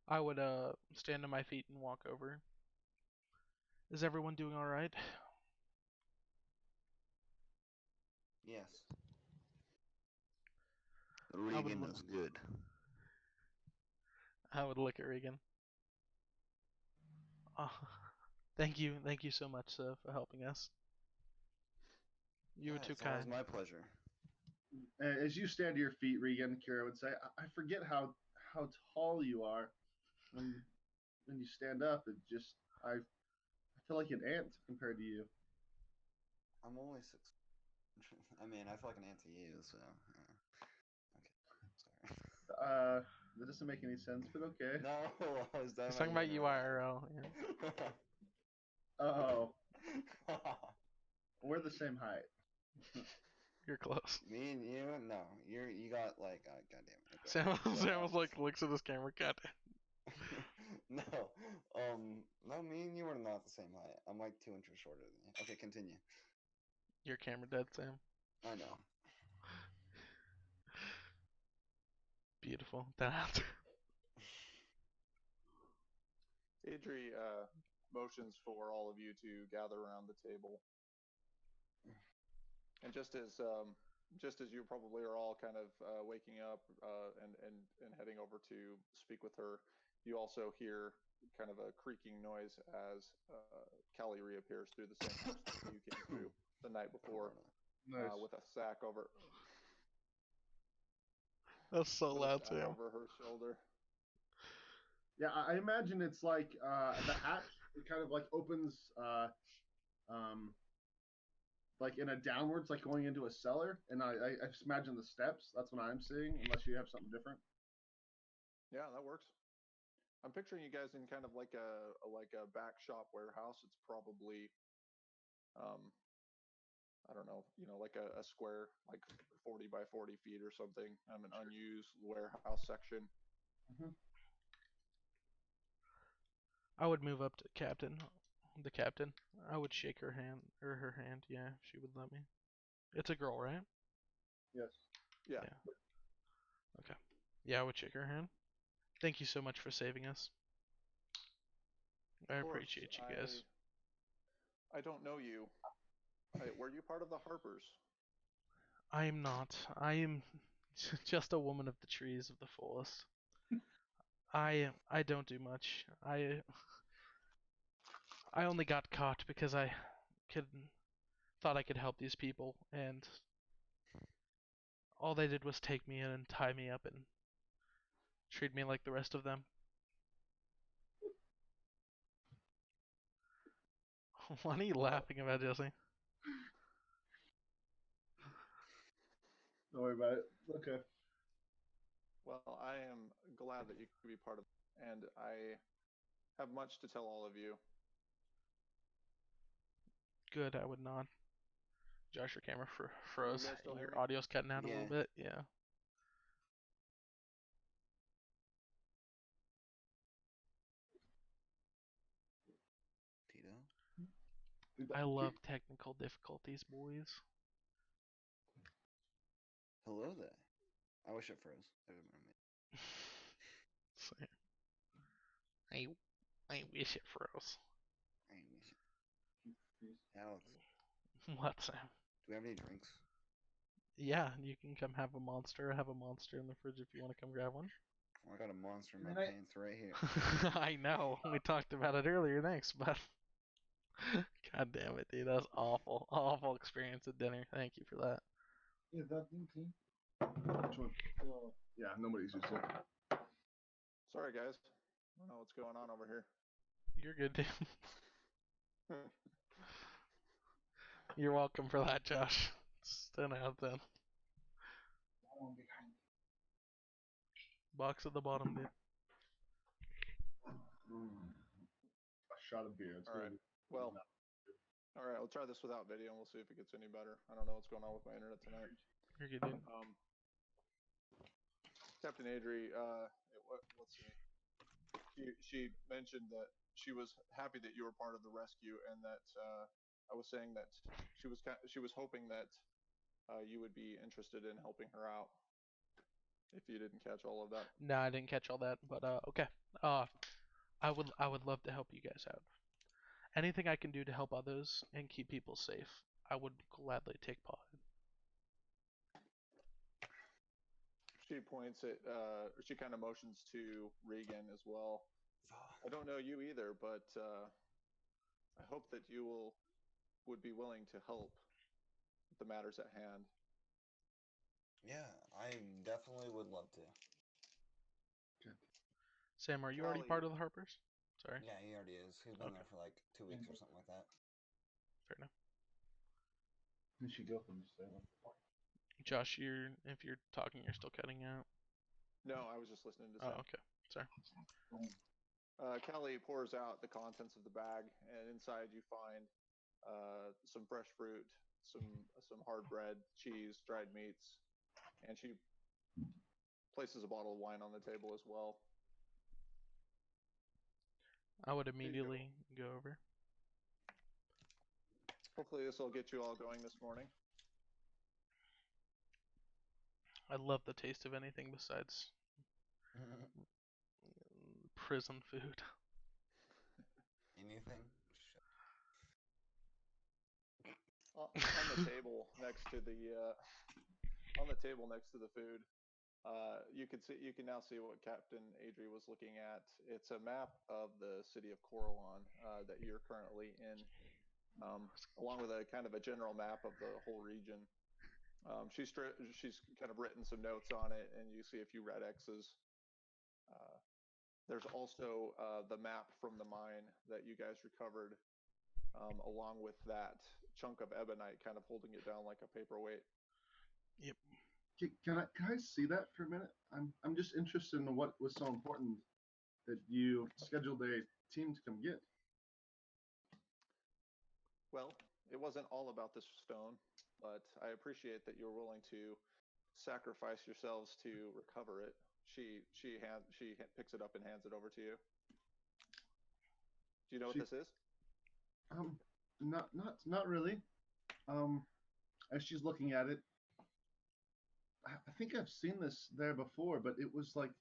I would stand on my feet and walk over. Is everyone doing all right? Yes. I would Regan is good. I would look at Regan. Oh, thank you so much, for helping us. You were Yeah, too it's always kind. my pleasure. As you stand to your feet, Regan, Kira would say, "I forget how tall you are. When when you stand up, I feel like an ant compared to you." I'm only 6. I mean, I feel like an ant to you, so. Okay, sorry. That doesn't make any sense, but okay. No, I was He's talking talking about about you in you IRL. Yeah. Oh, real life. we're the same height. You're close. Me and you? No, you got like, God damn it. Okay. Sam was like looks at his camera. God damn. No, no, me and you are not the same height. I'm like 2 inches shorter than you. Okay, continue. Your camera dead, Sam. I know. Beautiful. That answer. Adri motions for all of you to gather around the table. And just as you probably are all kind of waking up and heading over to speak with her, you also hear kind of a creaking noise as Callie reappears through the same house that you came through the night before, Nice. with a sack over That's so with a loud, sack Sam. over her shoulder. Yeah, I imagine it's like the hatch. It kind of like opens, like in a downwards, like going into a cellar, and I just imagine the steps. That's what I'm seeing, unless you have something different. Yeah, that works. I'm picturing you guys in kind of like a back shop warehouse. It's probably I don't know, like a square, like 40 by 40 feet or something. An unused warehouse section. Mm-hmm. I would move up to the captain. I would shake her hand or her hand. Yeah, if she would let me. It's a girl, right? Yes. Yeah. Yeah. Okay. Yeah, I would shake her hand. Thank you so much for saving us. I Of course. appreciate you guys. I don't know you. Were you part of the Harpers? I am not. I am just a woman of the trees of the forest. I don't do much. I only got caught because I could thought I could help these people, and all they did was take me in and tie me up and treat me like the rest of them. What are you Well, laughing about, Jesse? Don't worry about it. Okay. well, I am glad that you could be part of it, and I have much to tell all of you. Good, I would not. Josh, your camera Can you froze. guys still hear Your me? audio's cutting out a little Yeah. bit. Yeah. Tito? I love technical difficulties, boys. Hello there. I wish it froze. Same. I I wish it froze. I wish it. Alex, What, Sam? do we have any drinks? Yeah, you can come have a monster. I have a monster in the fridge if you want to come grab one. Oh, I got a monster in my And I- pants right here. I know. We talked about it earlier. Thanks, but God damn it, dude. That was awful. Awful experience at dinner. Thank you for that. Yeah, that thing clean. Which one? Yeah, nobody's used it. Sorry, guys. I don't know what's going on over here. You're good, dude. You're welcome for that, Josh. It's 10 out of 10. That one behind. Box at the bottom, dude. A shot of beer. It's All gonna right. be. Well, all right. I'll try this without video, and we'll see if it gets any better. I don't know what's going on with my internet tonight. You're good, dude. Captain Adri, let's see. She mentioned that she was happy that you were part of the rescue, and that I was saying that she was hoping that you would be interested in helping her out you didn't catch all of that. No, I didn't catch all that, but okay. I would love to help you guys out. Anything I can do to help others and keep people safe, I would gladly take part in. She points at, she kind of motions to Regan as well. I don't know you either, but I hope that you would be willing to help the matters at hand. Yeah, I definitely would love to. Sam, are you already Callie, part of the Harpers? Sorry. Yeah, he already is. He's been Okay. there for like 2 weeks or something like that. Fair enough. You should go from Salem. Josh, if you're talking, you're still cutting out. no, I was just listening to Oh, Sam. okay. Sorry. Kelly pours out the contents of the bag, and inside you find some fresh fruit, some hard bread, cheese, dried meats, and she places a bottle of wine on the table as well. I would you go. immediately go over. Hopefully, this will get you all going this morning. I love the taste of anything besides prison food. Anything? On the table next to the food, you can now see what Captain Adri was looking at. It's a map of the city of Coralon that you're currently in, along with a kind of a general map of the whole region. She's kind of written some notes on it, and you see a few red X's. There's also the map from the mine that you guys recovered, along with that chunk of ebonite kind of holding it down like a paperweight. Yep. Can I see that for a minute? I'm just interested in what was so important that you scheduled a team to come get. Well, it wasn't all about this stone, but I appreciate that you're willing to sacrifice yourselves to recover it. She picks it up and hands it over to you. Do you know what She- this is? Not really. As she's looking at it, I think I've seen this there before, but it was like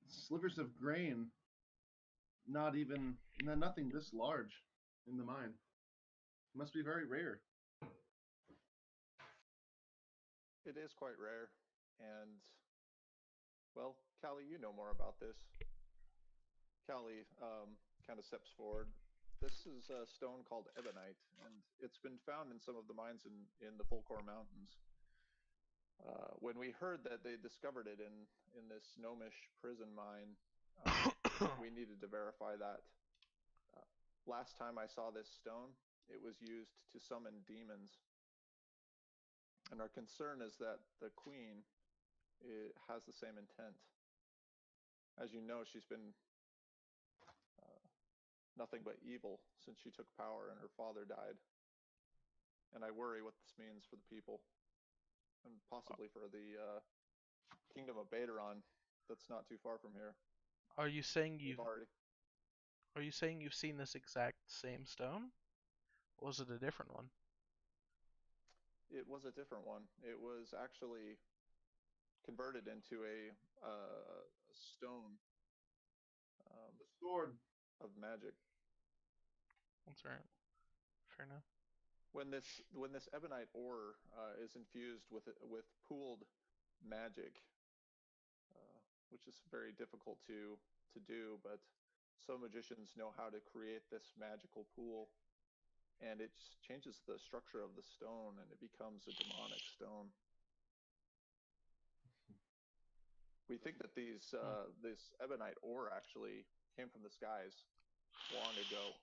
slivers of grain, nothing this large in the mine. It must be very rare. It is quite rare, and well, Callie, you know more about this. Callie kind of steps forward. This is a stone called ebonite, and it's been found in some of the mines in the Fulcor Mountains. When we heard that they discovered it in this gnomish prison mine, we needed to verify that. Last time I saw this stone, it was used to summon demons. And our concern is that the queen has the same intent. As you know, she's been nothing but evil since she took power and her father died. And I worry what this means for the people, and possibly for the kingdom of Baederon that's not too far from here. Are you saying They've already. Are you saying you've seen this exact same stone? Or was it a different one? It was a different one. It was actually converted into a stone The sword. of magic. That's right. Fair enough. When this ebonite ore is infused with pooled magic, which is very difficult to do, but some magicians know how to create this magical pool, and it changes the structure of the stone, and it becomes a demonic stone. We think that this ebonite ore actually came from the skies long ago,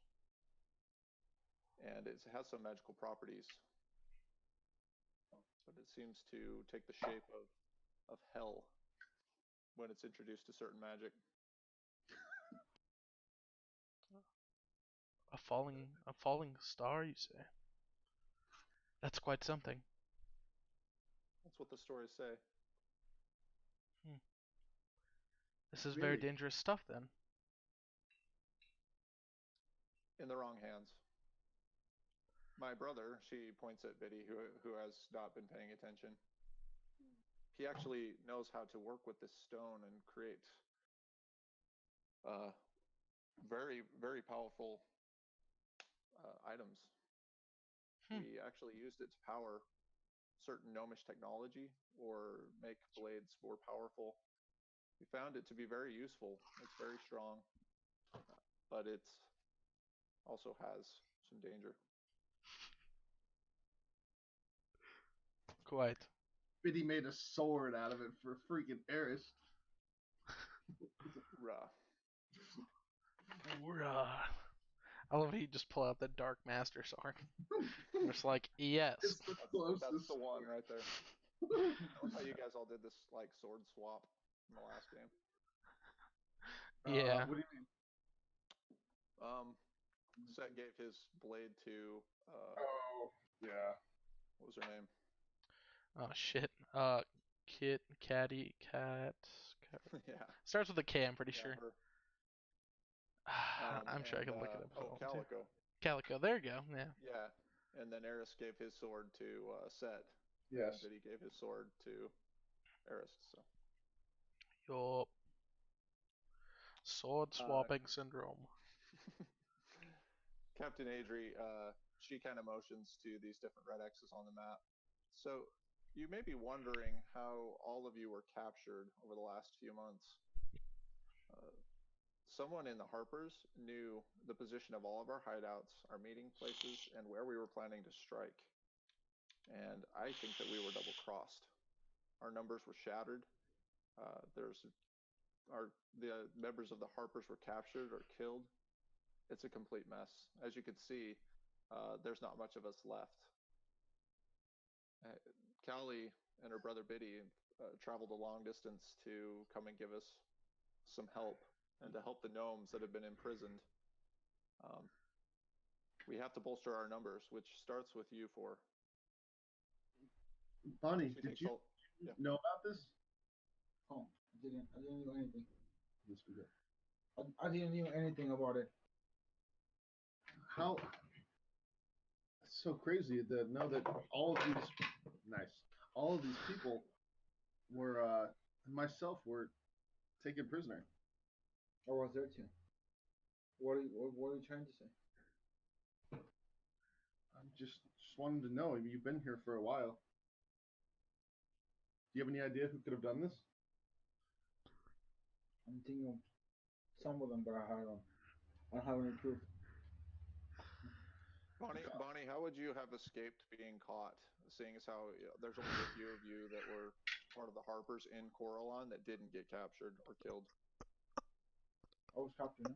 and it has some magical properties, but it seems to take the shape of hell when it's introduced to certain magic. A falling star, you say? That's quite something. That's what the stories say. This is very Really? dangerous stuff then. In the wrong hands. My brother, she points at Biddy, who has not been paying attention. he actually knows how to work with this stone and create very, very powerful items. We actually used it to power certain gnomish technology or make blades more powerful. We found it to be very useful. It's very strong, but it also has some danger. Quite. Biddy made a sword out of it for freaking Eris. Rah. I love how you just pull out the Dark Master sword. It's like, yes. It's the closest. That's the one sword. right there. I love how you guys all did this like sword swap in the last game. Yeah. What do you mean? Set gave his blade to Oh, yeah. what was her name? Oh shit. Cat. Yeah. Starts with a K, I'm pretty Yeah, sure. her. I'm sure I And, can look it up if I want to. Calico. Calico, there you go. Yeah. Yeah. And then Eris gave his sword to Set. Yes. And Biddy gave his sword to Eris. So. Yup. Sword swapping syndrome. Captain Adri, she kind of motions to these different red X's on the map. So you may be wondering how all of you were captured over the last few months. Someone in the Harpers knew the position of all of our hideouts, our meeting places, and where we were planning to strike. And I think that we were double crossed. Our numbers were shattered. The members of the Harpers were captured or killed. It's a complete mess. As you can see, there's not much of us left. Callie and her brother Biddy traveled a long distance to come and give us some help and to help the gnomes that have been imprisoned. We have to bolster our numbers, which starts with you four. Bonnie, did you know about this? Oh, I didn't know anything. Yes, we did. I didn't know anything about it. How? It's so crazy to know that all of these people were, myself were taken prisoner. I was there too. What are you trying to say? I'm just wanted to know. I mean, you've been here for a while. Do you have any idea who could have done this? I'm thinking of some of them, but I don't have any proof. Bonnie, how would you have escaped being caught, seeing as how there's only a few of you that were part of the Harpers in Coralon that didn't get captured or killed? I was captured.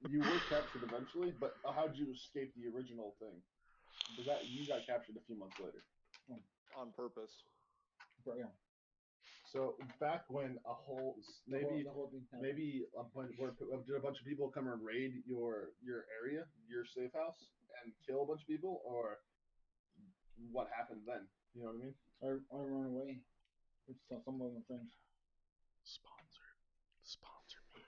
You were captured eventually, but how'd you escape the original thing? Because that you got captured a few months later. On purpose. But yeah. So back when a whole maybe the whole thing happened. maybe did a bunch of people come and raid your area, your safe house, and kill a bunch of people, or what happened then? You know what I mean? I ran away with some of my friends. Sponsor me.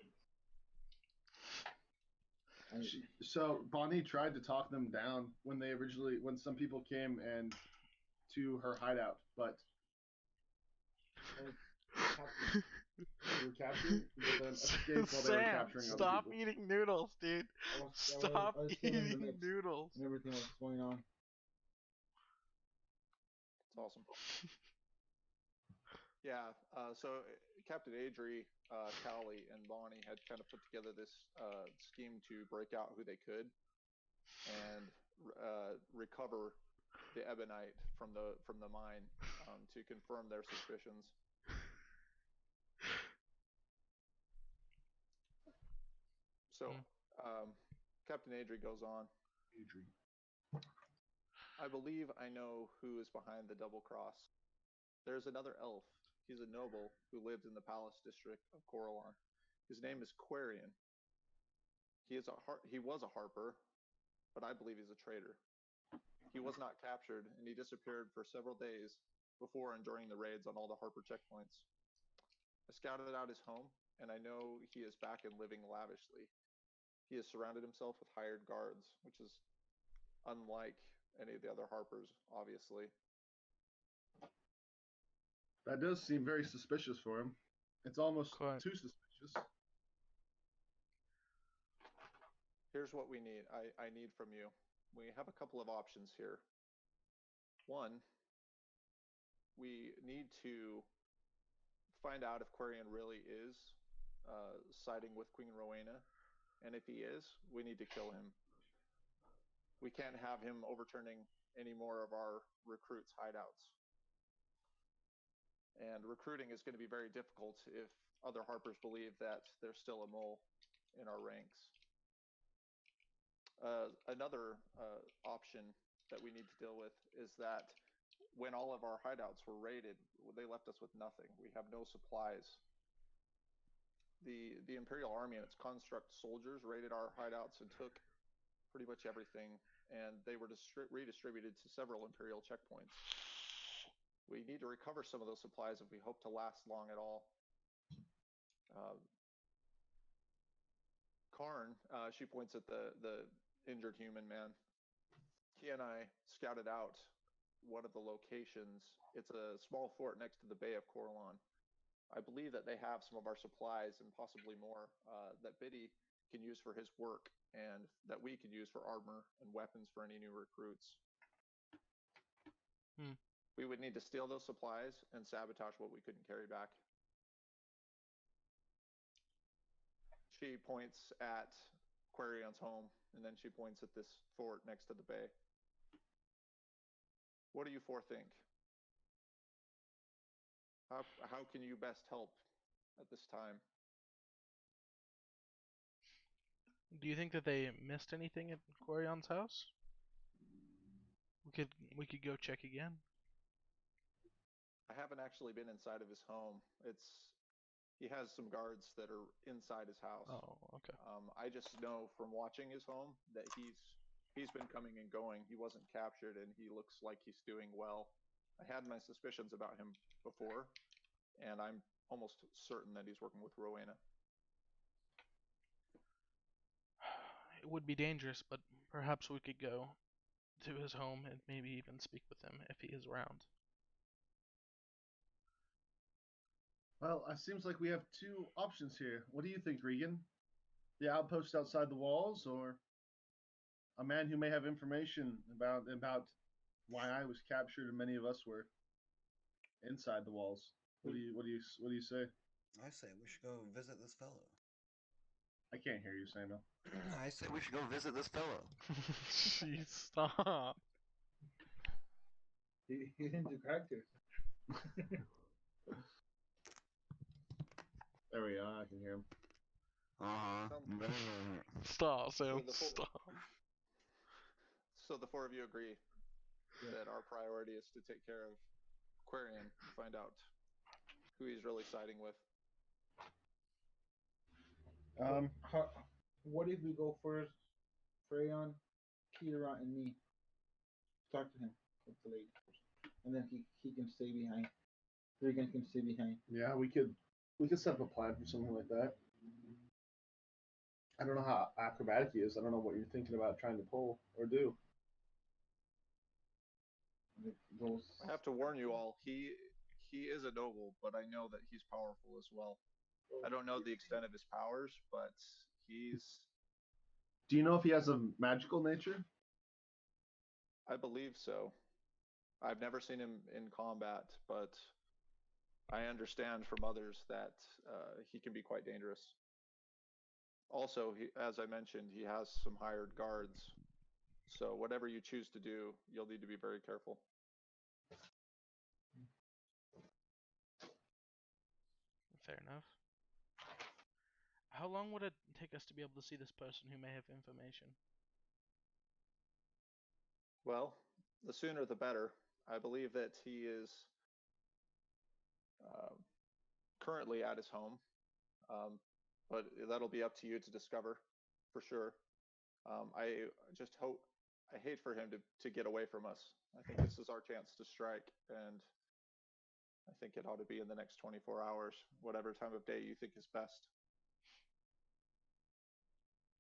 So Bonnie tried to talk them down when some people came and to her hideout, but you were captured, but then escaped while they were capturing other stop people. eating noodles, dude. Stop I was eating noodles. and everything was going on. It's awesome. Yeah, so Captain Adri, Callie, and Bonnie had kind of put together this scheme to break out who they could and recover the ebonite from the mine to confirm their suspicions. So Captain Adri goes on. I believe I know who is behind the double cross. There's another elf. He's a noble who lived in the palace district of Coralon. His name is Quarian. He was a harper, but I believe he's a traitor. He was not captured, and he disappeared for several days before and during the raids on all the harper checkpoints. I scouted out his home, and I know he is back and living lavishly. He has surrounded himself with hired guards, which is unlike any of the other harpers, obviously. That does seem very suspicious for him. It's almost Quite. too suspicious. Here's what we need. I need from you. We have a couple of options here. One, we need to find out if Quarian really is siding with Queen Rowena, and if he is, we need to kill him. We can't have him overturning any more of our recruits' hideouts. And recruiting is going to be very difficult if other Harpers believe that there's still a mole in our ranks. Another option that we need to deal with is that when all of our hideouts were raided, they left us with nothing. We have no supplies. The Imperial Army and its construct soldiers raided our hideouts and took pretty much everything, and they were redistributed to several Imperial checkpoints. We need to recover some of those supplies if we hope to last long at all. Karn, she points at the injured human man. He and I scouted out one of the locations. It's a small fort next to the Bay of Corlon. I believe that they have some of our supplies and possibly more that Biddy can use for his work and that we can use for armor and weapons for any new recruits. We would need to steal those supplies and sabotage what we couldn't carry back. She points at Quarian's home, and then she points at this fort next to the bay. What do you four think? How can you best help at this time? Do you think that they missed anything at Quarion's house? We could go check again. I haven't actually been inside of his home. He has some guards that are inside his house. Oh, okay. I just know from watching his home that he's been coming and going. He wasn't captured, and he looks like he's doing well. I had my suspicions about him before, and I'm almost certain that he's working with Rowena. It would be dangerous, but perhaps we could go to his home and maybe even speak with him if he is around. Well, it seems like we have two options here. What do you think, Regan? The outpost outside the walls, or a man who may have information about why I was captured and many of us were inside the walls? What do you say? I say we should go visit this fellow. I can't hear you, Samuel. I say we should go visit this fellow. Jeez, stop. He's into characters. There we are. I can hear him. Stop, Sam. So Stop. So the four of you agree that our priority is to take care of Quarian, find out who he's really siding with. What if we go first, Freyon, Kira, and me? Talk to him with the lady first, and then he can stay behind. Regan can stay behind. Yeah, we could set up a plan for something like that. I don't know how acrobatic he is. I don't know what you're thinking about trying to pull or do. I have to warn you all, he is a noble, but I know that he's powerful as well. I don't know the extent of his powers, but he's... Do you know if he has a magical nature? I believe so. I've never seen him in combat, but I understand from others that he can be quite dangerous. Also, as I mentioned, he has some hired guards. So whatever you choose to do, you'll need to be very careful. Fair enough. How long would it take us to be able to see this person who may have information? Well, the sooner the better. I believe that he is currently at his home, but that'll be up to you to discover for sure. I just hope, I hate for him to get away from us. I think this is our chance to strike, and I think it ought to be in the next 24 hours, whatever time of day you think is best.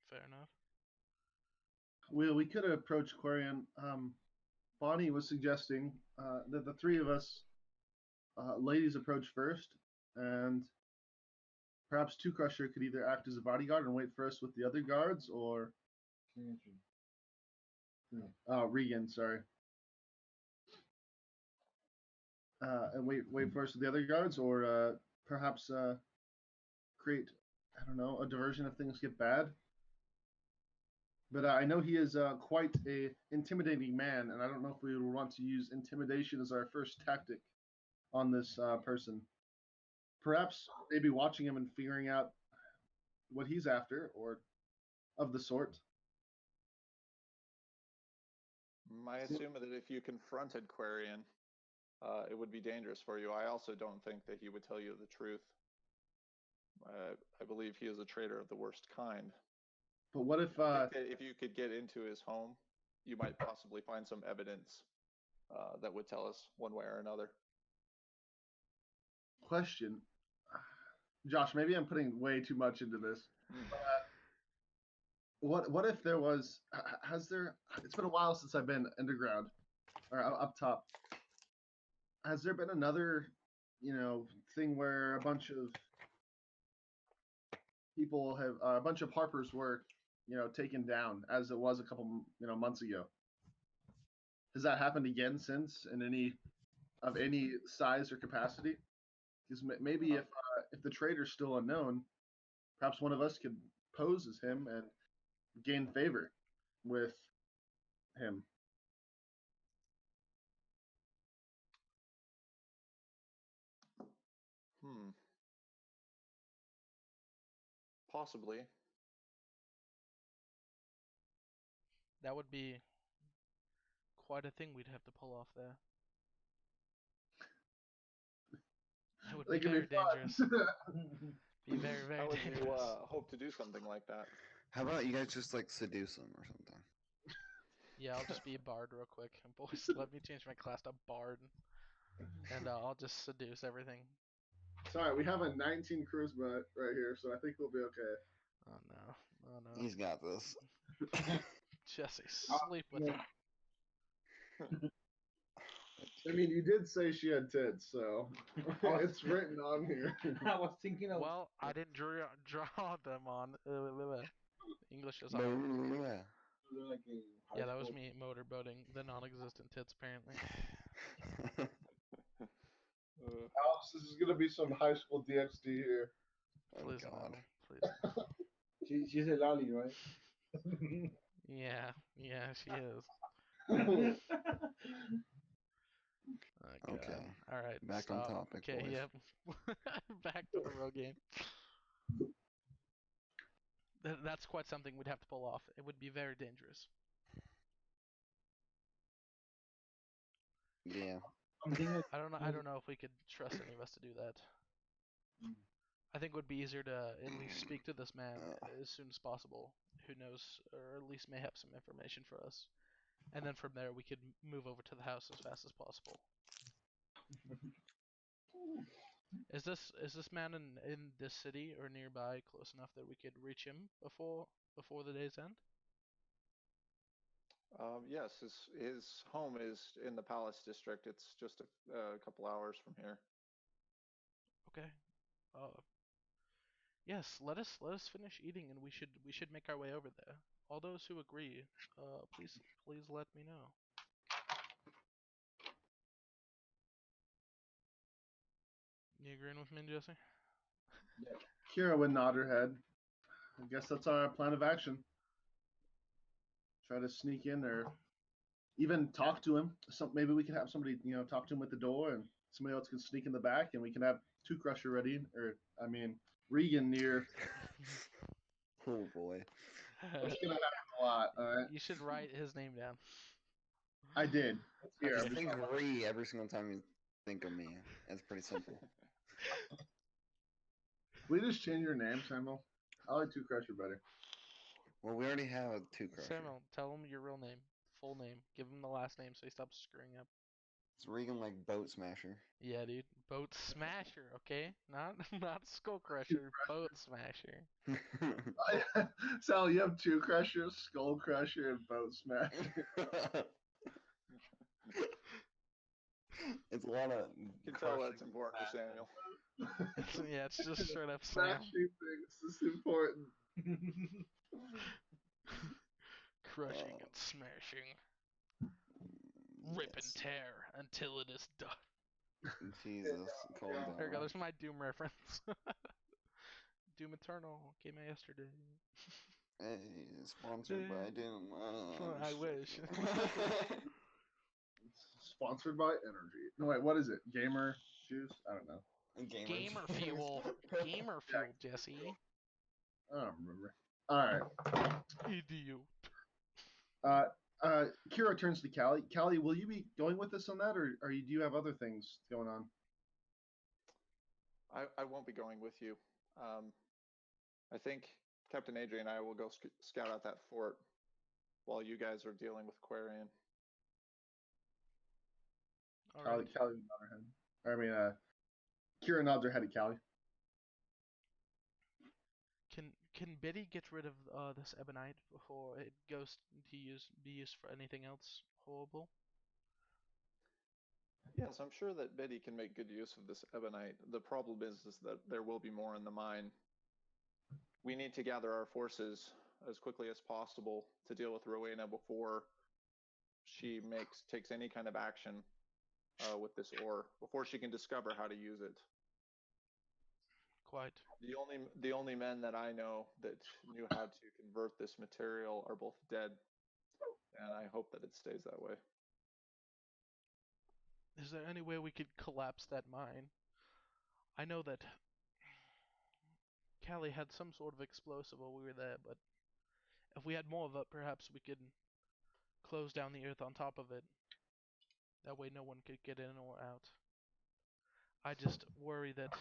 Fair enough. We could approach Quarian. Bonnie was suggesting that the three of us ladies approach first, and perhaps Two Crusher could either act as a bodyguard and wait for us with the other guards, or Regan, sorry, and wait for us with the other guards, or perhaps create, I don't know, a diversion if things get bad. But I know he is quite a intimidating man, and I don't know if we would want to use intimidation as our first tactic on this person. Perhaps maybe watching him and figuring out what he's after, or of the sort. I assume that if you confronted Quarian, it would be dangerous for you. I also don't think that he would tell you the truth. I believe he is a traitor of the worst kind. But what if I think that if you could get into his home, you might possibly find some evidence that would tell us one way or another. question, Josh? Maybe I'm putting way too much into this. What if there was? Has there? It's been a while since I've been underground or up top. Has there been another, thing where a bunch of people have a bunch of Harpers were, taken down as it was a couple, months ago? Has that happened again since in any size or capacity? Because maybe if the traitor's still unknown, perhaps one of us could pose as him and gain favor with him. Possibly. That would be quite a thing we'd have to pull off there. It would be very dangerous. Be very, very How would dangerous. you hope to do something like that? How about you guys just like seduce him or something? Yeah, I'll just be a bard real quick. Boys, let me change my class to bard, and I'll just seduce everything. Sorry, we have a 19 charisma right here, so I think we'll be okay. Oh no, oh no. He's got this. Jesse, sleep with him. I mean, you did say she had tits, so it's written on here. I was thinking of. Well, I didn't draw them on. English is hard. Like Yeah, that was me motorboating the non-existent tits, apparently. Alex, this is gonna be some high school DxD here. Please God. no, please no. she's a lolly, right? Yeah, she is. Oh, Oh, God. Okay. All right. Back stop. on topic, Okay. boys. Yep. Back to the real game. That's quite something we'd have to pull off. It would be very dangerous. Yeah. I'm thinking. I don't know if we could trust any of us to do that. I think it would be easier to at least speak to this man as soon as possible, who knows, or at least may have some information for us. And then from there, we could move over to the house as fast as possible. Is this man in this city or nearby close enough that we could reach him before the day's end? Yes, his home is in the Palace District. It's just a couple hours from here. Okay. Yes. Let us finish eating, and we should make our way over there. All those who agree, please let me know. You agreeing with me, Jesse? Kira would nod her head. I guess that's our plan of action. Try to sneak in, or even talk to him. Maybe we could have somebody, talk to him at the door, and somebody else can sneak in the back, and we can have Two Crusher ready, or Regan near. Oh boy. It's gonna happen a lot. All right. You should write his name down. I did. Here, Okay. I'm just Think Ree every single time you think of me. It's pretty simple. we just change your name, Samuel? I like Two Crusher better. Well, we already have a Two Crusher. Samuel, tell him your real name, full name. Give him the last name so he stops screwing up. It's Regan like Boat Smasher. Yeah, dude. Boat Smasher, okay? Not Skull Crusher, Boat Smasher. Sal, you have Two Crusher, Skull Crusher, and Boat Smasher. It's a lot of. You can tell that's important to Samuel. It's just straight up Sam. Smashing things is important. Crushing and smashing. Rip and Yes. tear until it is done. Jesus, calm down. There you go, there's my Doom reference. Doom Eternal came out yesterday. Hey, sponsored by Doom. I wish. Sponsored by Energy. No, wait, what is it? Gamer Juice? I don't know. Gamer fuel. Gamer fuel, Jesse. I don't remember. All right. Idiot. Kira turns to Callie. Callie, will you be going with us on that, or do you have other things going on? I won't be going with you. I think Captain Adrian and I will go scout out that fort while you guys are dealing with Quarian. Callie nods her head. I mean, Kira nods her head at Callie. Can Biddy get rid of this ebonite before it goes to be used for anything else horrible? Yes, I'm sure that Betty can make good use of this ebonite. The problem is that there will be more in the mine. We need to gather our forces as quickly as possible to deal with Rowena before she takes any kind of action with this ore, before she can discover how to use it. Quite. The only men that I know that knew how to convert this material are both dead, and I hope that it stays that way. Is there any way we could collapse that mine? I know that Callie had some sort of explosive while we were there, but if we had more of it, perhaps we could close down the earth on top of it. That way no one could get in or out. I just worry that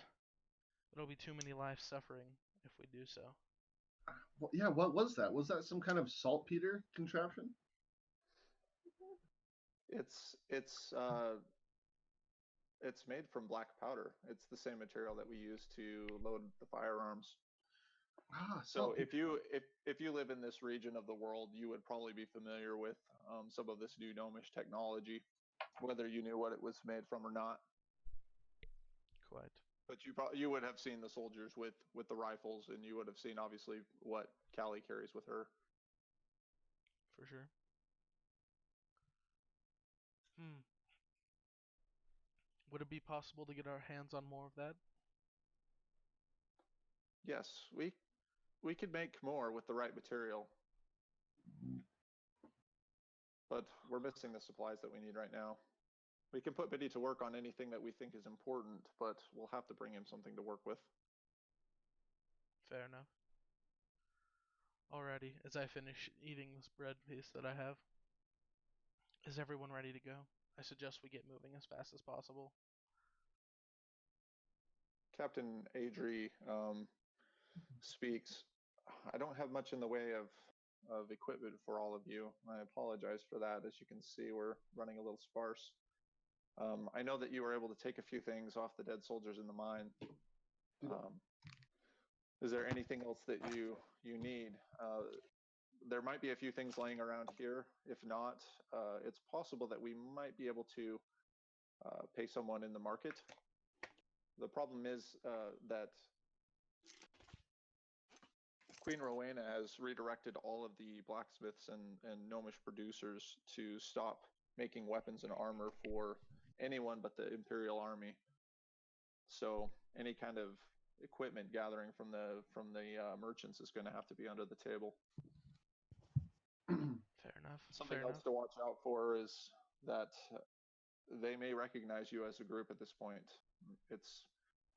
it'll be too many lives suffering if we do so. Well, yeah, what was that? Was that some kind of saltpeter contraption? It's made from black powder. It's the same material that we use to load the firearms. So if you live in this region of the world, you would probably be familiar with some of this new gnomish technology, whether you knew what it was made from or not. Quite. But you would have seen the soldiers with the rifles, and you would have seen obviously what Callie carries with her. For sure. Would it be possible to get our hands on more of that? Yes, we could make more with the right material. But we're missing the supplies that we need right now. We can put Biddy to work on anything that we think is important, but we'll have to bring him something to work with. Fair enough. Alrighty, as I finish eating this bread piece that I have, is everyone ready to go? I suggest we get moving as fast as possible. Captain Adri speaks. I don't have much in the way of equipment for all of you. I apologize for that. As you can see, we're running a little sparse. I know that you were able to take a few things off the dead soldiers in the mine. Is there anything else that you need? There might be a few things laying around here. If not, it's possible that we might be able to pay someone in the market. The problem is that Queen Rowena has redirected all of the blacksmiths and gnomish producers to stop making weapons and armor for anyone but the Imperial Army. So any kind of equipment gathering from the merchants is going to have to be under the table. Fair enough. Something else to watch out for is that they may recognize you as a group at this point.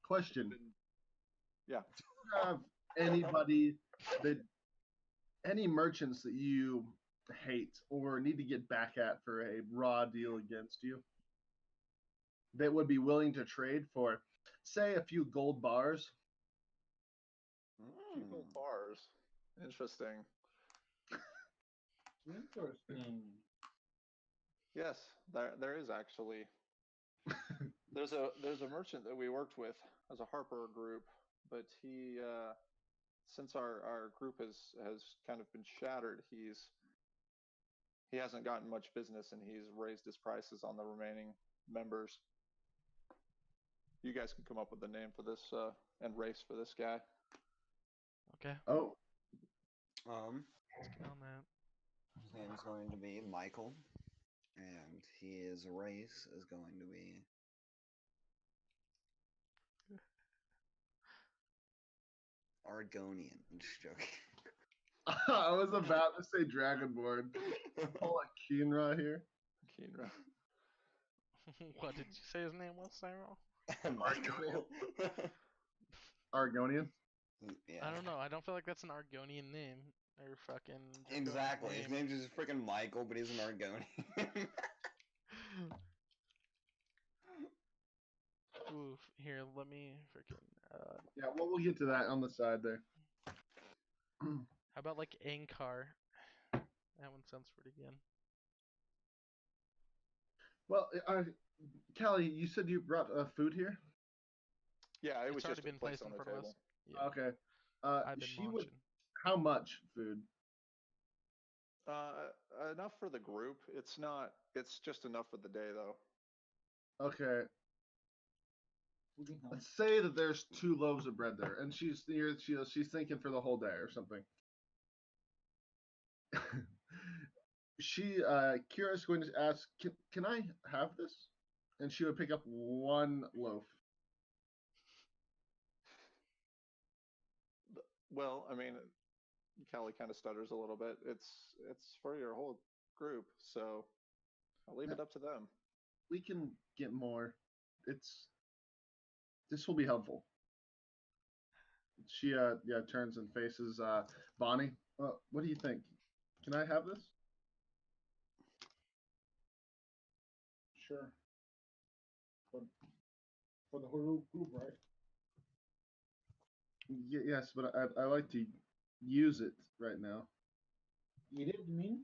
Question. Yeah. Do you have any merchants that you hate or need to get back at for a raw deal against you that would be willing to trade for, say, a few gold bars? A few gold bars. Interesting. Interesting. Yes, there is actually. There's a merchant that we worked with as a Harper group, but he since our group has kind of been shattered, he hasn't gotten much business, and he's raised his prices on the remaining members. You guys can come up with a name for this and race for this guy. Okay, Oh, let's get on that. His name is going to be Michael, and his race is going to be Argonian. I'm just joking. I was about to say Dragonborn. Oh, like Keenra here. Keenra. What did you say his name was, Cyril? Michael. Argonian. Yeah. I don't know. I don't feel like that's an Argonian name or fucking. Draconian Exactly. His name. name's just freaking Michael, but he's an Argonian. Oof. Here, let me freaking. Yeah, well, we'll get to that on the side there. How about like Ankar? That one sounds pretty good. Well, Callie, you said you brought food here. Yeah, it was It's already just a been place placed on in the front of table. us. Yeah, Okay. I've been She munching. would. How much food? Enough for the group. It's not. It's just enough for the day, though. Okay. We can help. Let's say that there's 2 loaves of bread there, and she's thinking for the whole day or something. Kira's going to ask, can I have this? And she would pick up 1 loaf. Well, I mean, Callie kind of stutters a little bit. It's for your whole group, so I'll leave it up to them. We can get more. This will be helpful. She turns and faces Bonnie. What do you think? Can I have this? Sure. For the whole group, right? Yes, but I like to use it right now. Eat it, you mean?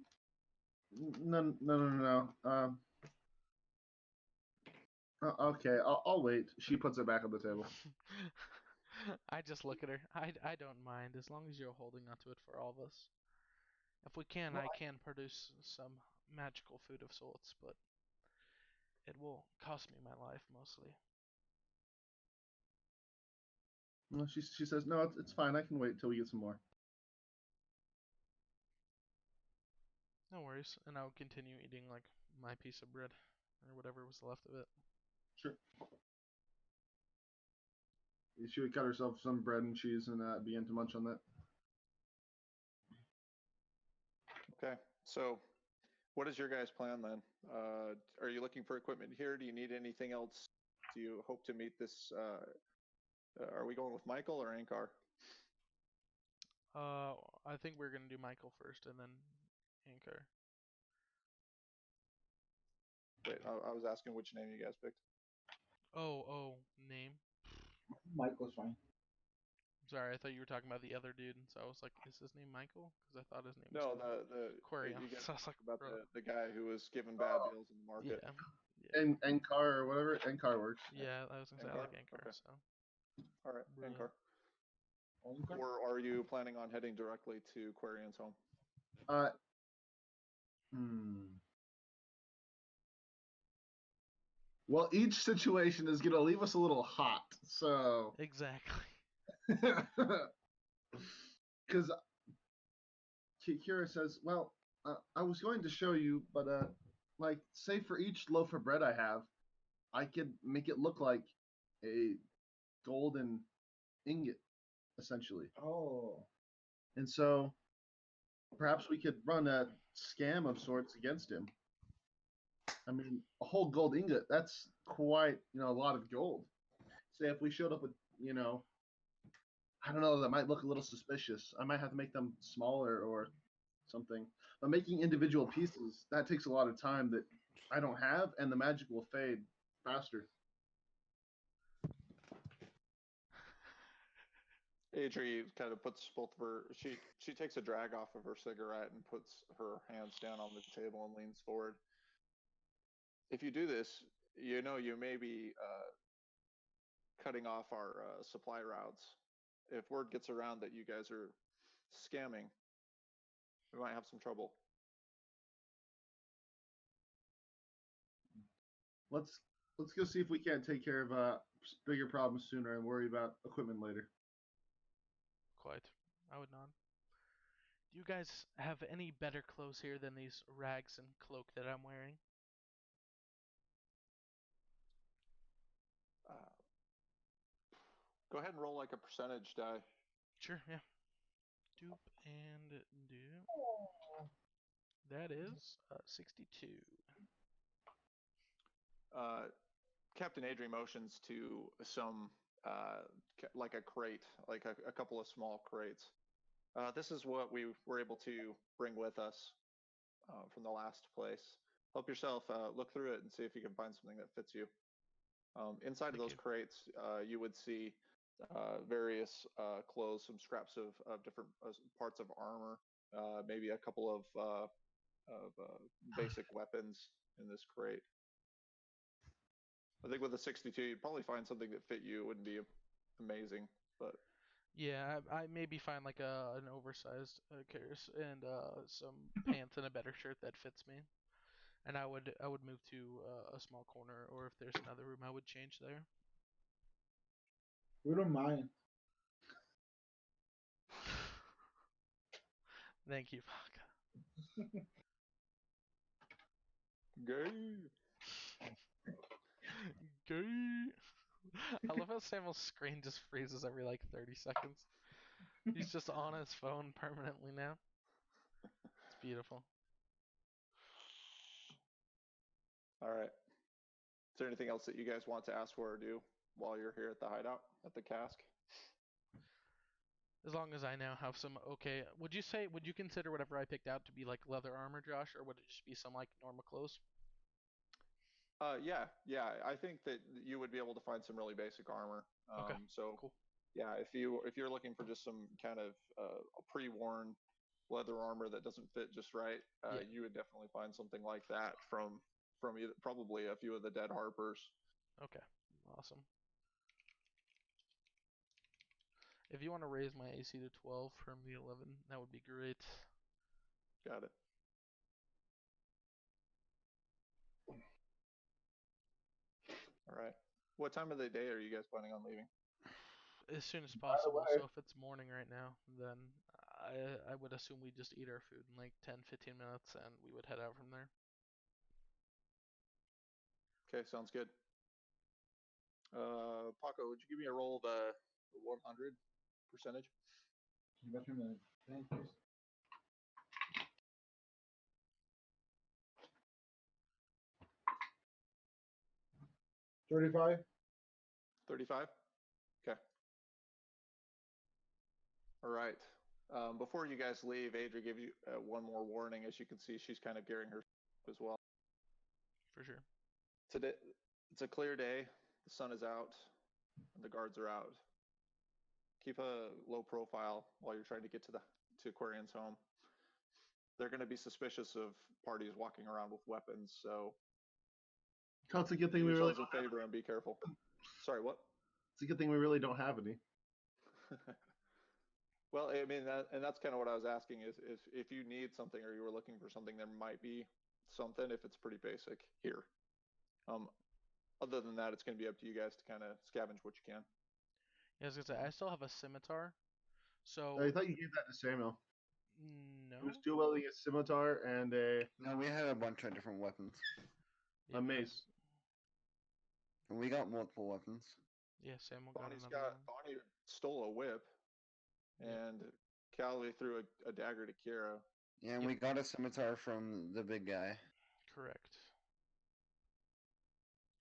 No. Okay, I'll wait. She puts it back on the table. I just look at her. I don't mind as long as you're holding onto it for all of us. If we can, I can produce some magical food of sorts, but it will cost me my life mostly. Well, she says, no, it's fine. I can wait till we get some more. No worries, and I'll continue eating like my piece of bread or whatever was left of it. Sure. She would cut herself some bread and cheese and begin to munch on that. Okay, so what is your guys' plan then? Are you looking for equipment here? Do you need anything else? Do you hope to meet this? Are we going with Michael or Ankar? I think we're gonna do Michael first and then Anchor. Wait, I was asking which name you guys picked. Oh, name. Michael's fine. Sorry, I thought you were talking about the other dude, so I was like, is his name Michael? Because I thought his name No, was the Quarion. you guys So I was like, about bro. the guy who was given bad deals in the market. Yeah. And Car or whatever. Car works. Yeah, I was gonna say I like Anchor. Okay. So. All right, Brilliant. Ankar. Okay. Or are you planning on heading directly to Quarion's home? Well, each situation is gonna leave us a little hot, so Exactly. because Kira says, "Well, I was going to show you, but like, say for each loaf of bread I have, I could make it look like a golden ingot, essentially. Oh. And so perhaps we could run a scam of sorts against him. I mean, a whole gold ingot, that's quite, a lot of gold. Say if we showed up with, I don't know, that might look a little suspicious. I might have to make them smaller or something. But making individual pieces, that takes a lot of time that I don't have, and the magic will fade faster. Adri kind of puts both of her. She takes a drag off of her cigarette and puts her hands down on the table and leans forward. If you do this, you may be cutting off our supply routes. If word gets around that you guys are scamming, we might have some trouble. let's go see if we can't take care of bigger problems sooner and worry about equipment later. Quite. I would nod. Do you guys have any better clothes here than these rags and cloak that I'm wearing? Go ahead and roll like a percentage die. Sure, yeah. Dupe and do. That is 62. Captain Adri motions to some like a crate, like a couple of small crates. This is what we were able to bring with us from the last place. Help yourself look through it and see if you can find something that fits you. Inside of Thank those you. crates, you would see various clothes, some scraps of different parts of armor, maybe a couple of basic weapons in this crate. I think with a 62, you'd probably find something that fit you. It wouldn't be amazing, but Yeah, I maybe find like an oversized Karis and some pants and a better shirt that fits me. And I would move to a small corner, or if there's another room, I would change there. We don't mind. Thank you, VoK. gay. Gay. I love how Samuel's screen just freezes every like 30 seconds. He's just on his phone permanently now. It's beautiful. All right. Is there anything else that you guys want to ask for or do while you're here at the hideout at the cask? As long as I now have some okay. Would you consider whatever I picked out to be like leather armor, Josh, or would it just be some like normal clothes? Yeah. I think that you would be able to find some really basic armor. Okay. So Cool. yeah, if you're looking for just some kind of pre-worn leather armor that doesn't fit just right, Yeah. you would definitely find something like that from either, probably a few of the dead harpers. Okay. Awesome. If you want to raise my AC to 12 from the 11, that would be great. Got it. All right. What time of the day are you guys planning on leaving? As soon as the possible. way- So if it's morning right now, then I would assume we just eat our food in like 10, 15 minutes, and we would head out from there. Okay, sounds good. Paco, would you give me a roll of the 100 percentage? Just a minute. Thank you. 35. 35? Okay. All right. Before you guys leave, Adri gave you one more warning. As you can see, she's kind of gearing her as well. For sure. Today, it's a clear day. The sun is out, and the guards are out. Keep a low profile while you're trying to get to Quarian's home. They're going to be suspicious of parties walking around with weapons, so It's a good do thing we really yourselves a favor and be careful. Sorry, what? It's a good thing we really don't have any. Well, I mean, that's kind of what I was asking is if you need something or you were looking for something, there might be something if it's pretty basic here. Other than that, it's going to be up to you guys to kind of scavenge what you can. Yeah, I was gonna say I still have a scimitar, so I thought you gave that to Samuel. He was no. dual wielding a scimitar and No, we had a bunch of different weapons. Yeah, a we have- mace. And we got multiple weapons. Yeah, Samuel got Bonnie another one. stole a whip, Yep. and Callie threw a dagger to Kira. Yeah, and Yep. we got a scimitar from the big guy. Correct.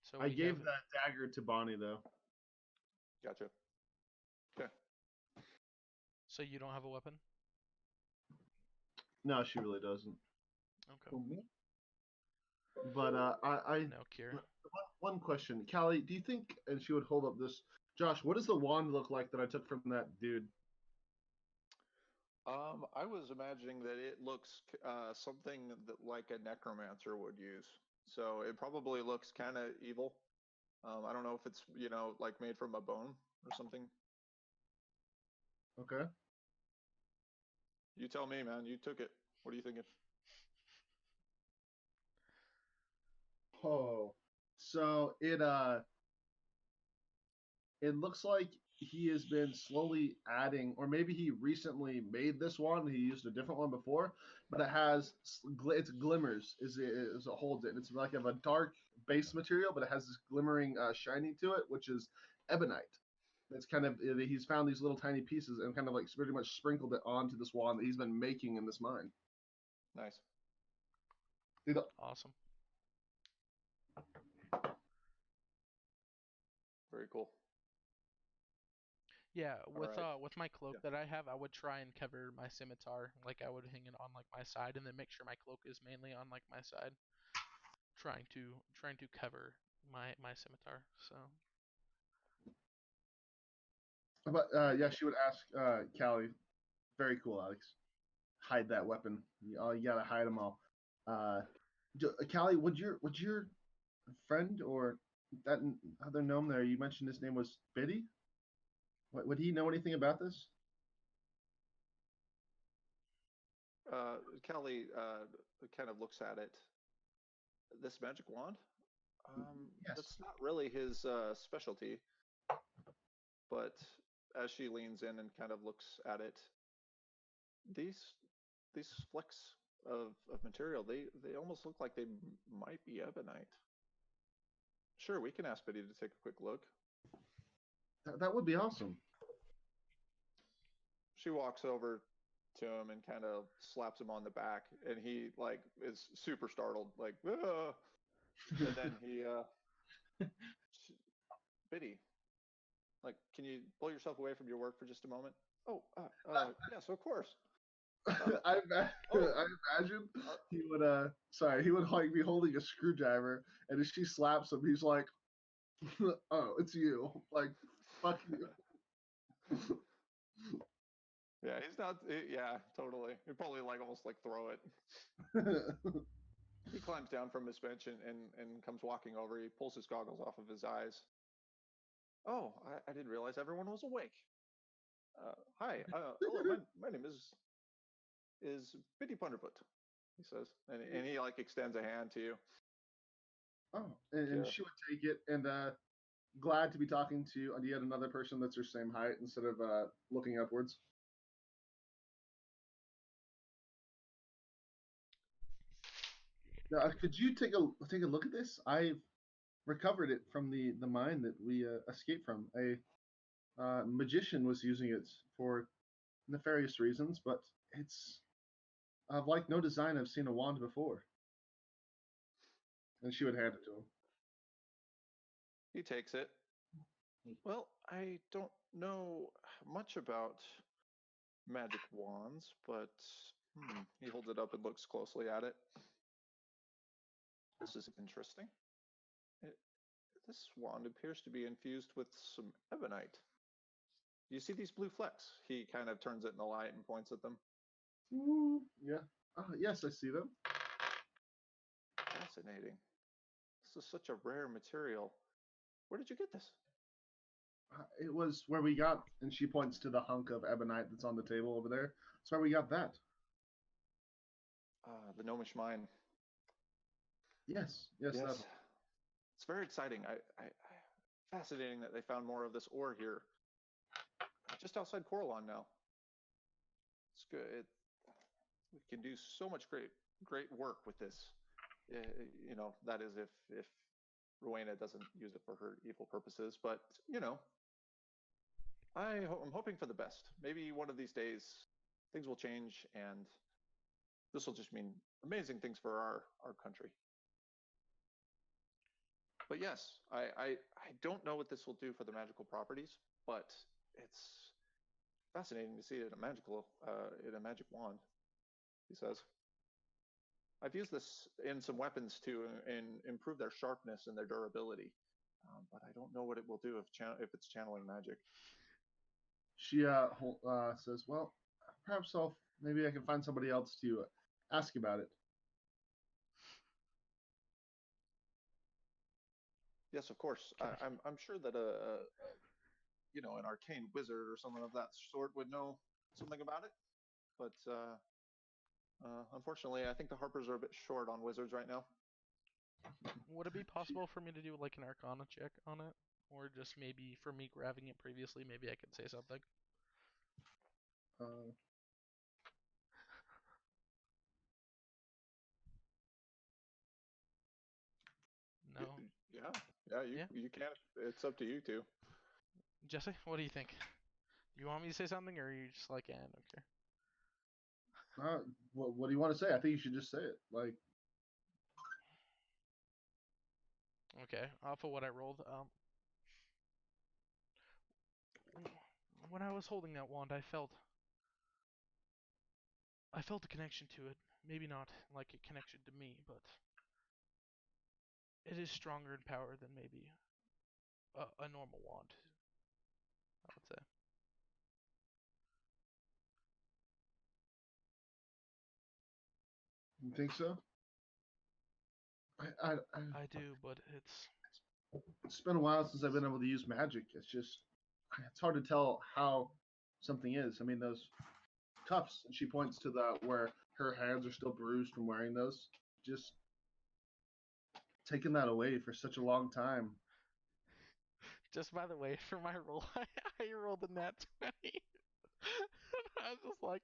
So I we gave have that dagger to Bonnie though. Gotcha. Okay. So you don't have a weapon? No, she really doesn't. Okay. For me? But I No, Kira. one question, Callie, do you think? And she would hold up this. Josh, what does the wand look like that I took from that dude? I was imagining that it looks something that like a necromancer would use. So it probably looks kind of evil. I don't know if it's like made from a bone or something. Okay. You tell me, man. You took it. What are you thinking? Oh, So it looks like he has been slowly adding, or maybe he recently made this one. He used a different one before, but it has it's glimmers is it holds it. And it's like of a dark base material, but it has this glimmering shiny to it, which is ebonite. That's kind of he's found these little tiny pieces and kind of like pretty much sprinkled it onto this wand that he's been making in this mine. Nice. Awesome. Very cool. Yeah, with right. with my cloak that I have, I would try and cover my scimitar. Like I would hang it on like my side, and then make sure my cloak is mainly on like my side, trying to cover my scimitar. So But yeah, she would ask Callie. Very cool, Alex. Hide that weapon. You gotta hide them all. Callie, would your friend or that other gnome there? You mentioned his name was Biddy. Would he know anything about this? Kelly kind of looks at it. This magic wand? Yes. That's not really his specialty. But as she leans in and kind of looks at it, these flecks of material, they almost look like they might be ebonite. Sure, we can ask Biddy to take a quick look. That would be awesome. She walks over to him and kind of slaps him on the back, and he like is super startled, like, ah! And then he, Biddy, like, can you pull yourself away from your work for just a moment? Oh, yes, of course. I Oh, imagine he would he would like be holding a screwdriver, and if she slaps him, he's like, "Oh, it's you!" Like, fuck you. yeah, he's not. Yeah, totally. He'd probably like almost like throw it. He climbs down from his bench and comes walking over. He pulls his goggles off of his eyes. Oh, I didn't realize everyone was awake. Hi, hello. My name is Biddy Punderfoot. He says, and he like extends a hand to you. Oh, and she would take it and glad to be talking to yet another person that's her same height instead of looking upwards. Could you take a look at this? I've recovered it from the mine that we escaped from. A magician was using it for nefarious reasons, but it's like no design I've seen a wand before. And she would hand it to him. He takes it. Well, I don't know much about magic wands, but he holds it up and looks closely at it. This is interesting. This wand appears to be infused with some ebonite. You see these blue flecks? He kind of turns it in the light and points at them. Ooh, yeah. Yes, I see them. Fascinating. This is such a rare material. Where did you get this? It was where we got, and she points to the hunk of ebonite that's on the table over there. That's where we got that. The Gnomish mine. Yes, Yes. that. It's very exciting. Fascinating that they found more of this ore here. Just outside Coralon now. It's good. We can do so much great work with this. You know, that is if Rowena doesn't use it for her evil purposes. But you know, I'm hoping for the best. Maybe one of these days things will change, and this will just mean amazing things for our country. But yes, I don't know what this will do for the magical properties, but it's fascinating to see it in a magic wand. He says, "I've used this in some weapons to improve their sharpness and their durability, but I don't know what it will do if it's channeling magic." She says, "Well, perhaps maybe I can find somebody else to ask about it." Yes, of course. Okay. I'm sure that you know, an arcane wizard or someone of that sort would know something about it, but unfortunately, I think the Harpers are a bit short on wizards right now. Would it be possible for me to do like an Arcana check on it, or just maybe for me grabbing it previously, maybe I could say something? Uh, No. Yeah, you can. It's up to you two. Jesse, what do you think? Do you want me to say something, or are you just like, I don't care? what do you want to say? I think you should just say it. Like, Okay, off of what I rolled, when I was holding that wand, I felt a connection to it. Maybe not like a connection to me, but it is stronger in power than maybe a normal wand, I would say. you think so? I I do, but it's been a while since I've been able to use magic. It's hard to tell how something is. I mean, those cuffs, and she points to the where her hands are still bruised from wearing those. Just taking that away for such a long time. just by the way, for my roll, I rolled a nat 20. I was just like,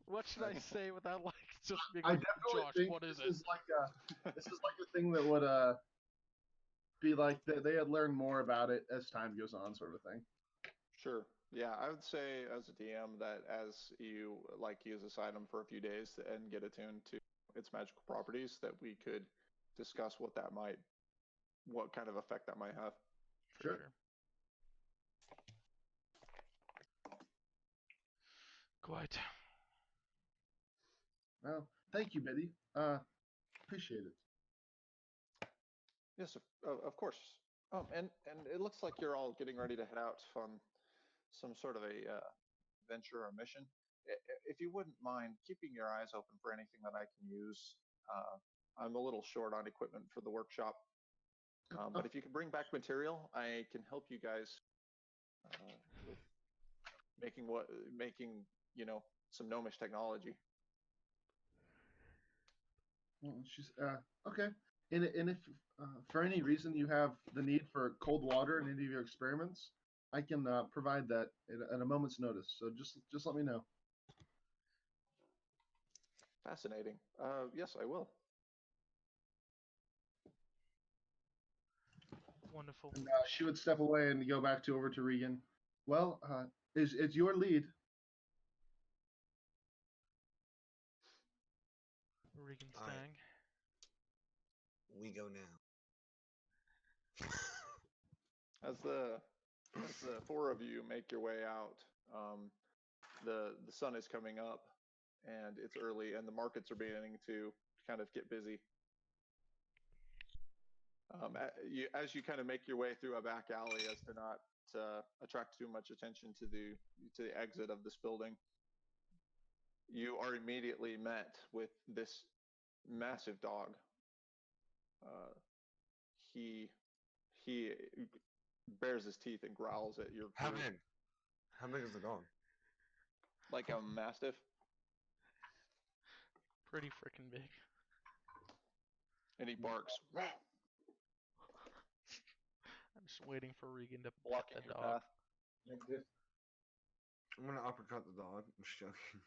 what should I say without like just being I like, definitely Josh, think what is this it? is like a thing that would be like they had learned more about it as time goes on, sort of thing. Sure. Yeah, I would say as a DM that as you like use this item for a few days and get attuned to its magical properties, that we could discuss what kind of effect that might have. For Sure. sure. Quite. Well, thank you, Betty. Appreciate it. Yes, of course. And it looks like you're all getting ready to head out on some sort of a venture or mission. If you wouldn't mind keeping your eyes open for anything that I can use. I'm a little short on equipment for the workshop, but if you can bring back material, I can help you guys with making some gnomish technology. Well, she's okay. And if for any reason you have the need for cold water in any of your experiments, I can provide that at a moment's notice. So just let me know. Fascinating. Yes, I will. Wonderful. And she would step away and go back to over to Regan. Well, it's your lead. Regan All right. Stang. We go now. As the four of you make your way out, the sun is coming up, and it's early, and the markets are beginning to kind of get busy. As you kind of make your way through a back alley, as to not attract too much attention to the exit of this building, you are immediately met with this massive dog. He bares his teeth and growls at your How group. big? How big is the dog? Like a mastiff. Pretty freaking big. And he barks, I'm just waiting for Regan to pet blocking the your dog. path. Like this. I'm gonna uppercut the dog. I'm just joking.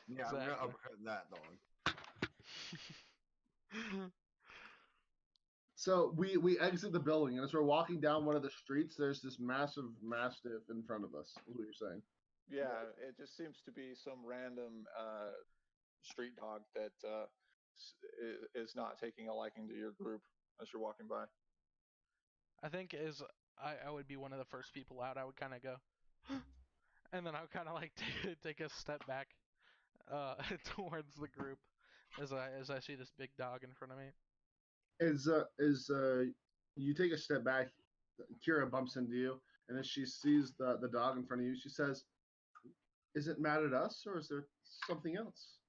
Yeah, I'm Exactly. gonna uppercut that dog. So we exit the building, and as we're walking down one of the streets, there's this massive mastiff in front of us. Is what you're saying? Yeah, it just seems to be some random street dog that is not taking a liking to your group as you're walking by. I think I would be one of the first people out. I would kind of go, and then I would kind of like take a step back towards the group as I see this big dog in front of me. As you take a step back, Kira bumps into you, and as she sees the dog in front of you, she says, "Is it mad at us, or is there something else?"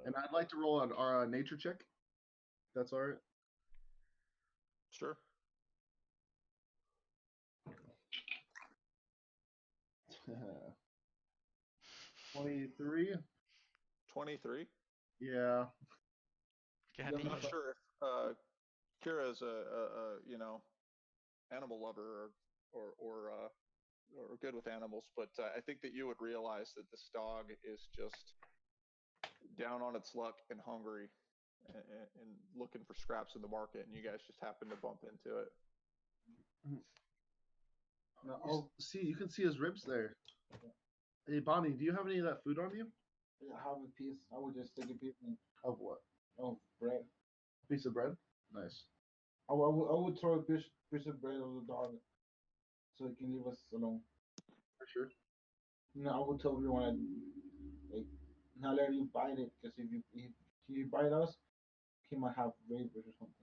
And I'd like to roll our nature check. If that's all right. Sure. 23. 23. Yeah. God, Yeah, I'm not Eva. sure if Kira is a animal lover or good with animals, but I think that you would realize that this dog is just down on its luck and hungry and looking for scraps in the market, and you guys just happen to bump into it. No, You can see his ribs there. Hey, Bonnie, do you have any of that food on you? I have a piece. I would just take a piece Of what? of bread. A piece of bread? Nice. I would throw a piece of bread on the dog so he can leave us alone. For sure. No, I would tell everyone like not let you bite it because if you bite us, he might have rabies or something.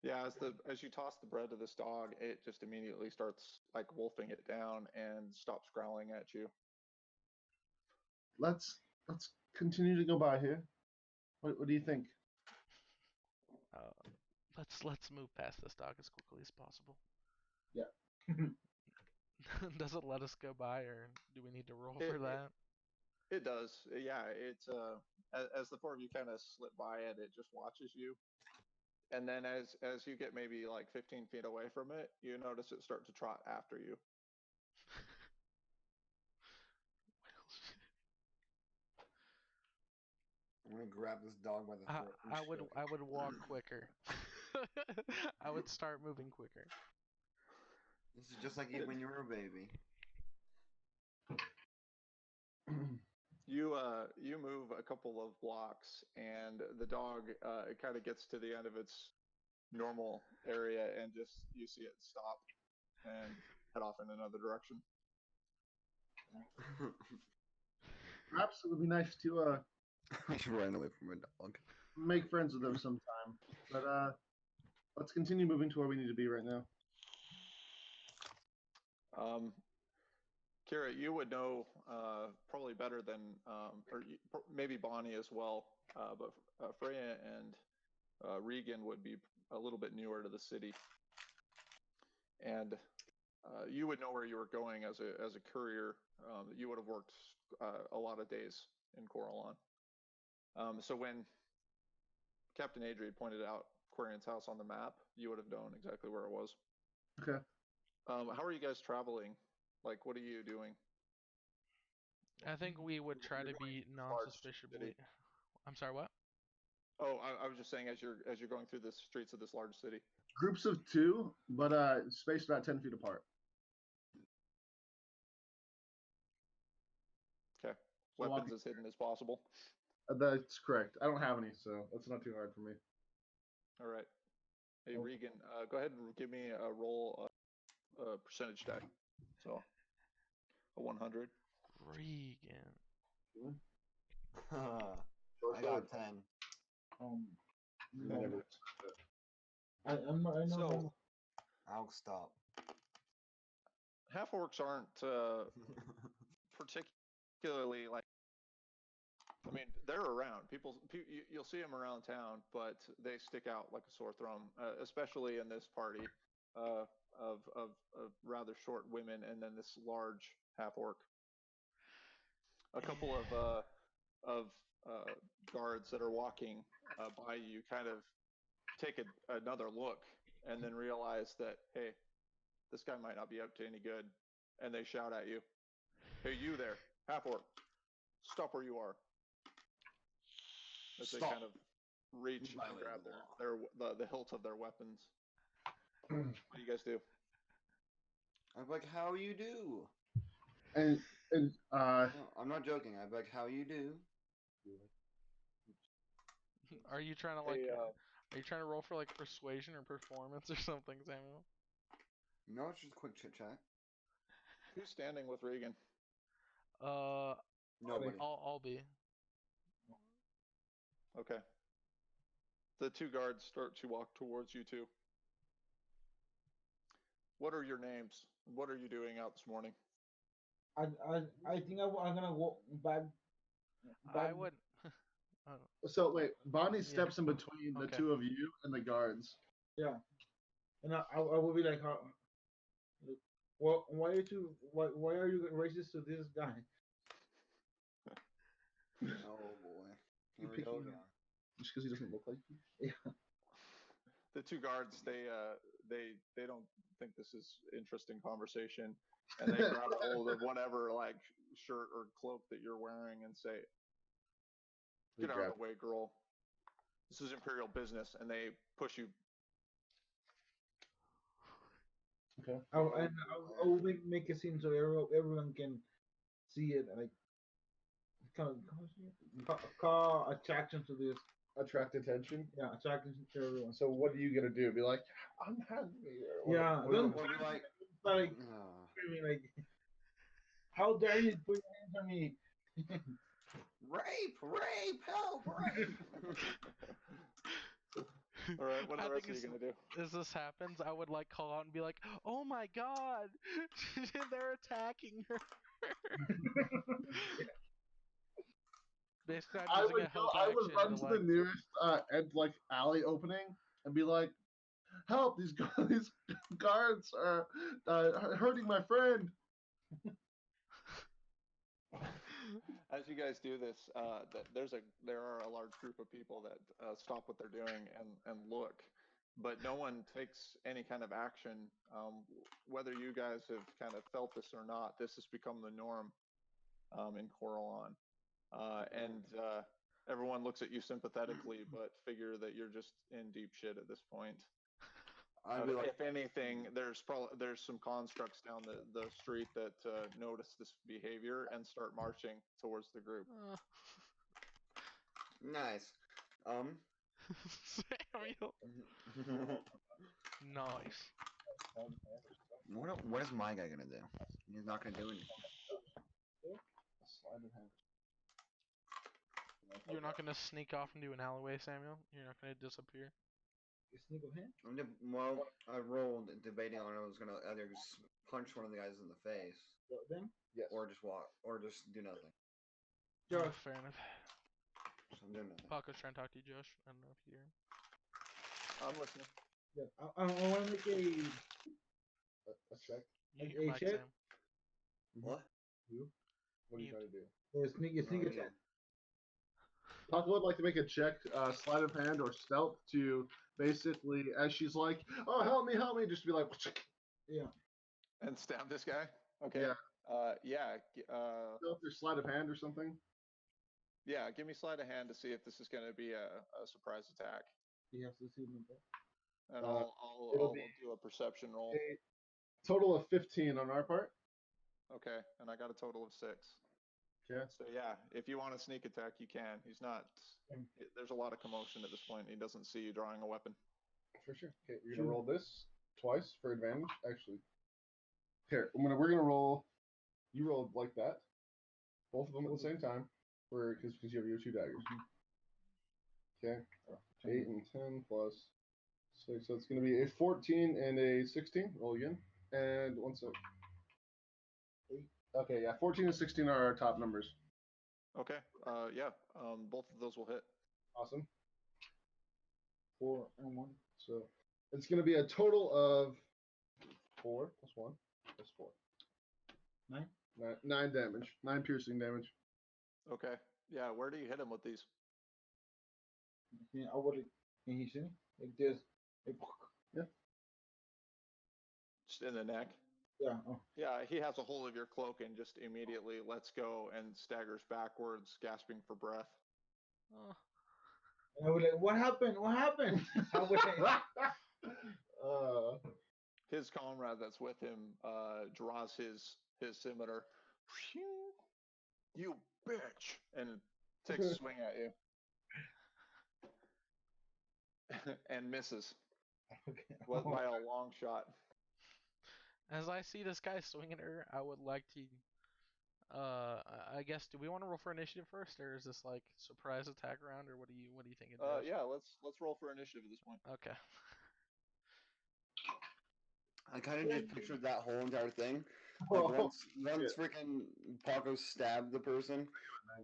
Yeah, as you toss the bread to this dog, it just immediately starts like wolfing it down and stops growling at you. Let's continue to go by here. What do you think? Let's move past this dog as quickly as possible. Yeah. Does it let us go by, or do we need to roll It, for that? it does. Yeah, it's as the four of you kind of slip by it, it just watches you. And then as you get maybe like 15 feet away from it, you notice it start to trot after you. I'm gonna grab this dog by the throat. And choke I it. would walk quicker. I would start moving quicker. This is just like you when you were a baby. You move a couple of blocks, and the dog it kind of gets to the end of its normal area, and just you see it stop and head off in another direction. Perhaps it would be nice to I just ran away from a dog. make friends with them sometime. But let's continue moving to where we need to be right now. Kira, you would know probably better than, maybe Bonnie as well, but Freya and Regan would be a little bit newer to the city, and you would know where you were going as a courier. You would have worked a lot of days in Coralon. So when Captain Adri pointed out Quarian's house on the map, you would have known exactly where it was. Okay. How are you guys traveling? Like, what are you doing? I think we would try You're to going be through this large non-suspiciously. city. I'm sorry, what? Oh, I was just saying as you're going through the streets of this large city. Groups of two, but spaced about 10 feet apart. Okay. So Weapons as hidden as possible. That's correct. I don't have any, so that's not too hard for me. All right. Hey, Oh. Regan, go ahead and give me a roll, percentage die. So, a 100. Regan. I got 10. No, Never. I know. So, I'll stop. half orcs aren't particularly like. I mean, they're around. You'll see them around town, but they stick out like a sore thumb, especially in this party of rather short women and then this large half orc. A couple of guards that are walking by you kind of take another look and then realize that, hey, this guy might not be up to any good, and they shout at you, "Hey, you there, half orc, stop where you are!" As they Stop. kind of reach You and violated grab the hilt of their weapons. What do you guys do? I'm like, how you do? And No, I'm not joking. I'm like, how you do? Are you trying to Hey, are you trying to roll for like persuasion or performance or something, Samuel? No, it's just a quick chit chat. who's standing with Regan? Nobody. I'll be. Okay. The two guards start to walk towards you two. What are your names? What are you doing out this morning? I think I'm gonna walk back. I would. so wait, Bonnie Yeah. steps in between the Okay. two of you and the guards. Yeah, and I will be like, well, why are you racist to this guy? Oh boy. You Here we pick go him. again. Just because he doesn't look like you. The two guards, they don't think this is interesting conversation, and they grab a hold of whatever like shirt or cloak that you're wearing and say, "Get out of the way, girl. This is imperial business," and they push you. Okay. I will make a scene so everyone can see it, like kind of call attraction to this. Attract attention. Yeah, attraction to everyone. So what are you gonna do? Be like, I'm hungry. Or Yeah, what- don't We'll be like, like "Ah, screaming like, "How dare you put your hands on me!" rape, help, rape. All right, what are I the rest think of you gonna do? as this happens, I would like call out and be like, "Oh my god, they're attacking her." Basically, I'm I using would a go. help I would action run to to like. the nearest like alley opening and be like, "Help! These these guards are hurting my friend." As you guys do this, there are a large group of people that stop what they're doing and look, but no one takes any kind of action. Whether you guys have kind of felt this or not, this has become the norm in Coralon, and everyone looks at you sympathetically, but figure that you're just in deep shit at this point. I'd be like, If anything, there's some constructs down the street that notice this behavior and start marching towards the group. nice. Samuel, nice. What is my guy gonna do? He's not gonna do anything. Sleight of hand. You're not gonna sneak off into an alleyway, Samuel. You're not gonna disappear. You sneak of hand. Well, I rolled debating on I was gonna either punch one of the guys in the face Them. Yes. or just walk or just do nothing. Oh, Josh. fair enough. So I'm doing nothing. Paco's trying to talk to you, Josh. I don't know if you hear him. I'm listening. Yeah, I want to make A check. You Hey, hear Mike, shit. Sam. What? You? What are you Mute. trying to do? a sneak Oh, attack. Taco would like to make a check, sleight of hand or stealth, to basically, as she's like, "Oh, help me," just be like, Yeah. And stab this guy. Okay. Yeah. Yeah. stealth or sleight of hand or something. Yeah. Give me sleight of hand to see if this is going to be a surprise attack, He has to see them. and it'll I'll be do a perception roll. A total of 15 on our part. Okay, and I got a total of 6. Okay. So yeah, if you want a sneak attack, you can. He's not. There's a lot of commotion at this point. He doesn't see you drawing a weapon. For sure. Okay, you're gonna roll this twice for advantage. Actually, here we're gonna roll. You rolled like that, both of them at the same time, because you have your 2 daggers. Okay, 8 and 10 plus 6, so it's gonna be a 14 and a 16. Roll again, and 1 sec. 8. Okay, yeah, 14 and 16 are our top numbers. Okay. Yeah. Both of those will hit. Awesome. 4 and 1. So it's gonna be a total of 4 plus 1 plus 4. 9. 9 damage. 9 piercing damage. Okay. Yeah. Where do you hit him with these? Yeah, I would. Can he see me? Like this. Like, Just in the neck. yeah. Oh. Yeah. He has a hold of your cloak and just immediately lets go and staggers backwards, gasping for breath. Oh. And I would like, what happened? What happened? I would like, His comrade that's with him draws his scimitar. You bitch! And takes a swing at you. And misses. okay. By a long shot. As I see this guy swinging at her, I would like to. I guess, do we want to roll for initiative first, or is this like surprise attack round, or what do you thinking, Josh? Yeah, let's roll for initiative at this point. Okay. I kind of just pictured that whole entire thing. Oh, Like once freaking Paco stabbed the person,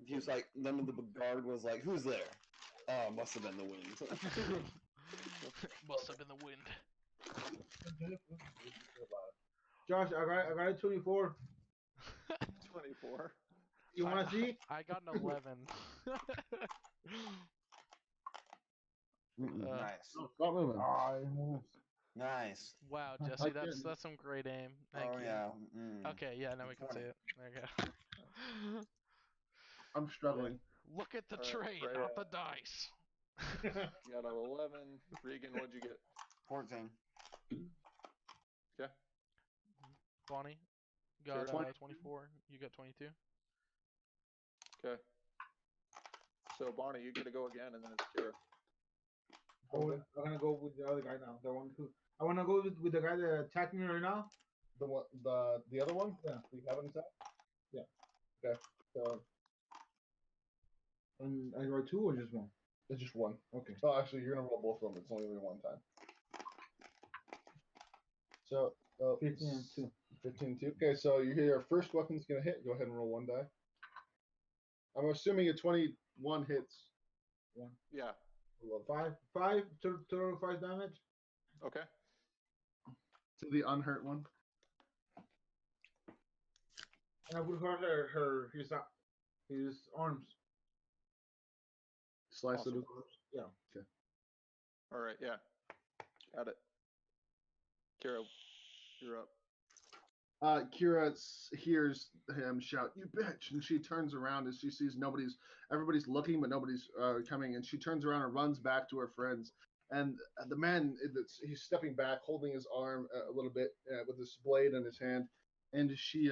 he was like, then the guard was like, "Who's there?" Oh, must have been the wind. Must have been the wind. Josh, I got a 24. 24. You want to see? I got an 11. Nice. Oh, stop moving. I moved. Nice. Wow, I Jesse, can't. that's some great aim. Thank Oh you. yeah. Okay, yeah, now we can 20. see it. There you go. I'm struggling. Look at the All right, trade, Freya. not the dice. You got an 11. Regan, what'd you get? 14. Okay. Bonnie got Sure. 24. You got 22. Okay. So Bonnie, you get to go again, and then it's Kira. I'm gonna go with the other guy now. The one who I wanna go with the guy that attacked me right now. The one, the other one? Yeah. You haven't attacked? Yeah. Okay. So And I roll 2 or just 1? it's just one. Okay. Oh, actually, you're gonna roll both of them. It's only gonna be one time. So 15 and 2. 15 2. Okay, so your first weapon's gonna hit. Go ahead and roll one die. I'm assuming a 21 hits. 1. Yeah. 5 total 5 damage. Okay. To the unhurt one. And I would hurt his arms. Slice Awesome. it his arms. Yeah. All right. Yeah. Got it. Kira, you're up. Kira hears him shout, "You bitch!" And she turns around and she sees everybody's looking, but nobody's coming. And she turns around and runs back to her friends. And the man, he's stepping back, holding his arm a little bit with this blade in his hand. And she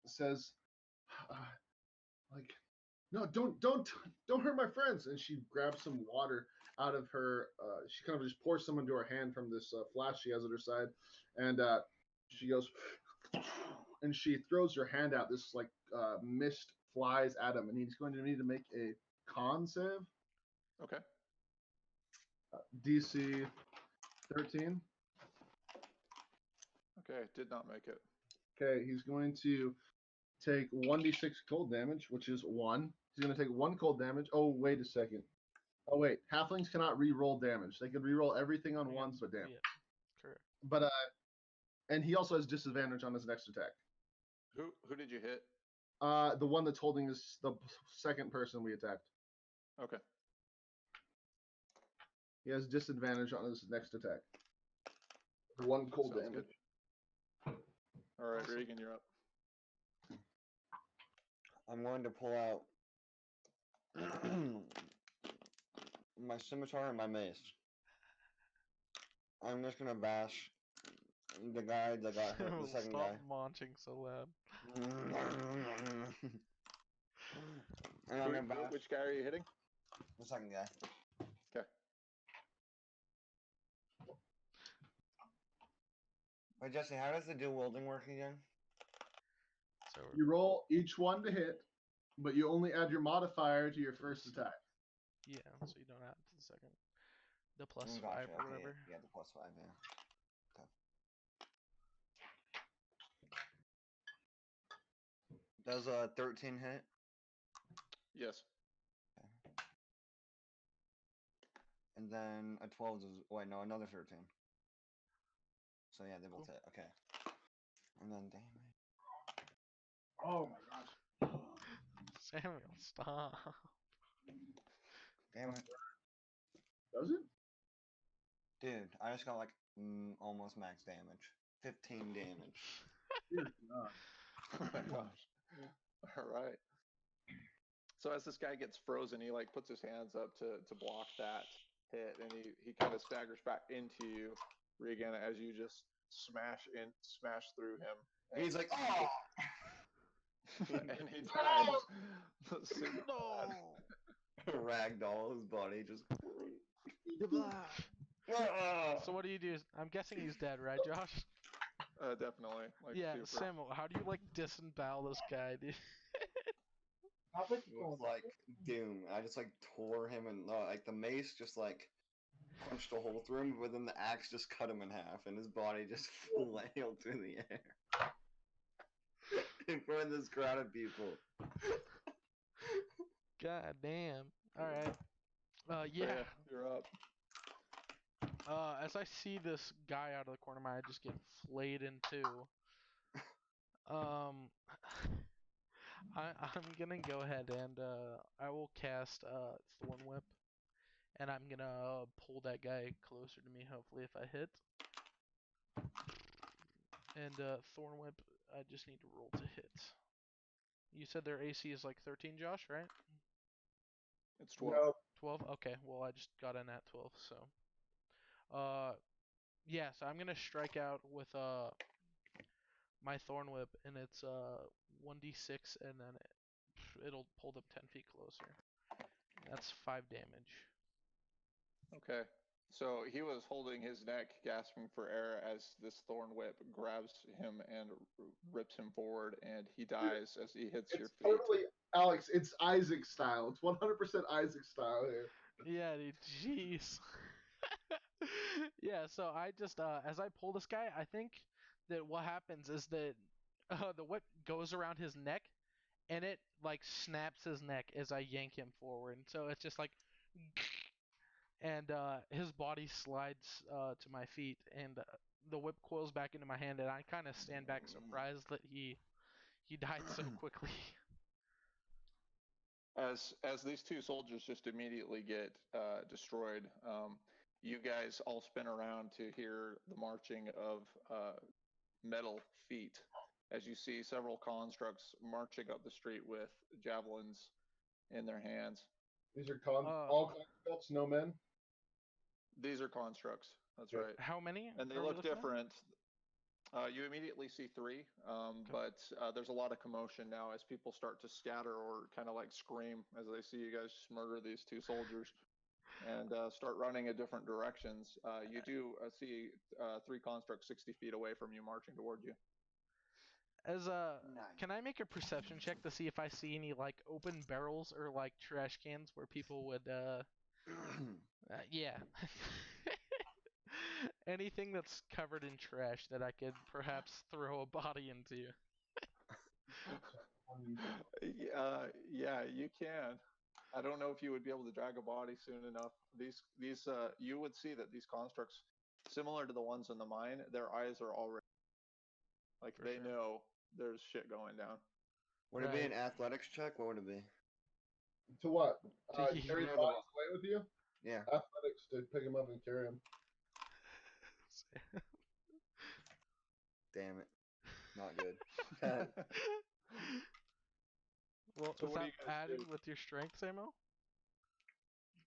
says, like, "No, don't hurt my friends." And she grabs some water out of her. She kind of just pours some into her hand from this flask she has at her side, and she goes, and she throws her hand out. This like mist flies at him, and he's going to need to make a con save. Okay. DC 13. Okay. Did not make it. Okay, he's going to take 1d6 cold damage, which is 1. He's going to take 1 cold damage. Oh, wait a second. Oh, wait. Halflings cannot re-roll damage. They can re-roll everything on ones but damage. Yeah, correct. But and he also has disadvantage on his next attack. Who did you hit? The one that's holding is the second person we attacked. Okay. He has disadvantage on his next attack. 1 cold Sounds damage. good. All right, Awesome. Regan, you're up. I'm going to pull out my scimitar and my mace. I'm just gonna bash the guy that got hurt, the second Stop guy. munching so loud. And I'm gonna bash Which guy are you hitting? the second guy. Okay. Wait, Jesse, how does the dual wielding work again? So You roll each one to hit, but you only add your modifier to your first attack. yeah, so you don't add to the second. The plus 5 Gotcha, or okay, whatever. yeah, the +5, yeah. Okay. Does a 13 hit? Yes. And then a 12 is, wait, no, another 13. So yeah, they both Cool. hit, okay. And then damage. Oh my gosh. Samuel, stop. Damn it. Does it? Dude, I just got like almost max damage. 15 damage. Dear God. Oh my gosh. All right. So as this guy gets frozen, he like puts his hands up to block that hit, and he kind of staggers back into you, Regan, as you just smash through him. And he's like, oh! And he dies. Super bad. Ragdoll, his body just. So what do you do? I'm guessing he's dead, right, Josh? Definitely. Like Yeah, super. Samuel, how do you like disembowel this guy, dude? How big It was like Doom. I just like tore him and like the mace just like punched a hole through him, but then the axe just cut him in half, and his body just flailed through the air in front of this crowd of people. God damn. All right. Yeah. Freya, you're up. As I see this guy out of the corner of my eye just get flayed in two, I'm gonna go ahead and I will cast Thorn Whip, and I'm gonna pull that guy closer to me. Hopefully, if I hit. And Thorn Whip, I just need to roll to hit. You said their AC is like 13, Josh, right? It's 12. No, 12? Okay, well I just got in at 12, so. Yeah, so I'm gonna strike out with my Thorn Whip, and it's 1d6, and then it'll pull them 10 feet closer. That's 5 damage. Okay. So he was holding his neck, gasping for air as this thorn whip grabs him and rips him forward, and he dies as he hits your it's feet. totally Alex. It's Isaac style. It's 100% Isaac style here. Yeah, dude, jeez. Yeah, so I just as I pull this guy, I think that what happens is that the whip goes around his neck, and it like snaps his neck as I yank him forward. So it's just like, and his body slides to my feet, and the whip coils back into my hand, and I kind of stand back surprised that he died so quickly. As these two soldiers just immediately get destroyed, you guys all spin around to hear the marching of metal feet as you see several constructs marching up the street with javelins in their hands. These are Uh, all constructs, no men. These are constructs. That's Okay. right. how many? And they are we look looking at? different. You immediately see three, Okay. but there's a lot of commotion now as people start to scatter or kind of like scream as they see you guys murder these two soldiers and start running in different directions. You do see three constructs 60 feet away from you marching toward you. As Nice. can I make a perception check to see if I see any like open barrels or like trash cans where people would yeah. Anything that's covered in trash that I could perhaps throw a body into. Yeah, you can. I don't know if you would be able to drag a body soon enough. These you would see that these constructs, similar to the ones in the mine, their eyes are already like For they sure. know there's shit going down. Would it be an Right. athletics check? What would it be? To what? To Carry Throw the the bodies away with you? Yeah. Athletics to pick him up and carry him. Damn it. Not good. Well, So is what do that you guys added do? with your strength, Samuel?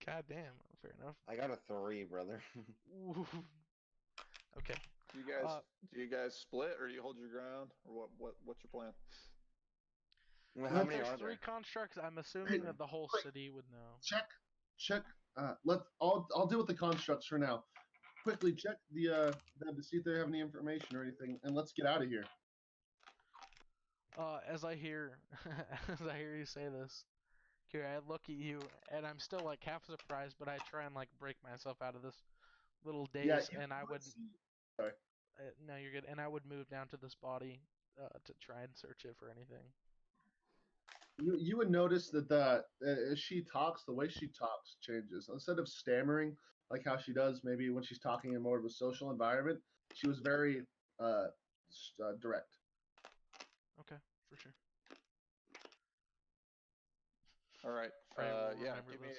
God damn. Fair enough. I got a 3, brother. Ooh. Okay. Do you guys Uh, do you guys split or you hold your ground or what's your plan? Well, well, how if many there's are 3 there? constructs, I'm Hey, assuming that the whole quick, city would know. check. I'll deal with the constructs for now. Quickly check the them to see if they have any information or anything, and let's get out of here. As I hear, as I hear you say this, Kira, I look at you, and I'm still like half surprised, but I try and like break myself out of this little Yeah, daze, and I would. see. Sorry. No, you're good. And I would move down to this body to try and search it for anything. You would notice that as she talks, the way she talks changes. Instead of stammering like how she does maybe when she's talking in more of a social environment, she was very direct. Okay, for sure. All right. Frey will Yeah, remember this.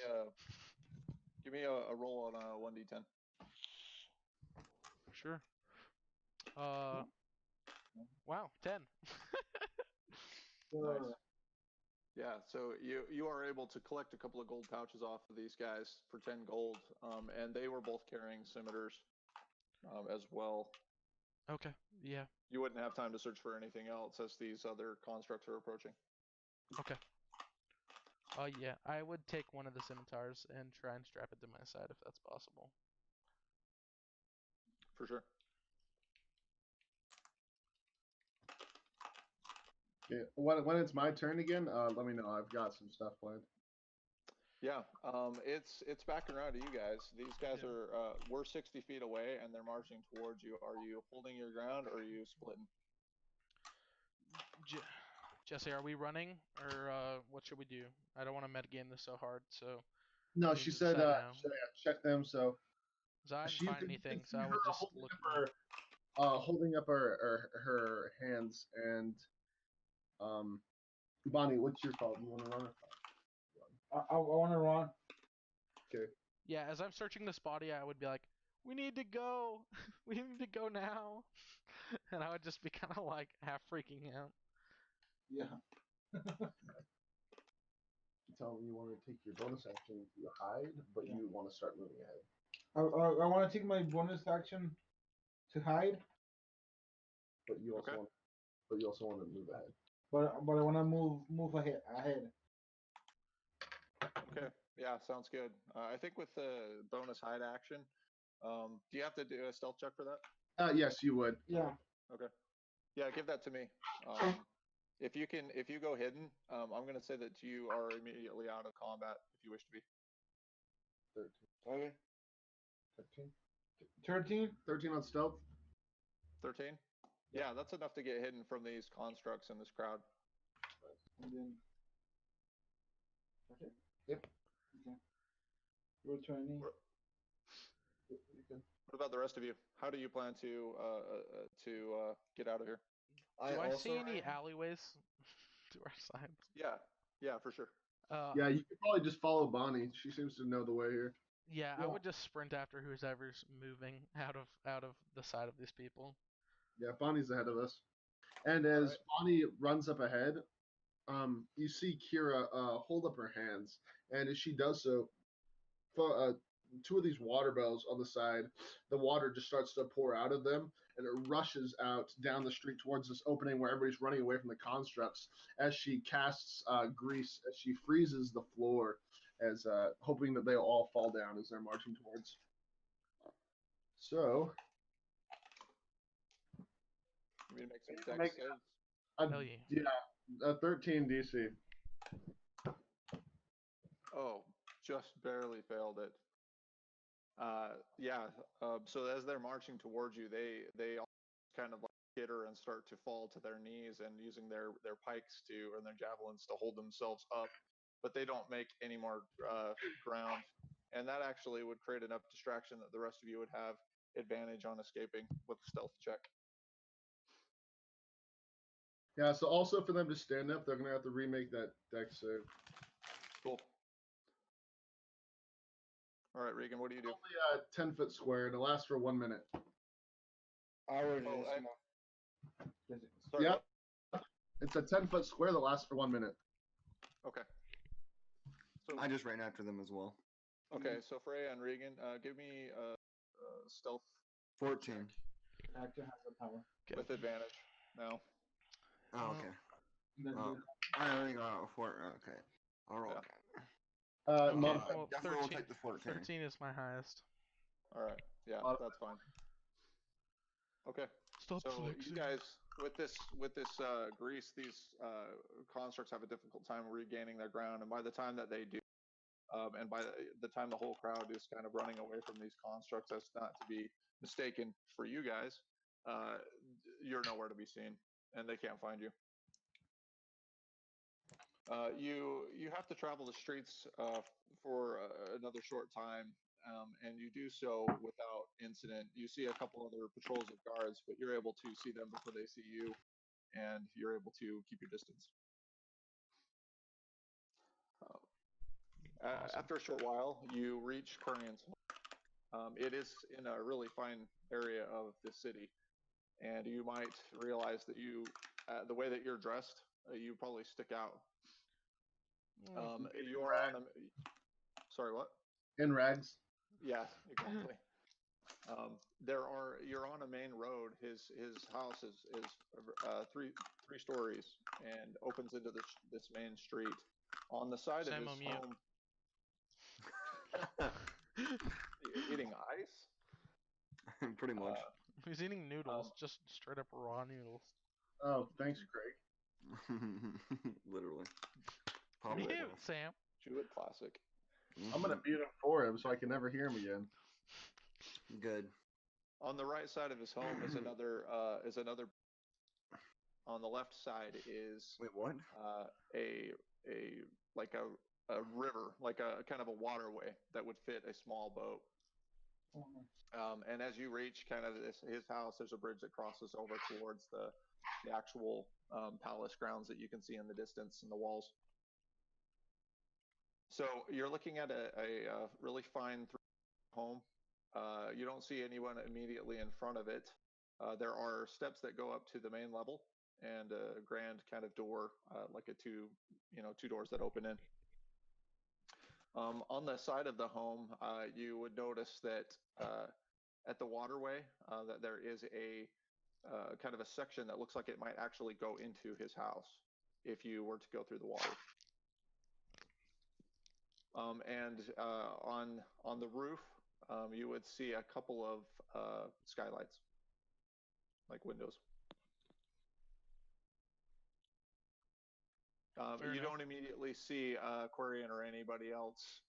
give me a roll on a 1d10. Sure. Wow, 10. Nice. Yeah, so you are able to collect a couple of gold pouches off of these guys for 10 gold, and they were both carrying scimitars as well. Okay, yeah. You wouldn't have time to search for anything else as these other constructs are approaching. Okay. Yeah, I would take one of the scimitars and try and strap it to my side if that's possible. For sure. Yeah. When it's my turn again, let me know. I've got some stuff planned. Yeah, it's back around to you guys. These guys Yeah. are we're 60 feet away and they're marching towards you. Are you holding your ground or are you splitting? Jesse, are we running or what should we do? I don't want to metagame this so hard, so No, we need she to said decide now. check them. So So I haven't you found can anything, see so I her would just look. holding up her hands and um Bonnie, what's your call? You want to run or fight? I want to run. Okay. Yeah, as I'm searching this body, I would be like, "We need to go. We need to go now," and I would just be kind of like half freaking out. Yeah. Tell me you want to take your bonus action to hide, but you want to start moving ahead. I want to take my bonus action to hide, But you also Okay. want to move ahead. but I want to move ahead. Okay. Yeah, sounds good. I think with the bonus hide action, do you have to do a stealth check for that? Yes, you would. Yeah. Okay. Yeah, give that to me. If you go hidden, I'm gonna say that you are immediately out of combat if you wish to be. 13. Okay. 13. 13 on stealth. 13. Yeah, that's enough to get hidden from these constructs in this crowd. And then. Okay. Yep. Okay. Roll 20. What about the rest of you? How do you plan to get out of here? Do I also see any ran. alleyways to our sides? Yeah, for sure. Yeah, you could probably just follow Bonnie. She seems to know the way here. Yeah, I Yeah. would just sprint after whoever's moving out of the side of these people. Yeah, Bonnie's ahead of us. And as Alright. Bonnie runs up ahead, you see Kira hold up her hands, and as she does so, two of these water bells on the side, the water just starts to pour out of them, and it rushes out down the street towards this opening where everybody's running away from the constructs. As she casts grease, as she freezes the floor, as hoping that they all fall down as they're marching towards. So, You mean to make some dex saves? Hell yeah. Yeah, 13 DC. Oh, just barely failed it. Yeah. So as they're marching towards you, they all kind of like skitter and start to fall to their knees and using their pikes and their javelins to hold themselves up, but they don't make any more ground, and that actually would create enough distraction that the rest of you would have advantage on escaping with a stealth check. Yeah, so also for them to stand up, they're going to have to remake that dex save. Cool. All right, Regan, what do you do? Only a 10-foot square, and it lasts for 1 minute. I already Oh, just Sorry. Yep. What? It's a 10-foot square that lasts for 1 minute. Okay. So I just ran after them as well. okay, so Freya and Regan, give me stealth 14. Actor has the power. Okay. with advantage now. Oh, okay. Then Oh, I already got a 4. Okay. I'll roll Yeah. again. Okay, Mod- Definitely will 13, take the 14. 13 is my highest. All right. Yeah, Mod- that's fine. Okay. Stop So flexing. you guys, with this grease, these constructs have a difficult time regaining their ground, and by the time that they do, and by the time the whole crowd is kind of running away from these constructs, that's not to be mistaken for you guys. You're nowhere to be seen, and they can't find you. You have to travel the streets for another short time, and you do so without incident. You see a couple other patrols of guards, but you're able to see them before they see you, and you're able to keep your distance. Awesome. After a short while, you reach Corian's home. It is in a really fine area of the city, and you might realize that the way that you're dressed, you probably stick out. You are on a. Sorry, what? In rags. Yeah, exactly. You're on a main road. His house is three stories and opens into this main street. On the side Sam, of I'm his mute. home, eating ice. Pretty much. He's eating noodles, just straight up raw noodles. Oh, thanks, Craig. Literally. Pop right Mute, off. Sam. Jewett classic. I'm going to mute him for him so I can never hear him again. Good. On the right side of his home is another. On the left side is Wait, what? a like a river, like a kind of a waterway that would fit a small boat. And as you reach kind of his house, there's a bridge that crosses over towards the actual palace grounds that you can see in the distance and the walls. So you're looking at a really fine home. You don't see anyone immediately in front of it. There are steps that go up to the main level and a grand kind of door, like two doors that open in. On the side of the home, you would notice that at the waterway, that there is a kind of a section that looks like it might actually go into his house if you were to go through the water. And on the roof, you would see a couple of skylights, like windows. You don't immediately see Quarian or anybody else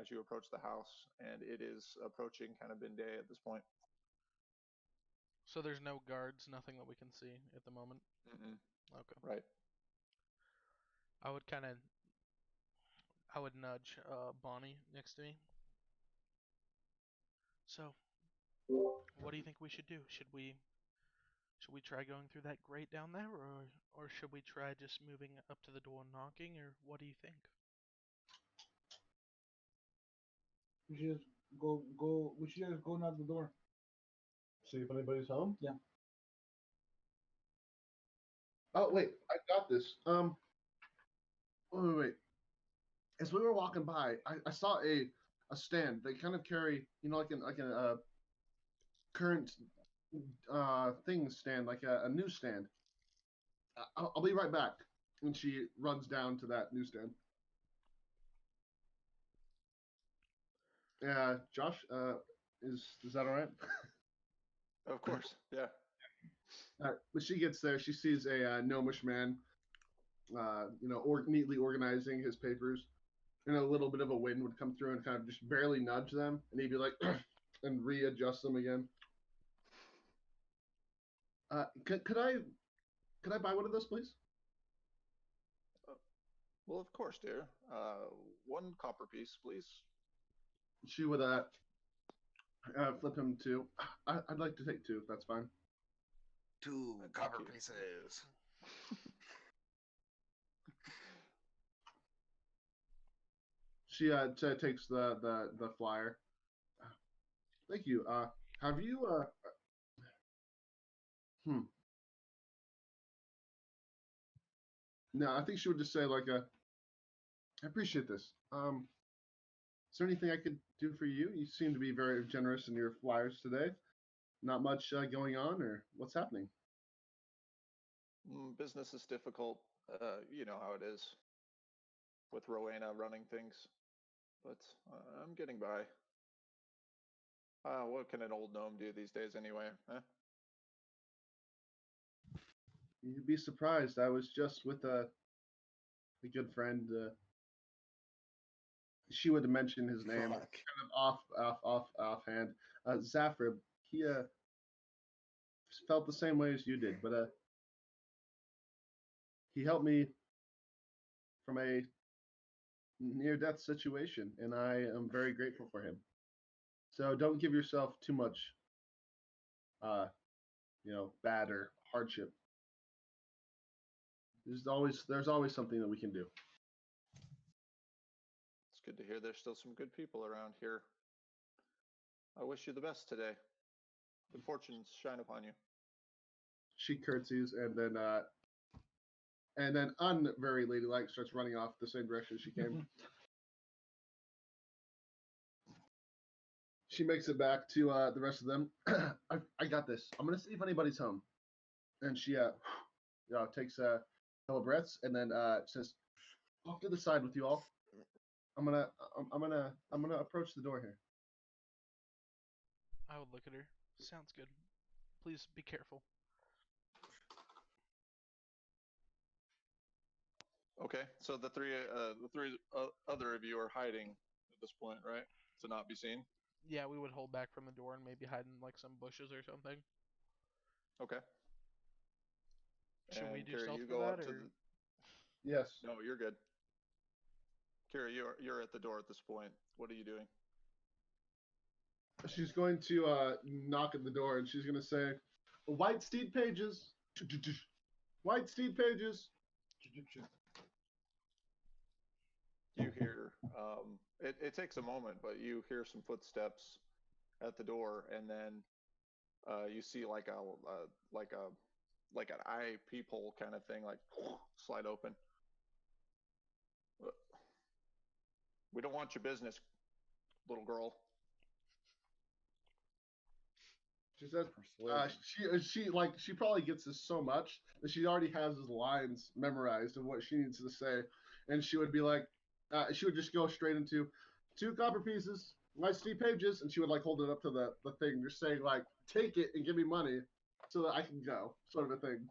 as you approach the house, and it is approaching kind of midday at this point. So there's no guards, nothing that we can see at the moment? Mm-mm. Okay. Right. I would nudge Bonnie next to me. So, what do you think we should do? Should we try going through that grate down there, or should we try just moving up to the door and knocking, or what do you think? We should just go. We should just go knock the door. See if anybody's home. Yeah. Oh wait, I got this. Wait. As we were walking by, I saw a stand. They kind of carry, like a current things stand, like a newsstand. I'll be right back. And she runs down to that newsstand. Josh, is that all right? Of course, yeah. But she gets there. She sees a gnomish man, neatly organizing his papers. And a little bit of a wind would come through and kind of just barely nudge them, and he'd be like, and readjust them again. Could I buy one of those, please? Well, of course, dear. 1 copper piece, please. She would flip him 2. I'd like to take 2, if that's fine. 2 Thank copper you. pieces. She takes the flyer. Thank you. Have you No, I think she would just say like I appreciate this. Is there anything I could do for you? You seem to be very generous in your flyers today. Not much going on, or what's happening? Business is difficult. You know how it is with Rowena running things. But I'm getting by. What can an old gnome do these days anyway? Huh? You'd be surprised. I was just with a good friend. She would mention his name, Fuck. kind of offhand. Zafrib. He felt the same way as you did, but he helped me from a near-death situation, and I am very grateful for him. So don't give yourself too much, bad or hardship. There's always something that we can do. It's good to hear there's still some good people around here. I wish you the best today. Good fortunes shine upon you. She curtsies and then very ladylike starts running off the same direction she came. She makes it back to the rest of them. I got this. I'm gonna see if anybody's home. And she takes a couple of breaths and then says, "Off to the side with you all. I'm gonna approach the door here." I would look at her. Sounds good. Please be careful. Okay, so the three other of you are hiding at this point, right? To not be seen. Yeah, we would hold back from the door and maybe hide in like some bushes or something. Okay. Should we And do Kira, stealth you for go that, up to or? the. Yes. No, you're good. Kira, you're at the door at this point. What are you doing? she's going to knock at the door, and she's going to say, "White Steed Pages, White Steed Pages." You hear it takes a moment, but you hear some footsteps at the door, and then you see like an eye peephole kind of thing, like slide open. We don't want your business, little girl. She says, Persuasion. she probably gets this so much that she already has his lines memorized of what she needs to say, and she would be like, she would just go straight into 2 copper pieces, White Steed Pages, and she would like hold it up to the thing, just saying like, take it and give me money so that I can go, sort of a thing.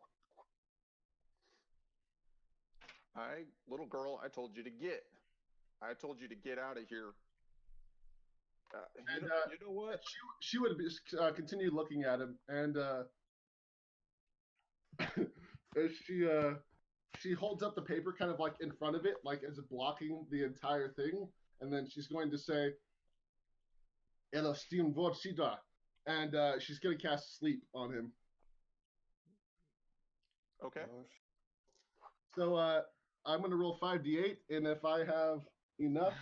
Little girl, I told you to get. I told you to get out of here. You know what? She would be, continue looking at him, and as she holds up the paper kind of like in front of it, like as blocking the entire thing, and then she's going to say, "Ella Steam Vorchida," and she's going to cast Sleep on him. Okay. So I'm going to roll 5d8, and if I have enough,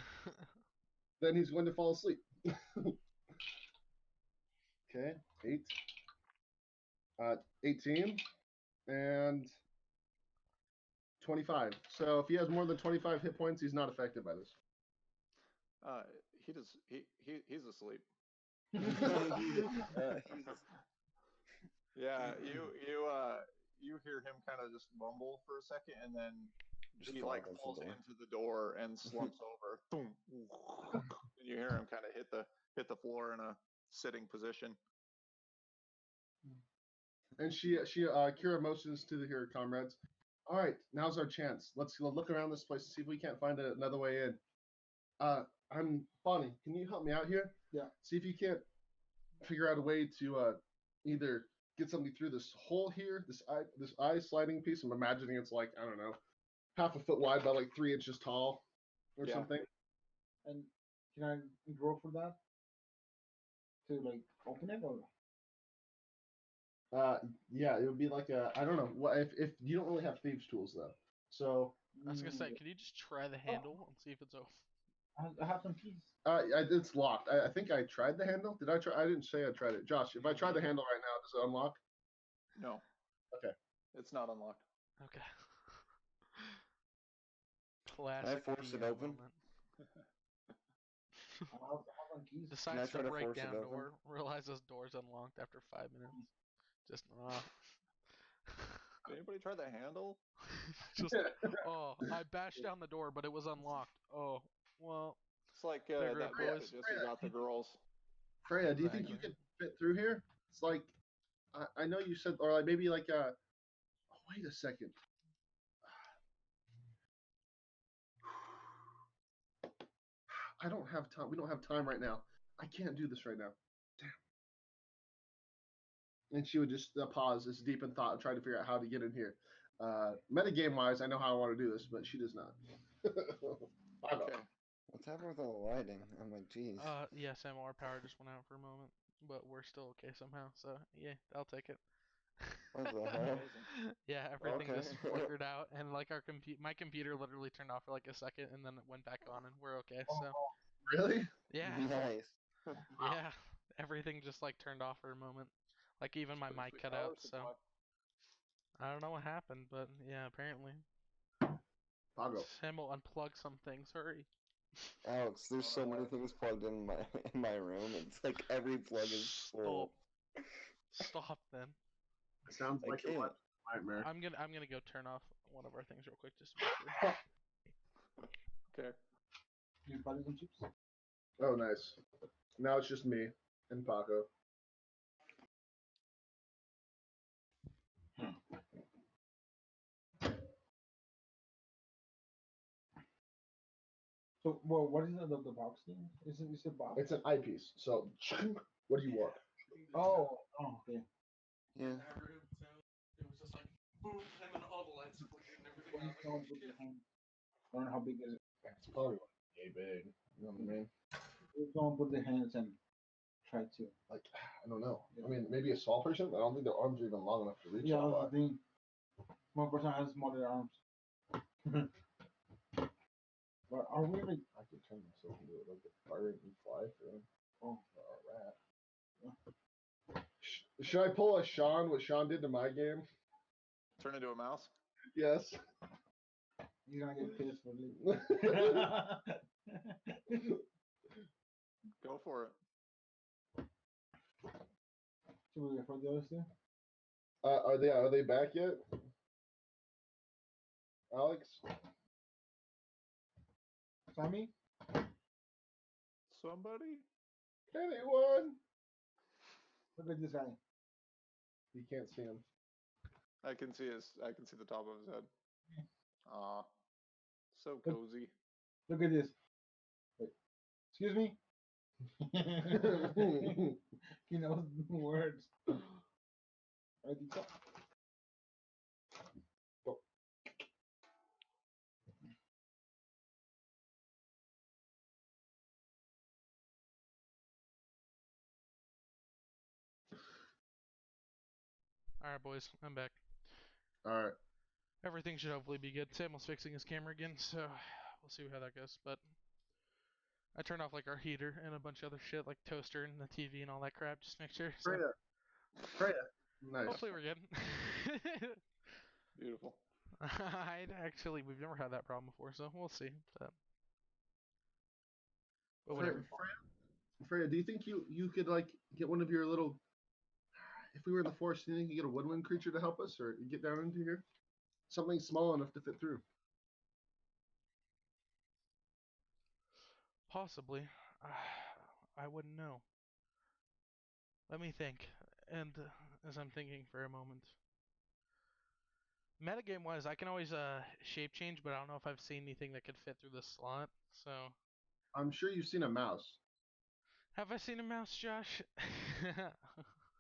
then he's going to fall asleep. Okay, 8, 18, and 25. So if he has more than 25 hit points, he's not affected by this. He's asleep. He's Yeah, you hear him kind of just mumble for a second, and then Just he fall like against the falls door. into the door and slumps over. Boom. And you hear him kind of hit the floor in a sitting position. And she Kira motions to her comrades. All right, now's our chance. Let's go look around this place and see if we can't find another way in. I'm Bonnie. Can you help me out here? Yeah. See if you can't figure out a way to either get something through this hole here, this eye sliding piece. I'm imagining it's like, I don't know, half a foot wide by like 3 inches tall or Yeah. something. And can I roll for that? To like open it or? Yeah, it would be like I don't know what if you don't really have thieves tools though. So I was gonna say, could you just try the handle and see if it's open? I have some keys. it's locked. I think I tried the handle. Did I try? I didn't say I tried it. Josh, if I try the handle right now, does it unlock? No. Okay. It's not unlocked. Okay. Can I Classic. force it DM open? moment. I have some keys. Decides try to to break force it down open? door, realizes door's unlocked after 5 minutes. Just Did anybody try the handle? just I bashed down the door, but it was unlocked. Oh, well. It's like Bigger that boys. book that Jesse got the girls. Freya, do you think you Exactly. could fit through here? It's like I know you said, or like maybe like oh, wait a second. I don't have time. We don't have time right now. I can't do this right now. Damn. And she would just pause, this deep in thought, and try to figure out how to get in here. Metagame wise, I know how I want to do this, but she does not. Okay. What's happening with all the lighting? I'm like, geez. Yeah, Sam, our power just went out for a moment, but we're still okay somehow. So yeah, I'll take it. What the hell? Amazing. Yeah, everything Okay. just flickered out, and like my computer literally turned off for like a second, and then it went back on, and we're okay. So Really? yeah, Nice. yeah, everything just like turned off for a moment. Like even my Pretty mic sweet cut power out. So supply. I don't know what happened, but yeah, apparently. Pago. Sam will unplug some things. Hurry. Alex, there's so many things plugged in my room. It's like every plug is full. Stop then. Sounds I like a can't. nightmare. I'm gonna go turn off one of our things real quick just to make sure. Okay. You probably some chips. Oh, nice. Now it's just me and Paco. So, well, what is the box thing? Is it a box? It's an eyepiece. So, what do you want? Oh, okay. Yeah. It was just like boom, and then all the lights flickered and everything. What is going with the hand? I don't know how big is it. It's probably like yay big. You know what I mean? We're going with the hands and try to. Like, I don't know. I mean, maybe a small person, but I don't think their arms are even long enough to reach Yeah, that I far. think one person has smaller arms. But are we like? I could turn myself into like a fire and fly for him. Oh. Or a rat. Should I pull a Sean? What Sean did to my game? Turn into a mouse. Yes. You're gonna get pissed for leaving. Go for it. Should we wait for the others too? Are they back yet? Alex? Sammy? Somebody. Anyone? Look at this guy. You can't see him. I can see the top of his head. Aw. So Look. cozy. Look at this. Wait. Excuse me? He knows the words. Right, Tito? Go. Alright, boys, I'm back. Alright. Everything should hopefully be good. Sam was fixing his camera again, so we'll see how that goes. But I turned off like our heater and a bunch of other shit, like toaster and the TV and all that crap, just to make sure. So Freya. Nice. hopefully we're good. Beautiful. We've never had that problem before, so we'll see. But whatever. Freya, do you think you could like get one of your little? If we were in the forest, do you think you could get a woodland creature to help us, or get down into here? Something small enough to fit through. Possibly. I wouldn't know. Let me think. And as I'm thinking for a moment. Metagame wise, I can always shape change, but I don't know if I've seen anything that could fit through the slot. So I'm sure you've seen a mouse. have I seen a mouse, Josh?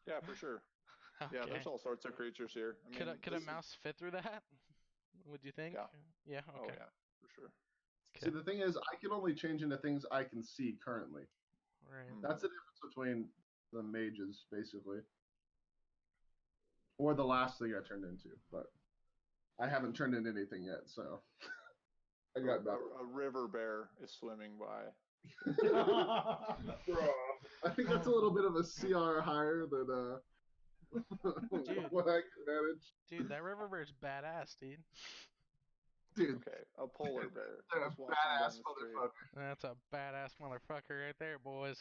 Yeah, for sure. Yeah, Okay. there's all sorts of creatures here. I mean, Could a mouse fit through that? Would you think? Yeah. Yeah, Oh okay. yeah, for sure. See, the thing is, I can only change into things I can see currently. Right. That's the difference between the mages, basically. Or the last thing I turned into, but I haven't turned into anything yet, so I got better. A river bear is swimming by. Bro, I think that's a little bit of a CR higher than Dude. what I can manage. Dude, that river bear's badass, dude. Dude, Okay, a polar bear they're a just walking down badass the street. motherfucker. That's a badass motherfucker right there, boys.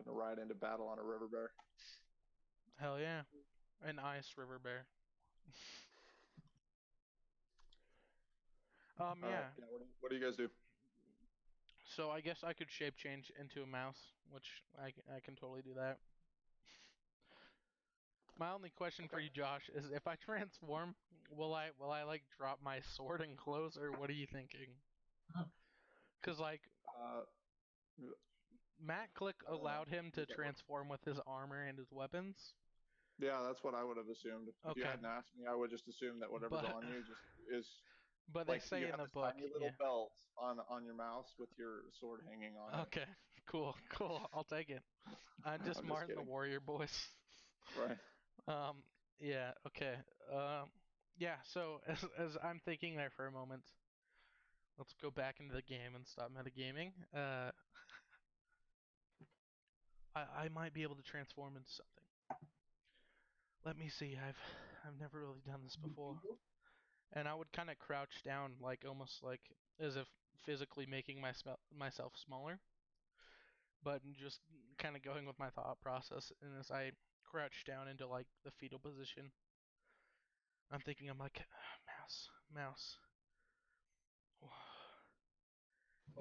Gonna ride into battle on a river bear. Hell yeah. An ice river bear. All Yeah. right. Yeah. What do you guys do? So I guess I could shape change into a mouse, which I can totally do that. My only question for you, Josh, is if I transform, will I like drop my sword and clothes, or what are you thinking? Because like Uh, Matt Click allowed him to does that work? transform with his armor and his weapons. Yeah, that's what I would have assumed. If you Okay. hadn't asked me, I would just assume that whatever's But on you just is. but Like they say you in have the this book, tiny little belt on your mouse with your sword hanging on it. Okay, cool. I'll take it. I'm just I'm just Martin the kidding. Warrior, boys. Right. Yeah, okay. Yeah, so as I'm thinking there for a moment, let's go back into the game and stop metagaming. I might be able to transform into something. Let me see. I've never really done this before. And I would kind of crouch down, like almost like as if physically making myself smaller, but just kind of going with my thought process. And as I crouch down into like the fetal position, I'm like, mouse.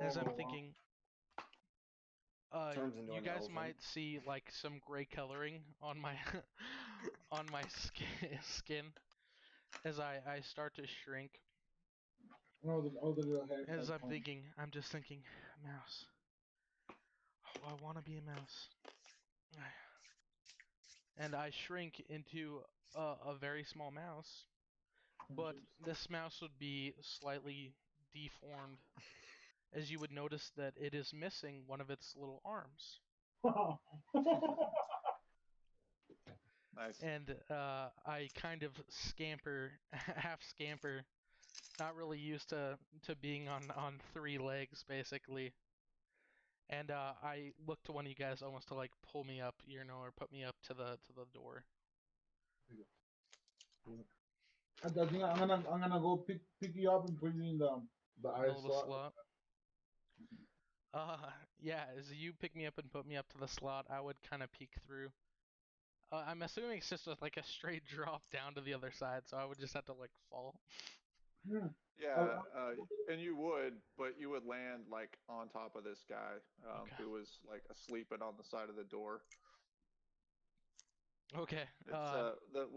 As I'm thinking, Turns into you an guys elephant. might see like some gray coloring on my on my skin as I start to shrink. all the little hair. As I'm thinking, I'm just thinking, mouse. Oh, I want to be a mouse. And I shrink into a very small mouse, but this mouse would be slightly deformed, as you would notice that it is missing one of its little arms. Nice. And I kind of scamper, half scamper, not really used to being on three legs basically. And I look to one of you guys almost to like pull me up, or put me up to the door. I think I'm gonna go pick you up and put you in the Middle eye of the slot. slot. Yeah, as you pick me up and put me up to the slot, I would kind of peek through. I'm assuming it's just like a straight drop down to the other side, so I would just have to like fall. Hmm. Yeah, and you would, but you would land like on top of this guy Okay. who was like asleep and on the side of the door. Okay. It's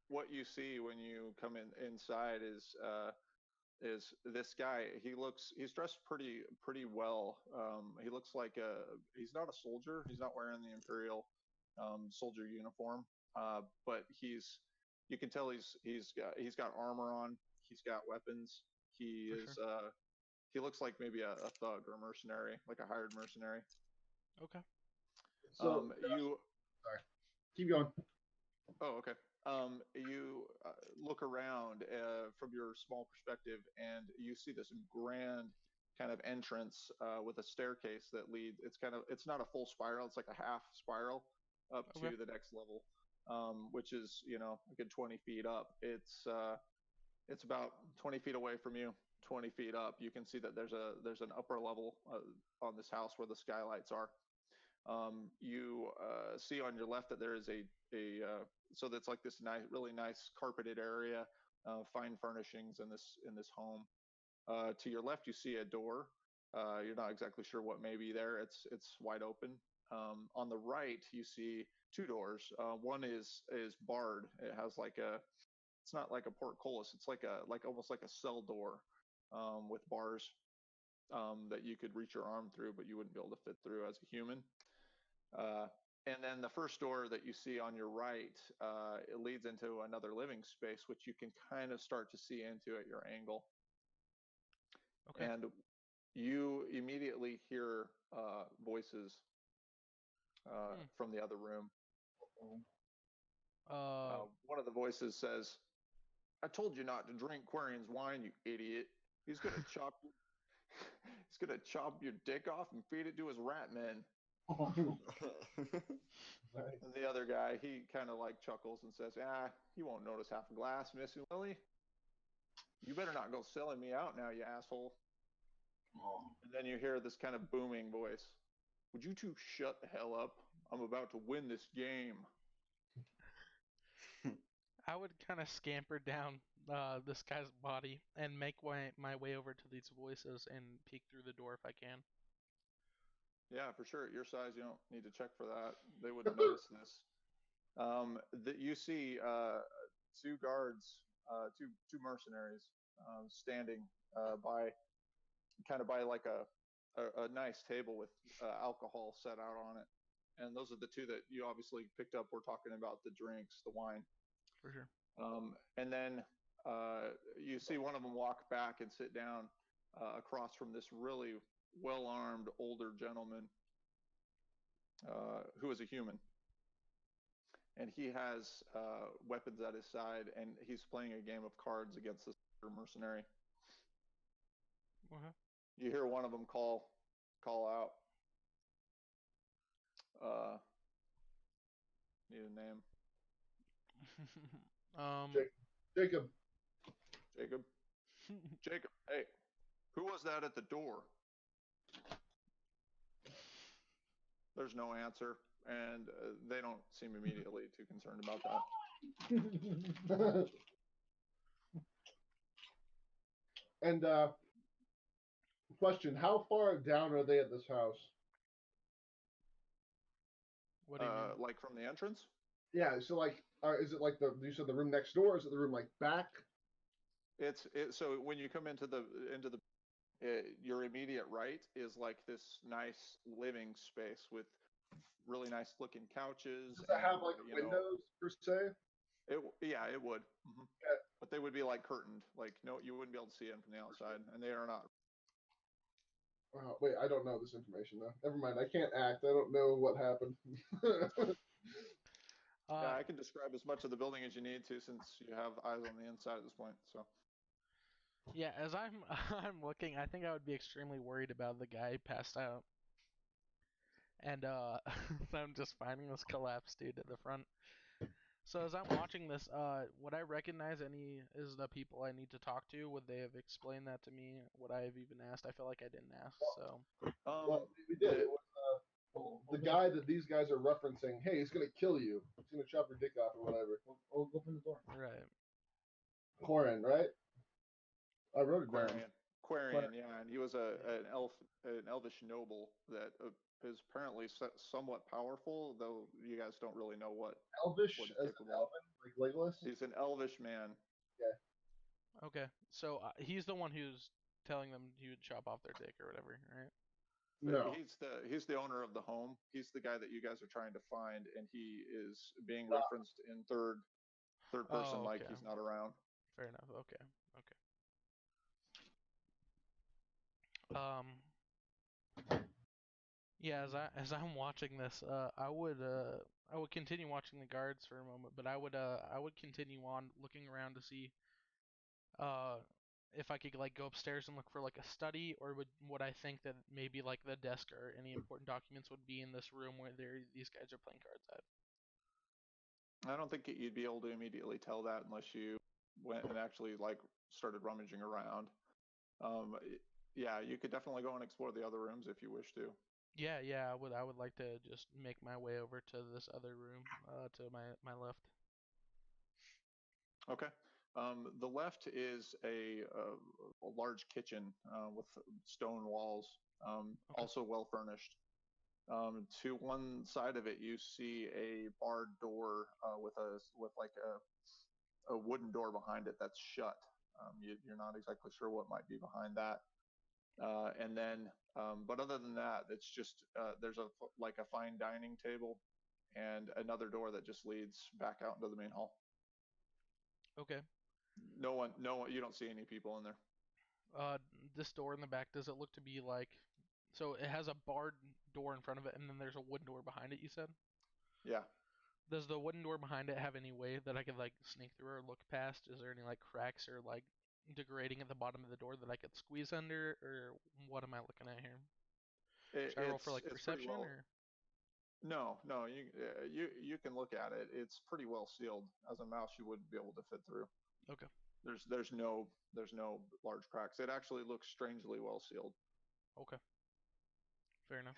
what you see when you come inside is this guy. He's dressed pretty well. He looks like he's not a soldier. He's not wearing the Imperial soldier uniform, but you can tell he's got armor on. He's got weapons. He For is sure. he looks like maybe a thug or a mercenary, like a hired mercenary. Okay. So You sorry. Keep going. Oh, okay. You look around from your small perspective, and you see this grand kind of entrance with a staircase that leads. It's not a full spiral. It's like a half spiral up Okay. to the next level, which is a good 20 feet up. It's about 20 feet away from you. 20 feet up, you can see that there's an upper level on this house where the skylights are. You see on your left that there is so that's like this nice, really nice carpeted area, fine furnishings in this home. To your left, you see a door. You're not exactly sure what may be there. It's wide open. On the right, you see two doors. One is barred. It has it's not like a portcullis. It's like almost like a cell door with bars that you could reach your arm through, but you wouldn't be able to fit through as a human. Uh, and then the first door that you see on your right, it leads into another living space, which you can kind of start to see into at your angle. Okay. And you immediately hear voices from the other room. One of the voices says, "I told you not to drink Quarian's wine, you idiot. He's gonna chop your dick off and feed it to his rat men." And the other guy, he kind of like chuckles and says, he won't notice half a glass, Missy Lily. You better not go selling me out now, you asshole. And then you hear this kind of booming voice. Would you two shut the hell up? I'm about to win this game. I would kind of scamper down this guy's body and make my way over to these voices and peek through the door if I can. Yeah, for sure. At your size, you don't need to check for that. They wouldn't notice this. You see two guards, two mercenaries standing by like a nice table with alcohol set out on it. And those are the two that you obviously picked up. We're talking about the drinks, the wine. For sure. And then you see one of them walk back and sit down across from this really well-armed older gentleman who is a human. And he has weapons at his side, and he's playing a game of cards against this mercenary. Okay. You hear one of them call out. Need a name. Jacob. Jacob, hey, who was that at the door? There's no answer, and they don't seem immediately too concerned about that. And question: how far down are they at this house? What do you mean? Like from the entrance? Yeah. So like, is it like you said the room next door? Is it the room like back? So when you come into the your immediate right is like this nice living space with really nice looking couches. Does it and have like windows per se? It would. Mm-hmm. Yeah. But they would be like curtained, like no, you wouldn't be able to see in from the outside, and they are not. Wait, I don't know this information though. Never mind. I can't act. I don't know what happened. Yeah, I can describe as much of the building as you need to, since you have eyes on the inside at this point. So. Yeah, as I'm I'm looking, I think I would be extremely worried about the guy passed out. And I'm just finding this collapsed dude at the front. So as I'm watching this, would I recognize any is the people I need to talk to? Would they have explained that to me? Would I have even asked? I feel like I didn't ask, so. Well, we did. It was the guy that these guys are referencing. Hey, he's gonna kill you. He's gonna chop your dick off or whatever. Open the door. Right. Corin, right? I wrote it down. Quarian, yeah, and he was an elvish noble that is apparently somewhat powerful, though you guys don't really know what Elvish he's as an capable of. elven, like Legolas. He's an elvish man. Okay. So he's the one who's telling them he would chop off their dick or whatever, right? No. He's the owner of the home. He's the guy that you guys are trying to find, and he is being referenced in third person, Oh, like okay. he's not around. Fair enough. Okay. Yeah, as I'm watching this, I would continue watching the guards for a moment, but I would continue on looking around to see if I could like go upstairs and look for like a study, or would I think that maybe like the desk or any important documents would be in this room where these guys are playing cards at. I don't think you'd be able to immediately tell that unless you went and actually like started rummaging around. Yeah, you could definitely go and explore the other rooms if you wish to. Yeah, I would like to just make my way over to this other room, to my left. Okay. The left is a large kitchen with stone walls, Okay. also well furnished. To one side of it, you see a barred door with like a wooden door behind it that's shut. You're not exactly sure what might be behind that. And then, but other than that, it's just there's like a fine dining table and another door that just leads back out into the main hall. Okay. No one. You don't see any people in there. Uh, this door in the back, does it look to be like, so it has a barred door in front of it, and then there's a wooden door behind it, you said? Yeah. Does the wooden door behind it have any way that I could like sneak through or look past? Is there any like cracks or like degrading at the bottom of the door that I could squeeze under, or what am I looking at here? Should I roll for like It's pretty perception well. or? No. You can look at it. It's pretty well sealed. As a mouse, you wouldn't be able to fit through. Okay. There's no large cracks. It actually looks strangely well sealed. Okay. Fair enough.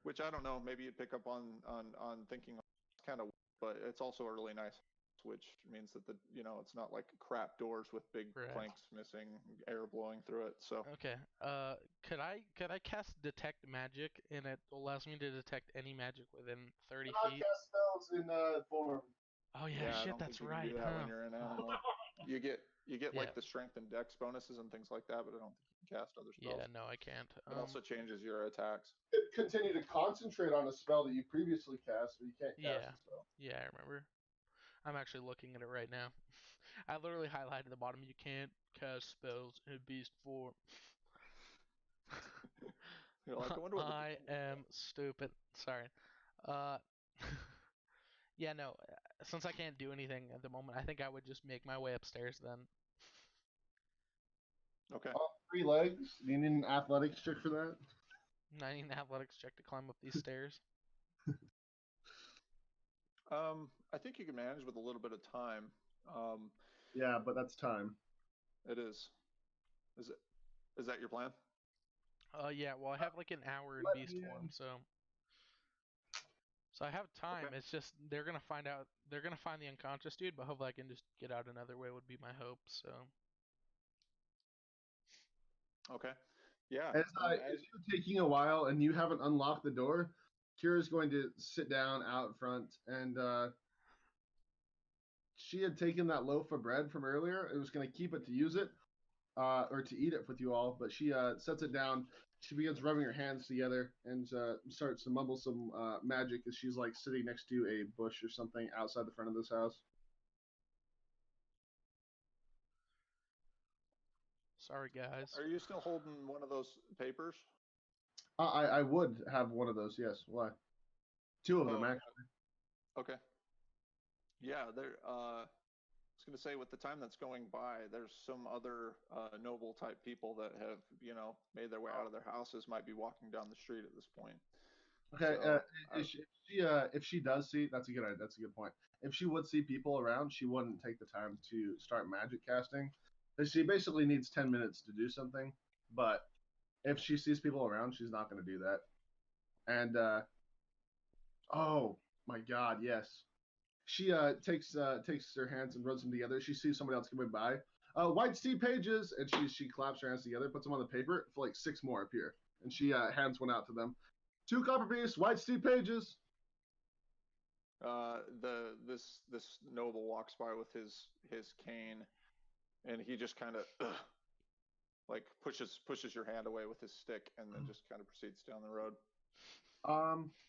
Which I don't know. Maybe you'd pick up on thinking kind of, but it's also a really nice, which means that it's not like crap doors with big Right. planks missing, air blowing through it. So Okay. Could I cast detect magic, and it allows me to detect any magic within 30 feet? Cast spells in form. Oh yeah, I shit, don't that's think you can right, do that when huh? you're an animal. You get Yeah. like the strength and dex bonuses and things like that, but I don't think you can cast other spells. Yeah, no, I can't. It also changes your attacks. Continue to concentrate on a spell that you previously cast, or you can't cast Yeah. a spell. Yeah, I remember. I'm actually looking at it right now. I literally highlighted the bottom. You can't cast spells in beast form. You're like, I wonder what the I am stupid. Sorry. Uh, yeah, no. Since I can't do anything at the moment, I think I would just make my way upstairs then. Okay. 3 legs. Do you need an athletics check for that? I need an athletics check to climb up these stairs. I think you can manage with a little bit of time. Yeah, but that's time. It is. Is that your plan? Yeah. Well, I have like an hour in Let beast me form, so I have time. Okay. It's just they're gonna find out. They're gonna find the unconscious dude, but hopefully I can just get out another way. Would be my hope. So. Okay. Yeah. As you're taking a while and you haven't unlocked the door, Kira's going to sit down out front, and she had taken that loaf of bread from earlier. It was going to keep it to use it, or to eat it with you all, but she sets it down. She begins rubbing her hands together and starts to mumble some magic as she's like sitting next to a bush or something outside the front of this house. Sorry, guys. Are you still holding one of those papers? I would have one of those. Yes. Why? Two of them Oh, actually. okay. Yeah, there. I was going to say, with the time that's going by, there's some other noble type people that have, made their way out of their houses, might be walking down the street at this point. Okay. So, If she does see, that's a good idea. That's a good point. If she would see people around, she wouldn't take the time to start magic casting. 'Cause she basically needs 10 minutes to do something. But if she sees people around, she's not going to do that. And oh my God, yes. She takes her hands and rubs them together. She sees somebody else coming by. White Steve pages, and she claps her hands together, puts them on the paper. For like 6 more appear, and she hands one out to them. 2 copper piece, White Steve pages. this noble walks by with his cane, and he just kind of like pushes your hand away with his stick, and then just kind of proceeds down the road.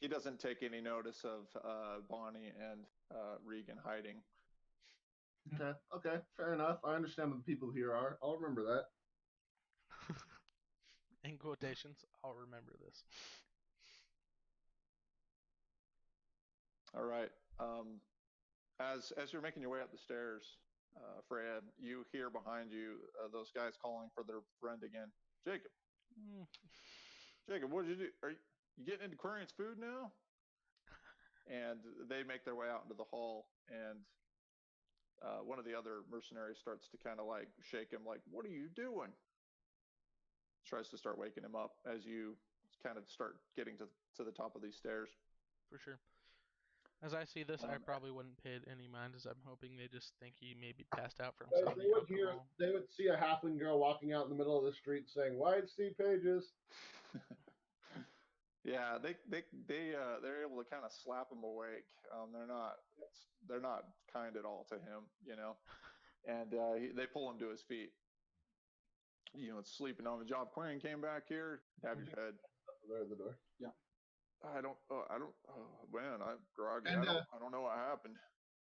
He doesn't take any notice of Bonnie and Regan hiding. Okay, fair enough. I understand what the people here are. I'll remember that. In quotations, I'll remember this. All right. As you're making your way up the stairs, Fred, you hear behind you those guys calling for their friend again. Jacob. Jacob, what did you do? Are you getting into Quarian's food now? And they make their way out into the hall, and one of the other mercenaries starts to kind of like shake him, like, "What are you doing?" Tries to start waking him up as you kind of start getting to the top of these stairs. For sure. As I see this, I Um, probably wouldn't pay it any mind, as I'm hoping they just think he maybe passed out from They some of the would hear. alcohol. They would see a halfling girl walking out in the middle of the street saying, "White Steve pages." Yeah, they're able to kind of slap him awake. They're not kind at all to him, and they pull him to his feet. Sleeping on the job. Quinn came back here. Have your head. There at the door. Yeah. I don't. Oh man, I'm groggy. And I don't know what happened.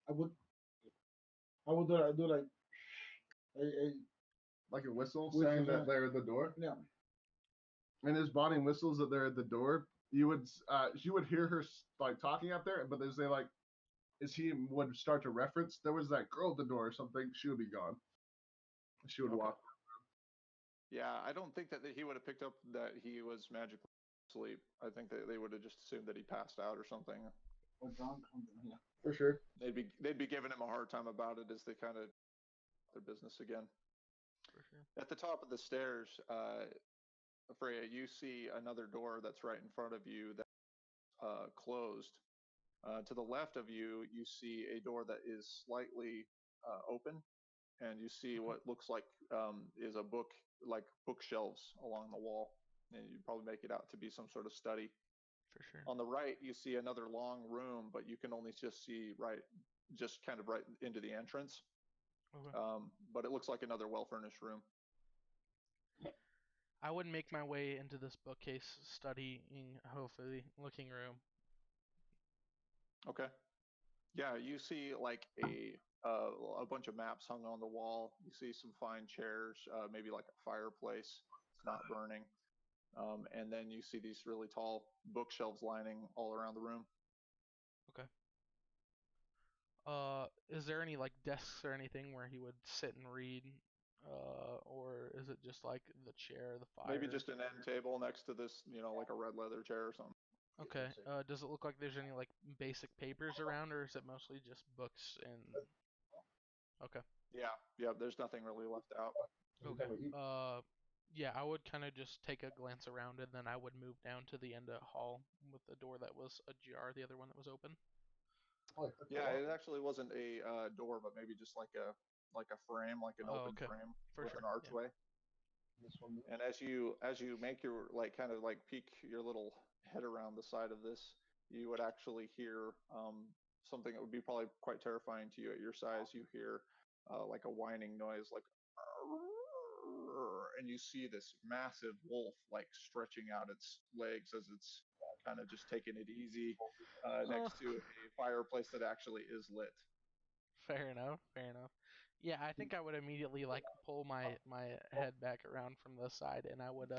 I would do like a Like a whistle Whistle, saying yeah. that they're at the door. yeah. And as Bonnie whistles that they're at the door, you would hear her like talking out there, but as he would start to reference, there was that girl at the door or something, she would be gone. She would Okay. walk. Yeah, I don't think that he would have picked up that he was magically asleep. I think that they would have just assumed that he passed out or something. Or drunk. Yeah. For sure. They'd be giving him a hard time about it as they kind of their business again. For sure. At the top of the stairs, Freya, you see another door that's right in front of you that's closed. To the left of you, you see a door that is slightly open, and you see what looks like is a book, like bookshelves along the wall, and you probably make it out to be some sort of study. For sure. On the right, you see another long room, but you can only just see just kind of right into the entrance. Okay. But it looks like another well-furnished room. I would make my way into this bookcase, studying, hopefully, looking room. Okay. Yeah, you see like a bunch of maps hung on the wall. You see some fine chairs, maybe like a fireplace. It's not burning. And then you see these really tall bookshelves lining all around the room. Okay. Is there any like desks or anything where he would sit and read? Or is it just like the chair, the fire? Maybe just an end table next to this, like a red leather chair or something. Okay. Does it look like there's any like basic papers around, or is it mostly just books and? Okay. Yeah, there's nothing really left out. Okay. Yeah, I would kind of just take a glance around, and then I would move down to the end of the hall with the door that was ajar, the other one that was open. Yeah, it actually wasn't a door, but maybe just like a frame, like an open okay. frame For with sure. an archway. This one. And as you make your kind of peek your little head around the side of this, you would actually hear something that would be probably quite terrifying to you at your size. You hear like a whining noise, like, and you see this massive wolf like stretching out its legs as it's kind of just taking it easy next to a fireplace that actually is lit. Fair enough. Fair enough. Yeah, I think I would immediately like pull my head back around from the side, and I would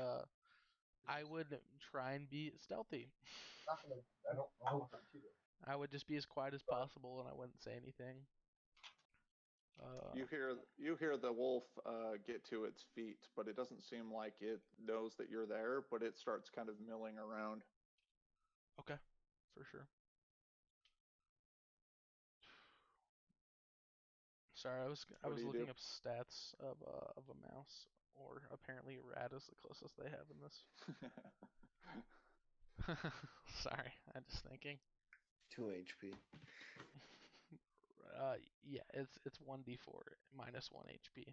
try and be stealthy. I don't know what to do. I would just be as quiet as possible, and I wouldn't say anything. You hear the wolf get to its feet, but it doesn't seem like it knows that you're there, but it starts kind of milling around. Okay, for sure. Sorry, I was What do you looking do? up stats of a mouse, or apparently a rat is the closest they have in this. Sorry, I'm just thinking. 2 HP. Yeah, it's 1d4 minus 1 HP.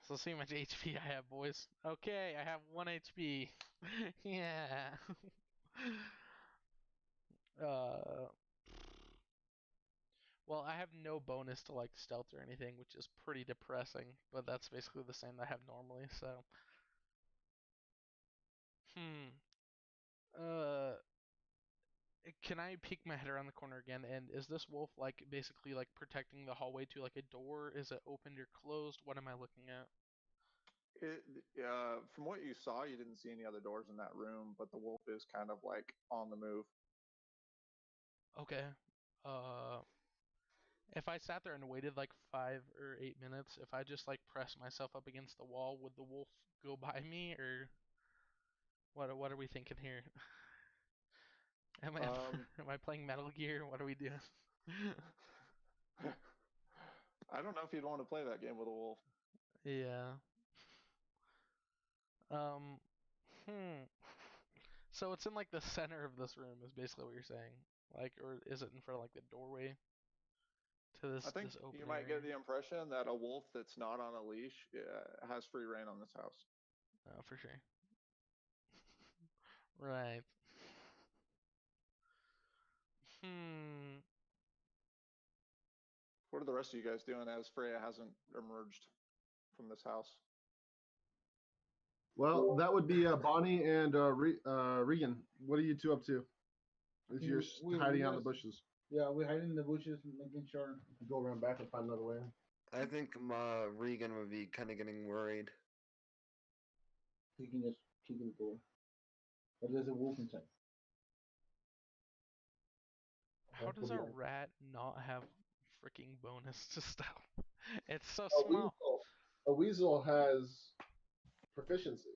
So see how much HP I have, boys. Okay, I have 1 HP. Yeah. uh, well, I have no bonus to like stealth or anything, which is pretty depressing. But that's basically the same that I have normally. So, uh, can I peek my head around the corner again? And is this wolf like basically like protecting the hallway to like a door? Is it opened or closed? What am I looking at? From what you saw, you didn't see any other doors in that room, but the wolf is kind of like on the move. Okay. Uh, if I sat there and waited like 5 or 8 minutes, if I just like press myself up against the wall, would the wolf go by me, or what are we thinking here? Am I am I playing Metal Gear? What are we doing? I don't know if you'd want to play that game with a wolf. Yeah. Um. Hmm. So it's in like the center of this room is basically what you're saying. Like, or is it in front of like the doorway to I this think open you might get area? the impression that a wolf that's not on a leash has free reign on this house. Oh, for sure. Right. Hmm. What are the rest of you guys doing as Freya hasn't emerged from this house? Well, that would be Bonnie and Regan. What are you two up to? As you're hiding out in the bushes. Yeah, we're hiding in the bushes, making sure. Go around back and find another way. I think Regan would be kind of getting worried. We can just keep it going. But there's a wolf inside. How does a rat not have freaking bonus to stealth? It's so A small. weasel has proficiency.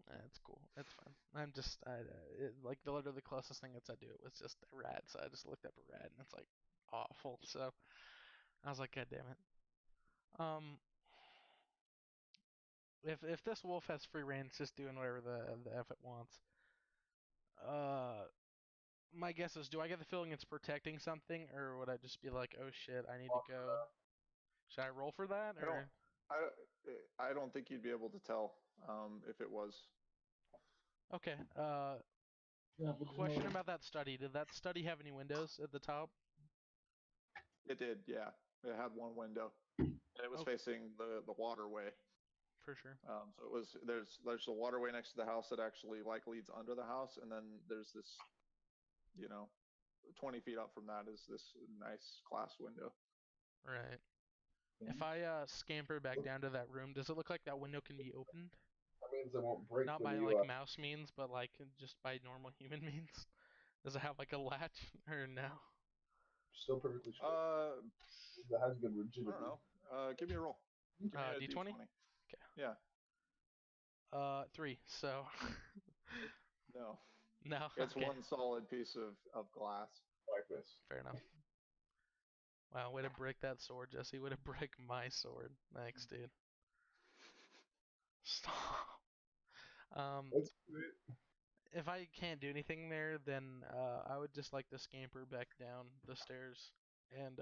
That's cool. That's fine. I'm just like literally the closest thing that's I do it was just a rat, so I just looked up a rat and it's like awful. So I was like, God damn it. Um, if this wolf has free reign, it's just doing whatever the f it wants. Uh, my guess is, do I get the feeling it's protecting something, or would I just be like, oh shit, I need to go? Should I roll for that, I don't. or? I I don't think you'd be able to tell if it was. Okay. Yeah, but Question about that study. Did that study have any windows at the top? It did, yeah. It had one window, and it was Oh, facing the waterway. for sure. So it was there's a waterway next to the house that actually like leads under the house, and then there's this, 20 feet up from that is this nice glass window. Right. If I scamper back down to that room, does it look like that window can be opened? That means it won't break Not when by you. like mouse means, but like just by normal human means. Does it have like a latch or no? Still perfectly straight. Uh, That has good I rigidity. don't know. Give me a roll. Give me a D20? D20. Okay. Yeah. 3. So No. no. It's Okay. one solid piece of glass. Like this. Fair enough. Wow, way to break that sword, Jesse. Way to break my sword. Thanks, dude. Stop. That's great. If I can't do anything there, then I would just like to scamper back down the stairs and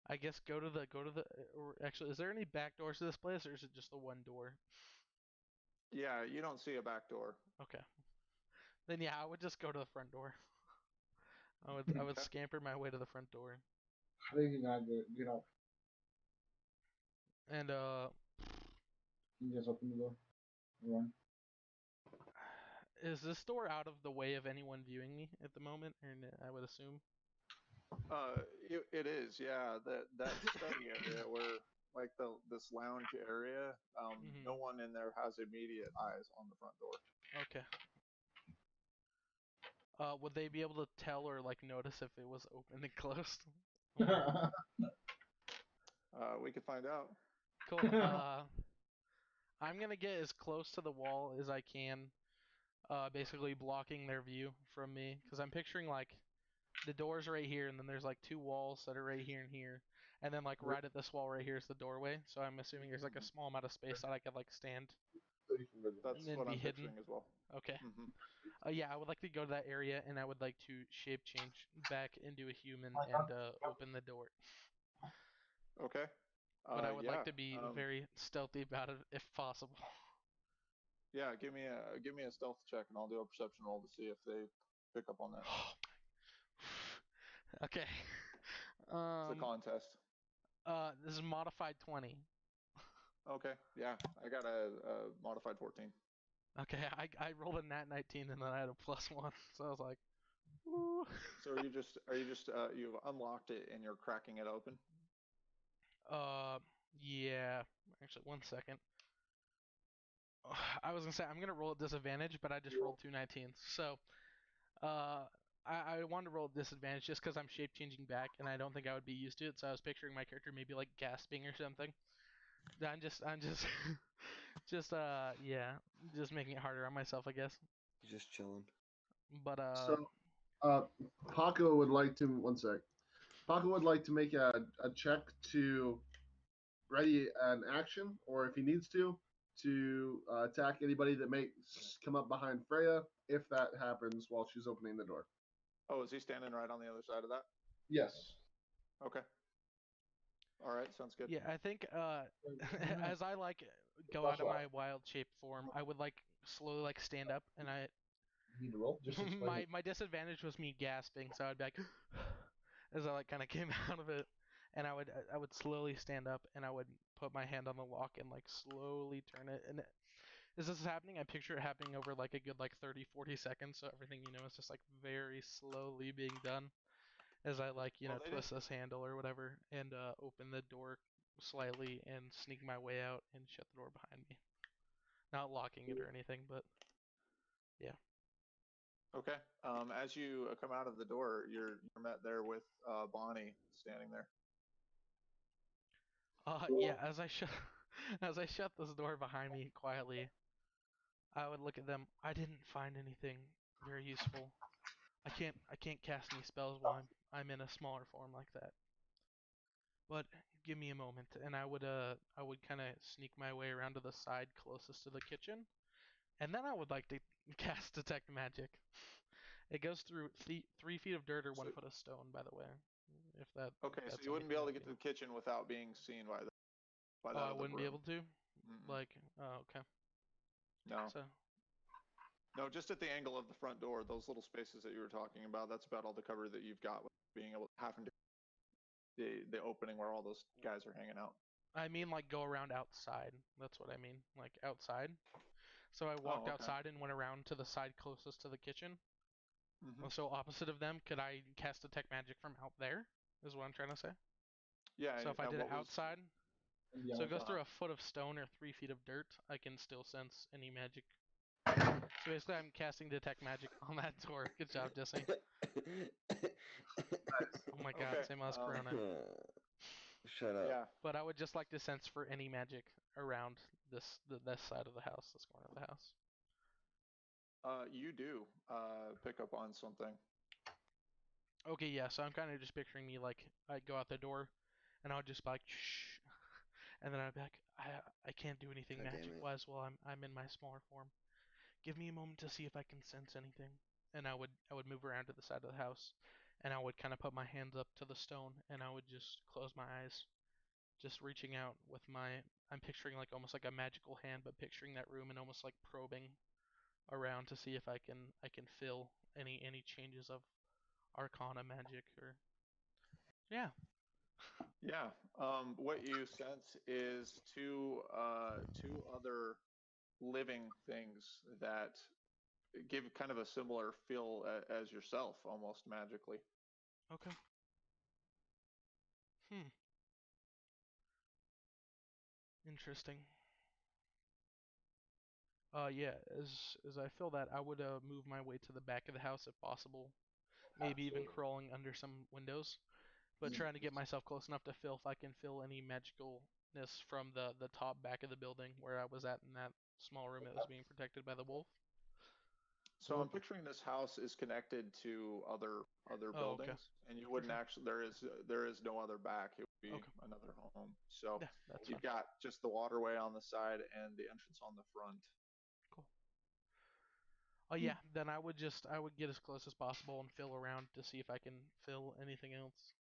I guess go to the or actually, is there any back doors to this place, or is it just the one door? Yeah, you don't see a back door. Okay. Then yeah, I would just go to the front door. I would Okay. scamper my way to the front door. how do you gotta get out? And You just open the door. Run. is this door out of the way of anyone viewing me at the moment? Or I would assume. It is, yeah. That study area where like this lounge area, no one in there has immediate eyes on the front door. Okay. Would they be able to tell or like notice if it was open and closed? We could find out. Cool. I'm gonna get as close to the wall as I can, basically blocking their view from me, because I'm picturing like the door's right here, and then there's like two walls that are right here and here, and then like right at this wall right here is the doorway. So I'm assuming there's like a small amount of space that I could like stand That's and what be I'm hidden. picturing as well. Okay. Hmm. Yeah, I would like to go to that area, and I would like to shape change back into a human and open the door. Okay. But I would like Yeah. to be very stealthy about it if possible. Yeah. Give me a stealth check, and I'll do a perception roll to see if they pick up on that. Okay. It's a contest. This is modified 20. Okay. Yeah. I got a modified 14. Okay, I rolled a nat 19 and then I had a +1, so I was like, ooh. So are you just you've unlocked it and you're cracking it open? Yeah. Actually, 1 second. I was gonna say I'm gonna roll at disadvantage, but I just rolled two 19s. So, uh, I wanted to roll at disadvantage just because I'm shape changing back, and I don't think I would be used to it. So I was picturing my character maybe like gasping or something. I'm just, yeah, just making it harder on myself, I guess. Just chilling. But So, Paco would like to one sec. Paco would like to make a check to ready an action, or if he needs to attack anybody that may come up behind Freya if that happens while she's opening the door. Oh, is he standing right on the other side of that? Yes. Okay. All right. Sounds good. yeah, I think as I like go out of my wild shape form, I would like slowly like stand up, and I You need to roll. Just explain my it. my disadvantage was me gasping, so I'd be like as I like kind of came out of it, and I would slowly stand up, and I would put my hand on the lock and like slowly turn it. And as this is happening, I picture it happening over like a good like 30-40 seconds, so everything is just like very slowly being done as I like Well, they twist this handle or whatever and open the door slightly and sneak my way out and shut the door behind me. Not locking it or anything, but yeah. Okay. As you come out of the door, you're met there with Bonnie standing there. Yeah. As I shut as I shut this door behind me quietly, I would look at them. I didn't find anything very useful. I can't cast any spells while I'm in a smaller form like that. But give me a moment, and I would kind of sneak my way around to the side closest to the kitchen, and then I would like to cast detect magic. It goes through 3 feet of dirt or So 1 foot of stone, by the way. If okay, so that's you wouldn't be anything able to like get to you. the kitchen without being seen by Oh, that I other wouldn't be room. able to. Mm-mm. Like, oh, okay. No. So, No, just at the angle of the front door, those little spaces that you were talking about. That's about all the cover that you've got with being able having to the opening where all those guys are hanging out. I mean, like, go around outside. That's what I mean. Like, outside. So I walked Oh, okay. outside and went around to the side closest to the kitchen. Mm-hmm. So opposite of them, could I cast detect magic from out there? Is what I'm trying to say. Yeah. So if I did it What was? outside, Yeah, so it goes Uh-huh. through a foot of stone or 3 feet of dirt, I can still sense any magic. So basically, I'm casting detect magic on that door. Good job, Jesse. Oh my God, Okay. same as Corona. Shut up. Yeah. But I would just like to sense for any magic around this side of the house, this corner of the house. You do pick up on something. Okay, yeah. So I'm kind of just picturing me like I'd go out the door, and I would just be like shh, and then I'd be like I can't do anything God damn magic it. wise while I'm in my smaller form. Give me a moment to see if I can sense anything. And I would move around to the side of the house, and I would kind of put my hands up to the stone, and I would just close my eyes, just reaching out with my. I'm picturing like almost like a magical hand, but picturing that room and almost like probing around to see if I can feel any changes of arcana magic or yeah. Yeah. What you sense is two other living things that give kind of a similar feel as yourself, almost magically. Okay. Interesting. Yeah, as I feel that, I would move my way to the back of the house if possible. Maybe even crawling under some windows, but trying to get myself close enough to feel if I can feel any magicalness from the top back of the building where I was at in that small room that was being protected by the wolf. So I'm picturing this house is connected to other Oh, okay. buildings, and you wouldn't sure. actually there is no other back. It would be Okay. another home. So Yeah, that's you've fine. got just the waterway on the side and the entrance on the front. Cool. Oh yeah, then I would get as close as possible and feel around to see if I can feel anything else.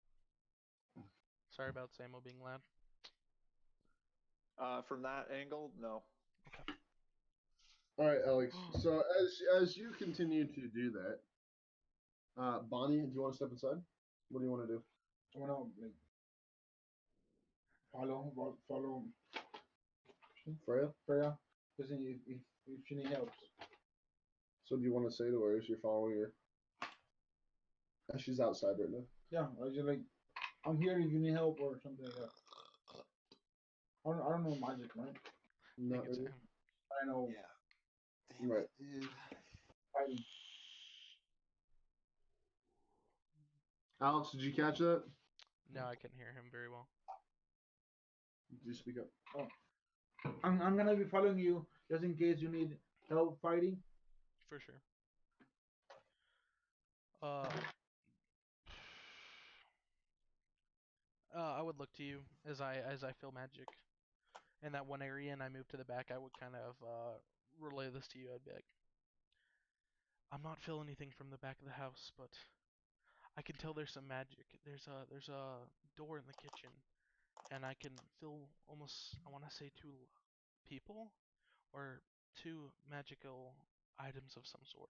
Sorry about Samo being loud. From that angle, no. Okay. All right, Alex. So as you continue to do that, Bonnie, do you want to step inside? What do you want to do? I want to like follow Freya? Freya, because if she needs help. So do you want to say to her as you're following her? She's outside right now. Yeah, I just like I'm here if you need help or something like that. I don't know magic, right? I Not think it's really. him. I know Yeah. Damn Right. it, dude. fighting. Alex, did you catch that? No, I couldn't hear him very well. Did you speak up? Oh, I'm gonna be following you just in case you need help fighting. For sure. Uh, I would look to you as I feel magic in that one area, and I move to the back. I would kind of relay this to you. I'd be like, I'm not feeling anything from the back of the house, but I can tell there's some magic. There's a door in the kitchen, and I can feel almost, I want to say, two people or two magical items of some sort.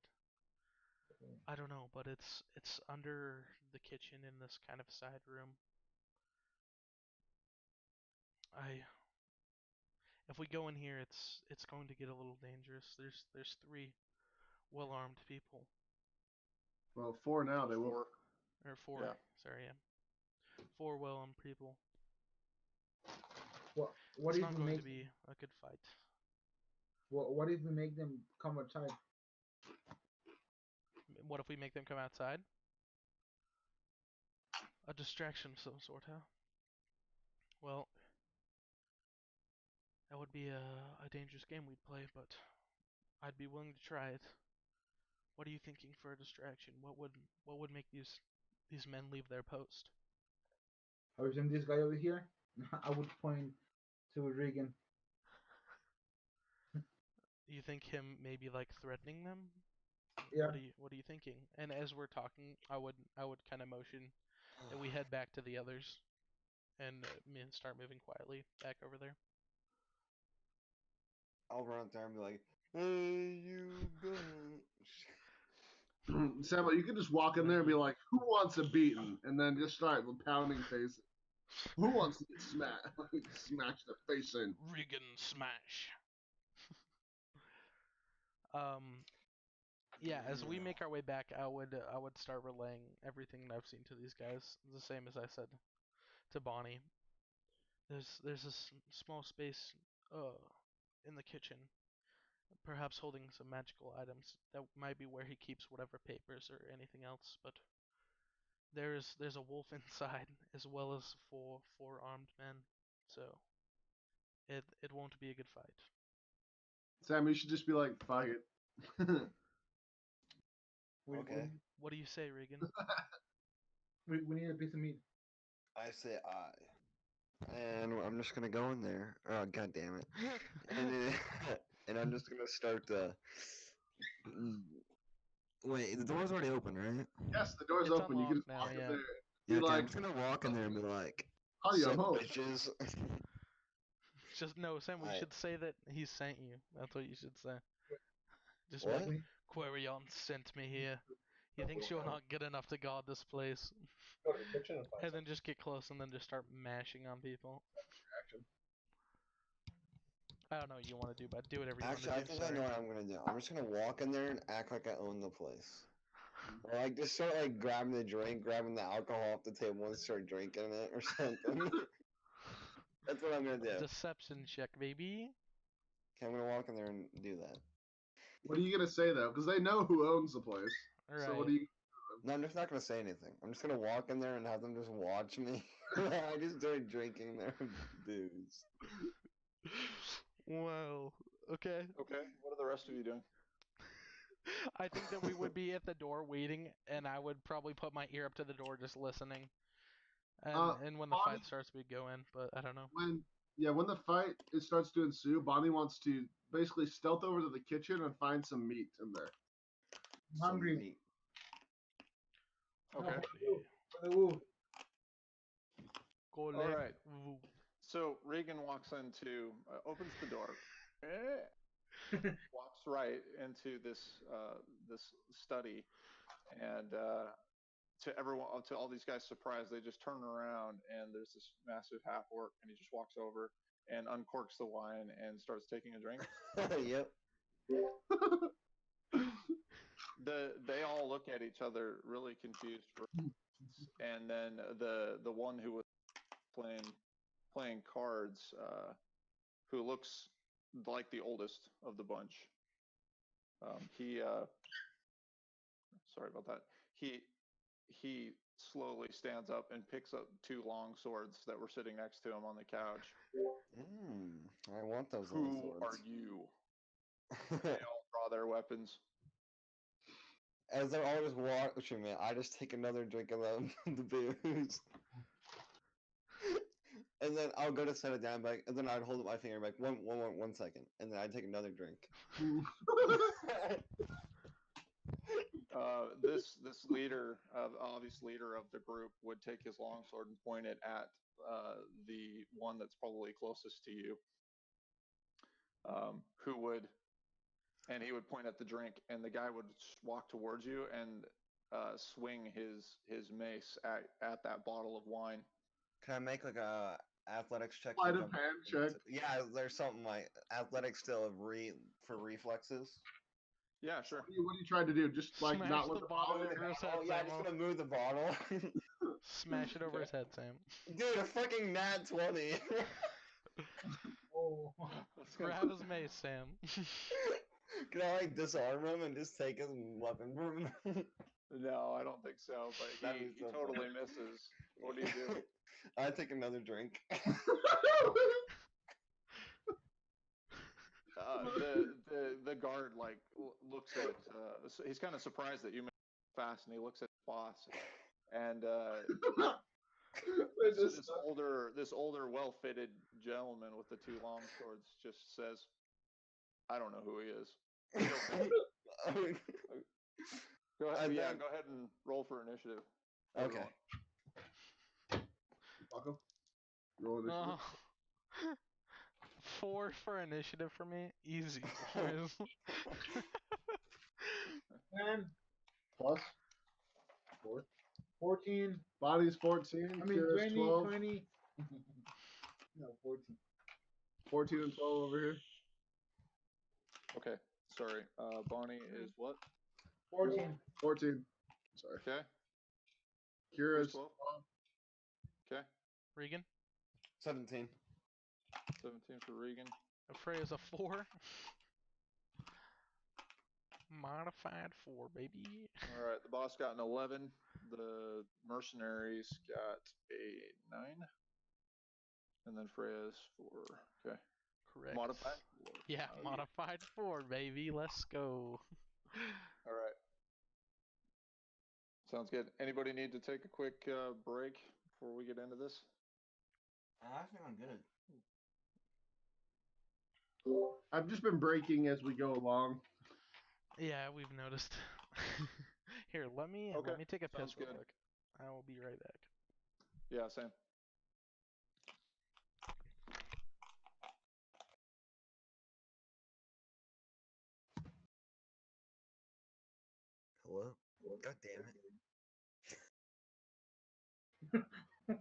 I don't know, but it's under the kitchen in this kind of side room. I If we go in here, it's going to get a little dangerous. There's three well-armed people, Well, 4 now. They will. or four. Yeah. Sorry, yeah, four well-armed people. What It's if not we going make to be a good fight. what if we make them come outside? What if we make them come outside? A distraction of some sort, huh? Well, that would be a dangerous game we'd play, but I'd be willing to try it. What are you thinking for a distraction? What would make these men leave their post? Have you seen this guy over here? I would point to Regan. You think him maybe like threatening them? Yeah. What are you thinking? And as we're talking, I would kind of motion that we head back to the others and start moving quietly back over there. I'll run up there and be like, "Hey, you bitch." Samuel, you could just walk in there and be like, "Who wants a beating?" and then just start pounding faces. Who wants to get smacked? Smash the face in. Regan smash. Um, yeah. As we make our way back, I would start relaying everything that I've seen to these guys. The same as I said to Bonnie. There's this small space in the kitchen, perhaps holding some magical items. That might be where he keeps whatever papers or anything else, but there's a wolf inside as well as four armed men. So it won't be a good fight. Sam, you should just be like, "Fuck it." Okay. What do you say, Regan? We need a piece of meat. I say I. And I'm just gonna go in there. Oh, god damn it. And and I'm just gonna start wait, the door's already open, right? Yes, the door's It's open. You can unlocked just now, walk in yeah. there. Yeah, Be okay, I'm like, just gonna walk in there and be like, "Howdy, I'm "Sup, home." bitches?" Just no, Sam. We I should say that he sent you. That's what you should say. Just be what? like, Quarion sent me here. He thinks you're not good enough to guard this place. Go to the kitchen and find And then just get close and then just start mashing on people. I don't know what you want to do, but do whatever you want to Actually, I do. think I Sorry. know what I'm gonna do. I'm just gonna walk in there and act like I own the place. Like just start like grabbing the drink, grabbing the alcohol off the table and start drinking it or something. That's what I'm gonna do. Deception check, baby. Okay, I'm gonna walk in there and do that. What are you gonna say though? Because they know who owns the place. All So right. what do you? No, I'm just not gonna say anything. I'm just gonna walk in there and have them just watch me. I just started drinking their booze. Wow. Okay. Okay, what are the rest of you doing? I think that we would be at the door waiting, and I would probably put my ear up to the door just listening. And when the Bonnie- fight starts, we'd go in, but I don't know. When the fight starts to ensue, Bonnie wants to basically stealth over to the kitchen and find some meat in there. I'm hungry. Some meat. Okay. For the woo. Go All right. Woo. So Regan walks into, opens the door, walks right into this this study, and to all these guys' surprise, they just turn around and there's this massive half orc, and he just walks over and uncorks the wine and starts taking a drink. Yep. They all look at each other really confused and then the one who was playing cards, who looks like the oldest of the bunch, he sorry about that, he slowly stands up and picks up two long swords that were sitting next to him on the couch. I want those long Who swords. are you? They all draw their weapons. As they're all just watching me, I just take another drink of the booze. And then I'll go to set it down, and then I'd hold up my finger, like, one second. And then I'd take another drink. This leader, obvious leader of the group, would take his longsword and point it at the one that's probably closest to you. And he would point at the drink, and the guy would walk towards you and swing his mace at that bottle of wine. Can I make like a athletics check? Sleight of hand check. Yeah, there's something like athletics still for reflexes. Yeah, sure. What are you trying to do? Just like Smash not the let the bottle bottle. over his head, Oh yeah, I'm Samo. just gonna move the bottle. Smash it over his head, Sam. Dude, a fucking nat 20. Oh. Grab his mace, Sam. Can I like disarm him and just take his weapon from him? No, I don't think so. But That'd he be so totally funny. misses. What do you do? I take another drink. The guard like looks at. He's kind of surprised that you made it fast, and he looks at the boss, and this older, well-fitted gentleman with the two long swords just says, "I don't know who he is." Go ahead. Yeah, go ahead and roll for initiative. Okay. Welcome. Roll initiative. 4 for initiative for me. Easy. 10 Plus 4. 14. Body's 14. I mean, Kira's 20, 12. 20. No, 14. 14 and 12 over here. Okay. Sorry. Bonnie is what? 14. 14. Sorry. Okay. Kira's 12. Okay. Regan? 17. 17 for Regan. Freya's a 4. Modified 4, baby. All right. The boss got an 11. The mercenaries got a 9. And then Freya's 4. Okay. Correct. Modified 4. Yeah, Oh, modified 4, baby. Let's go. All right. Sounds good. Anybody need to take a quick break before we get into this? I think I'm good. I've just been breaking as we go along. Yeah, we've noticed. Here, let me take a piss Sounds real good. quick. I will be right back. Yeah, same. Hello? God damn it.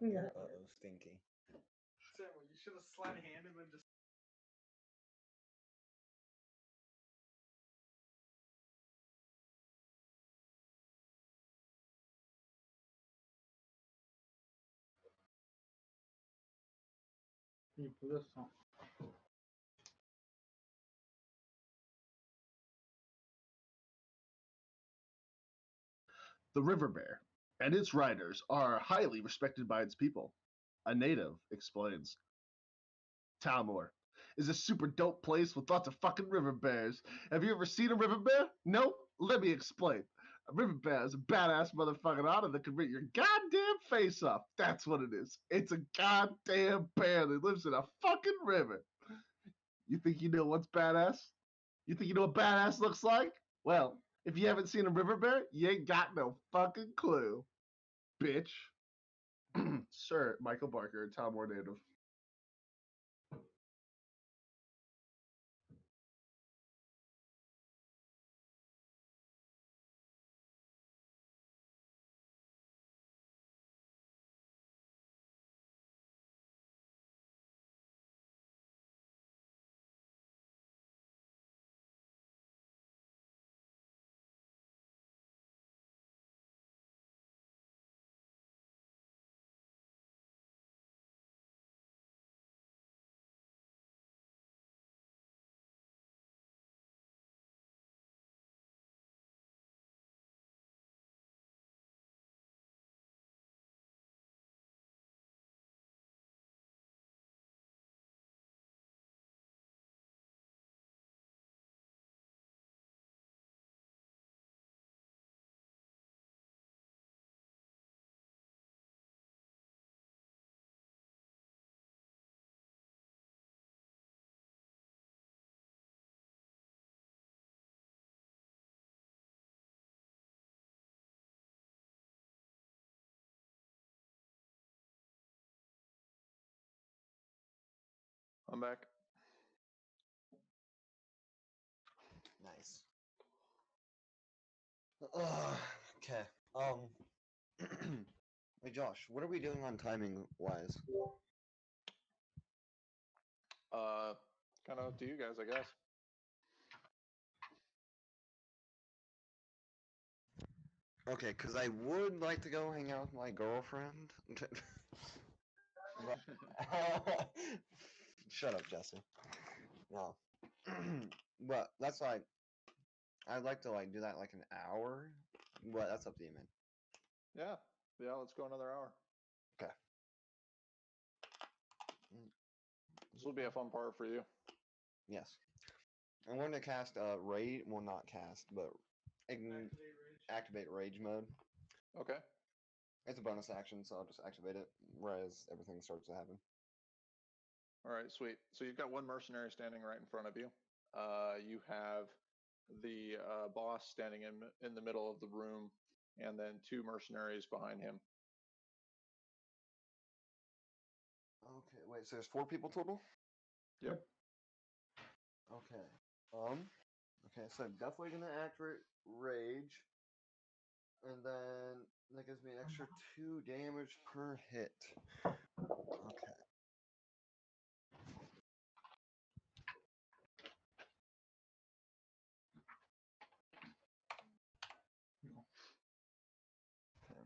Yeah. Uh-oh, stinky. Sam, you should have slid hand and then just Y por eso. The river bear and its riders are highly respected by its people. A native explains. Talmor is a super dope place with lots of fucking river bears. Have you ever seen a river bear? No? Let me explain. A river bear is a badass motherfucking otter that can rip your goddamn face off. That's what it is. It's a goddamn bear that lives in a fucking river. You think you know what's badass? You think you know what badass looks like? Well, if you haven't seen a river bear, you ain't got no fucking clue. Bitch. Sir Michael Barker, Talmor native. I'm back. Nice. Okay. Hey Josh, what are we doing on timing wise? Kind of up to you guys, I guess. Okay, because I would like to go hang out with my girlfriend. But- Shut up, Jesse. No. But that's like, I'd like to like do that like an hour. But that's up to you, man. Yeah, yeah. Let's go another hour. Okay. This will be a fun part for you. Yes. I'm going to cast rage. Well, not cast, but activate rage mode. Okay. It's a bonus action, so I'll just activate it as everything starts to happen. All right, sweet. So you've got one mercenary standing right in front of you. You have the boss standing in the middle of the room, and then two mercenaries behind him. Okay, wait. So there's 4 people total. Yep. Okay. Okay. So I'm definitely gonna activate rage, and then that gives me an extra 2 damage per hit. Okay. Okay.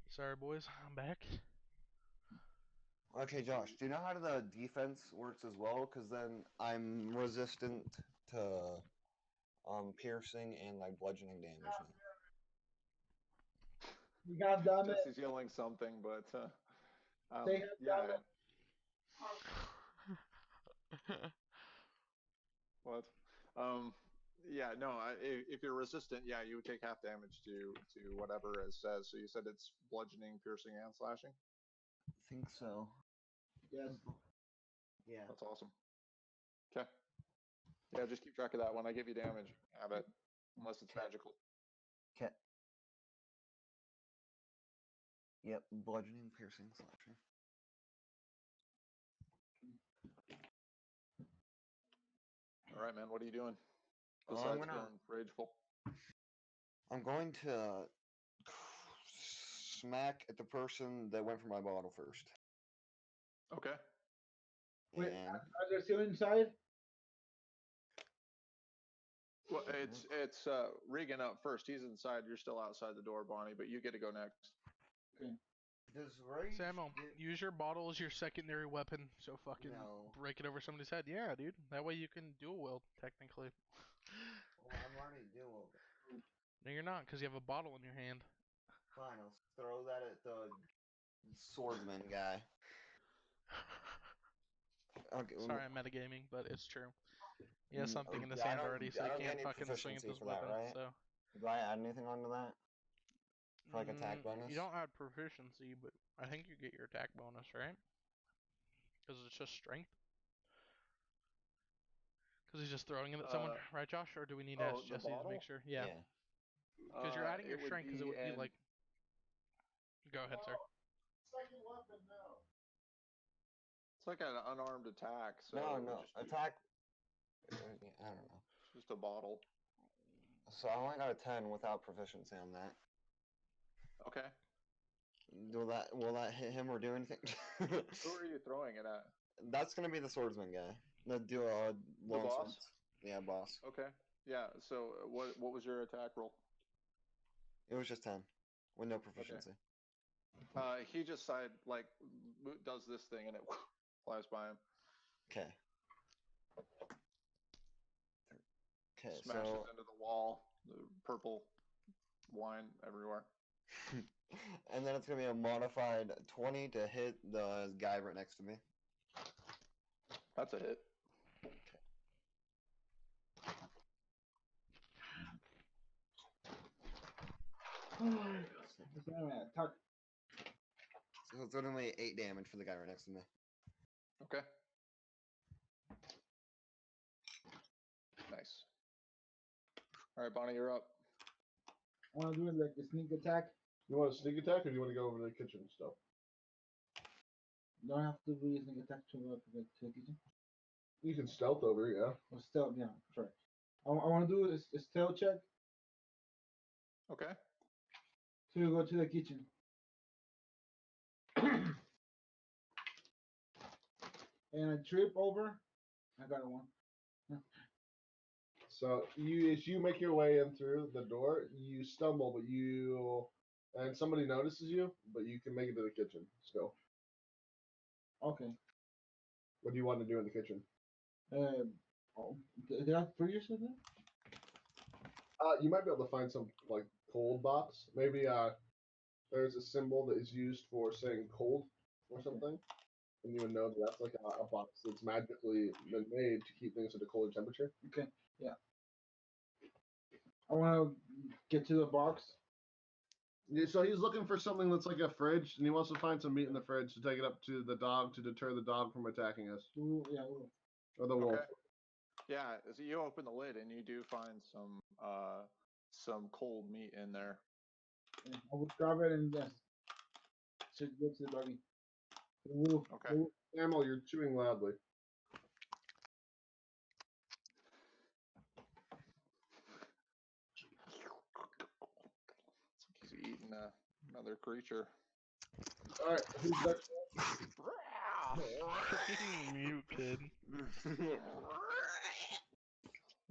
Sorry, boys, I'm back. Okay, Josh. Do you know how the defense works as well? Because then I'm resistant to piercing and like bludgeoning damage now. You got dumb it. Jesse's yelling something, but Say yeah. What? Yeah, no. If you're resistant, yeah, you would take half damage to whatever it says. So you said it's bludgeoning, piercing, and slashing. I think so. Yes. Yeah. That's awesome. Okay. Yeah, just keep track of that. When I give you damage, have it, unless it's magical. Okay. Yep. Bludgeoning, piercing, slashing. All right, man. What are you doing I'm besides gonna- feeling rageful? I'm going to smack at the person that went for my bottle first. Okay. Wait, And are there two inside? Well, it's Regan up first. He's inside. You're still outside the door, Bonnie, but you get to go next. Does rage Samuel, get... use your bottle as your secondary weapon, so fucking No. break it over somebody's head. Yeah, dude. That way you can dual wield, technically. Well, I'm already doing it. No, you're not, because you have a bottle in your hand. Fine, I'll throw that at the swordsman guy. Okay, Sorry, I'm metagaming, but it's true. He has something in his yeah, hand already, so I he don't get can't any fucking swing at proficiency this for that, weapon. right? So Do I add anything onto that? For like attack bonus? you don't add proficiency, but I think you get your attack bonus, right? Because it's just strength. Because he's just throwing it at someone, right, Josh? Or do we need to ask the Jesse to make bottle? sure? Yeah. Yeah. Because you're adding your It would strength, because it would be an- like. Go ahead, sir. Second weapon now. It's like an unarmed attack. So No, it would no. just be Attack. I don't know. just a bottle. So I only got a 10 without proficiency on that. Okay. Will that hit him or do anything? Who are you throwing it at? That's gonna be the swordsman guy. The long boss? swords. Yeah, boss. Okay. Yeah. So what was your attack roll? It was just 10 with no proficiency. He just does this thing and it flies by him. Okay. Okay, Smashes so into the wall. The purple wine everywhere. and then it's gonna be a modified 20 to hit the guy right next to me. That's a hit. Attack. So it's only 8 damage for the guy right next to me. Okay. Nice. All right, Bonnie, you're up. I want to do it like a sneak attack. You want a sneak attack, or do you want to go over to the kitchen stuff? Don't have to be a sneak attack to the kitchen. You can stealth over, yeah. Or stealth, yeah, sorry. I want to do a stealth check Okay. to go to the kitchen. And I trip over. I got a 1. So as you make your way in through the door, you stumble, and somebody notices you, but you can make it to the kitchen still. Okay. What do you want to do in the kitchen? Did I previously do? You might be able to find some like cold box. Maybe there's a symbol that is used for saying cold or something, and you would know that that's like a box that's magically been made to keep things at a colder temperature. Okay, yeah. I want to get to the box. Yeah, so he's looking for something that's like a fridge, and he wants to find some meat in the fridge to take it up to the dog to deter the dog from attacking us. Ooh, yeah, ooh. Or the wolf. Okay. Yeah, so you open the lid and you do find some cold meat in there. Yeah, I would grab it and just should go to the doggy. Ooh, Okay. ooh. Samuel, you're chewing loudly. It's like he's eating another creature. All right, who's next? Mute, kid.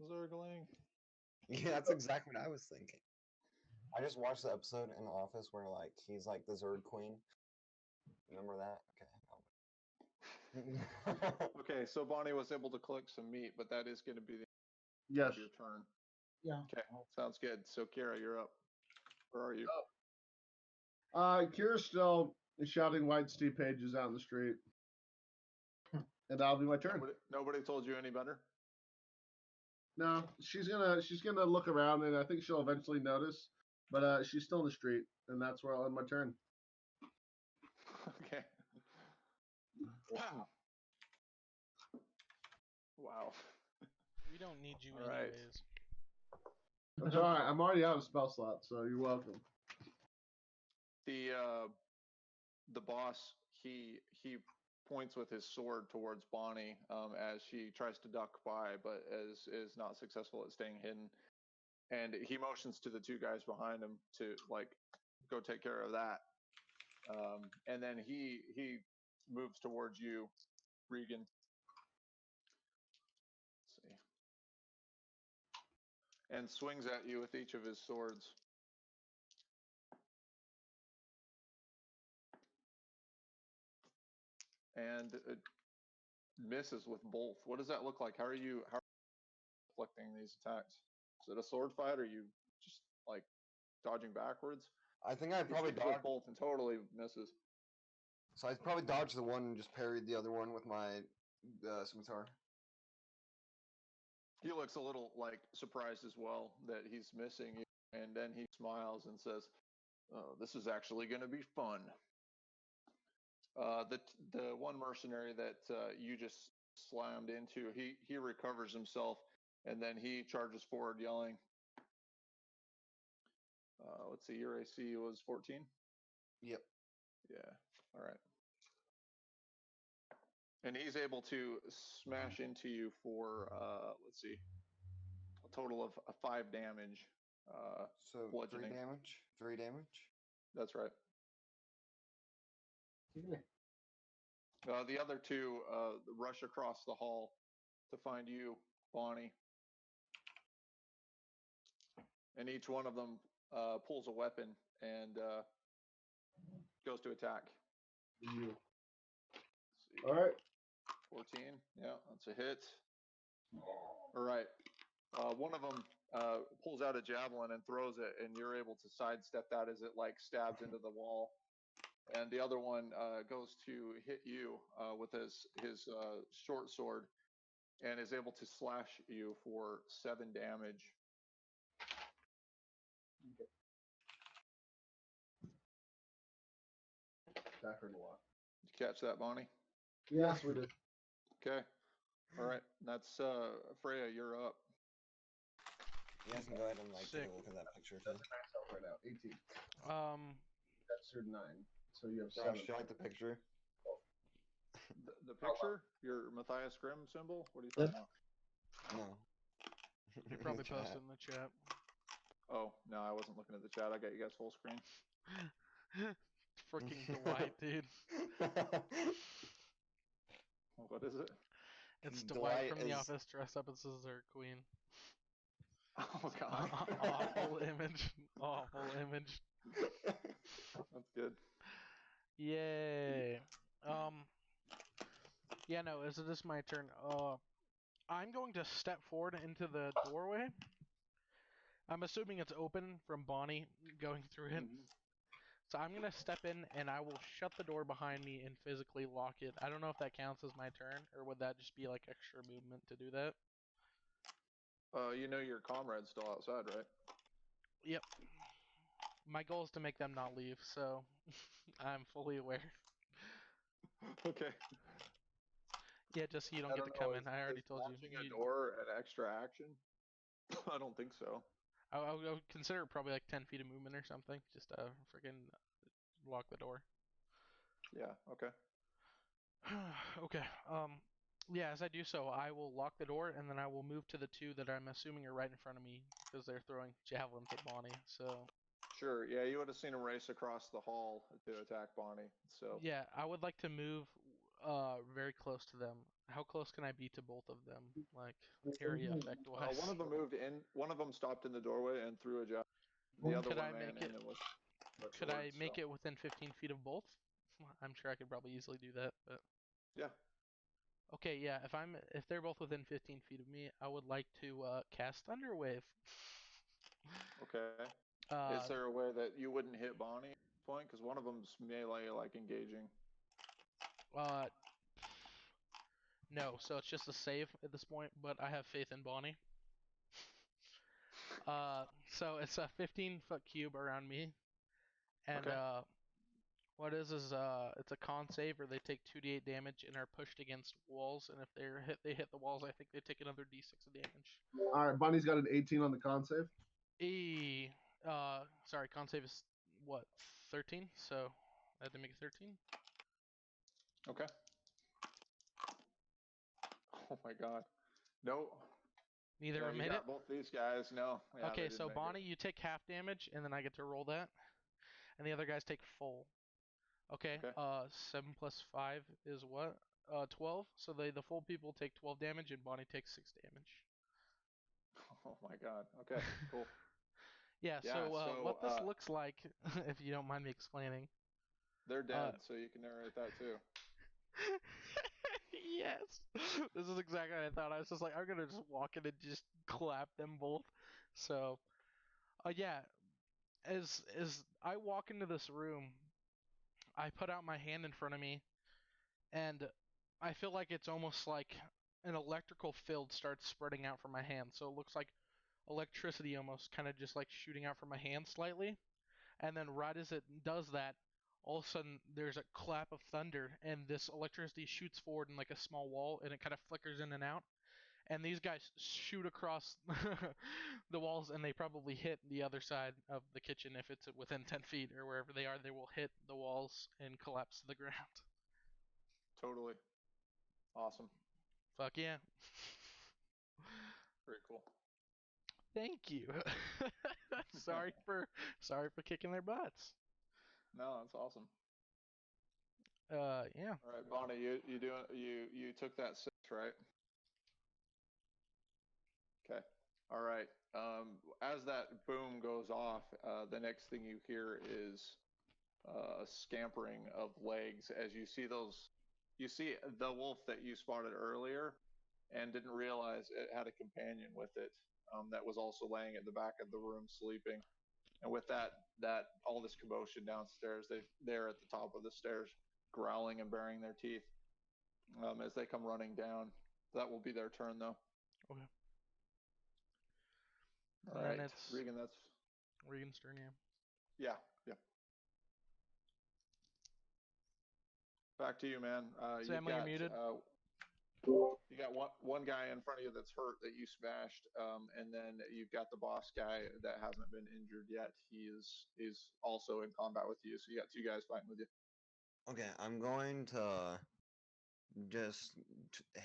Zergling. Yeah, that's exactly what I was thinking. I just watched the episode in The Office where like he's like the Zerd Queen. Remember that? Okay. Okay, so Bonnie was able to collect some meat, but that is going to be the end Yes. of your turn. Yeah. Okay, sounds good. So Kira, you're up. Where are you? Kira's still shouting White Steve Pages out in the street. And that'll be my turn. Nobody told you any better? No, she's gonna look around, and I think she'll eventually notice. But she's still in the street, and that's where I'll end my turn. Okay. Wow. We don't need you All right. anyways. That's all right. I'm already out of spell slot, so you're welcome. The boss he points with his sword towards Bonnie as she tries to duck by, but is not successful at staying hidden. And he motions to the 2 guys behind him to like go take care of that. And then he moves towards you, Regan. Let's see. And swings at you with each of his swords. and it misses with both. What does that look like? How are you deflecting these attacks? Is it a sword fight, or are you just like dodging backwards? I think I'd He probably swings with dodge. both and totally misses. So I'd probably dodge the one and just parried the other one with my scimitar. He looks a little like surprised as well that he's missing you, and then he smiles and says, "Oh, this is actually going to be fun." The one mercenary that you just slammed into, he recovers himself, and then he charges forward, yelling. Let's see, your AC was 14. Yep. Yeah. All right. And he's able to smash into you for let's see, a total of 5 damage. So bludgeoning. 3 damage. 3 damage. That's right. Yeah. The other two rush across the hall to find you, Bonnie. And each one of them pulls a weapon and goes to attack. You. Let's see. All right. 14. Yeah, that's a hit. All right. One of them pulls out a javelin and throws it, and you're able to sidestep that as it like stabs into the wall. And the other one goes to hit you with his short sword, and is able to slash you for 7 damage. Okay. That hurt a lot. Did you catch that, Bonnie? Yes, we did. Okay. All right. That's Freya. You're up. You guys can go ahead and like Sick. take a look at that picture too. Myself right now. 18. That's your 9. So you have Josh, 7. do you like the picture? The picture, your Matthias Grimm symbol. What are you talking about? No. You probably posted in the chat. Oh no, I wasn't looking at the chat. I got you guys full screen. Freaking Dwight, dude. What is it? It's Dwight Dwight from The is- Office dressed up as Dessert Queen. Oh god. Awful image. Awful image. That's good. Yay. Yeah, no, is this my turn? I'm going to step forward into the doorway. I'm assuming it's open from Bonnie going through it. Mhm. So I'm going to step in and I will shut the door behind me and physically lock it. I don't know if that counts as my turn, or would that just be like extra movement to do that? You know your comrade's still outside, right? Yep. My goal is to make them not leave, so I'm fully aware. Okay. Yeah, just so you don't I get don't to come know. in. I already Is told you. launching a door an extra action? I don't think so. I would consider it probably like 10 feet of movement or something. Just freaking lock the door. Yeah. Okay. Okay. Yeah, as I do so, I will lock the door and then I will move to the two that I'm assuming are right in front of me because they're throwing javelins at Bonnie. So Sure. Yeah, you would have seen him race across the hall to attack Bonnie. So yeah, I would like to move very close to them. How close can I be to both of them, like area effect wise? one of them moved in. One of them stopped in the doorway and threw a javelin. The other Could one I ran make in it? and was. Could I make it within 15 feet of both? I'm sure I could probably easily do that, but Yeah. okay, yeah. If they're both within 15 feet of me, I would like to cast Thunderwave. Okay. Is there a way that you wouldn't hit Bonnie at this point? Because one of them's melee, like engaging. No, so it's just a save at this point, but I have faith in Bonnie. So it's a 15-foot cube around me, and Okay. what is it's a con save where they take 2d8 damage and are pushed against walls, and if they hit the walls, I think they take another d6 of damage. All right. Bonnie's got an 18 on the con save. Sorry, con save is what, 13? So I had to make it 13. Okay. Oh my God. No. Neither Yeah, of them you made it. got both these guys. No. Yeah, Okay, they didn't so make Bonnie, it. you take half damage, and then I get to roll that, and the other guys take full. Okay. Okay. 7 plus 5 is what? 12. So the full people take 12 damage, and Bonnie takes 6 damage. Oh my God. Okay. Cool. Yeah. Yeah, So so, what this looks like, if you don't mind me explaining. They're dead, so you can narrate that too. Yes. This is exactly what I thought. I was just like, I'm gonna just walk in and just clap them both. So, yeah. As I walk into this room, I put out my hand in front of me, and I feel like it's almost like an electrical field starts spreading out from my hand. So it looks like electricity almost kind of just like shooting out from my hand slightly. And then right as it does that, all of a sudden there's a clap of thunder, and this electricity shoots forward in like a small wall, and it kind of flickers in and out. And these guys shoot across the walls, and they probably hit the other side of the kitchen if it's within 10 feet or wherever they are. They will hit the walls and collapse to the ground. Totally. Awesome. Fuck yeah. Very cool. Thank you. sorry for kicking their butts. No, that's awesome. Yeah. All right, Bonnie, you took that 6, right? Okay. All right. As that boom goes off, the next thing you hear is a scampering of legs as you see those. You see the wolf that you spotted earlier, and didn't realize it had a companion with it, that was also laying at the back of the room sleeping. And with that all this commotion downstairs, they're at the top of the stairs, growling and baring their teeth, as they come running down. That will be their turn, though. Okay. All And right, then it's Regan. That's Regan's turn, yeah. yeah. Back to you, man. You've Samuel, you're got muted. you got one guy in front of you that's hurt that you smashed, and then you've got the boss guy that hasn't been injured yet. He is also in combat with you, so you got 2 guys fighting with you. Okay, I'm going to just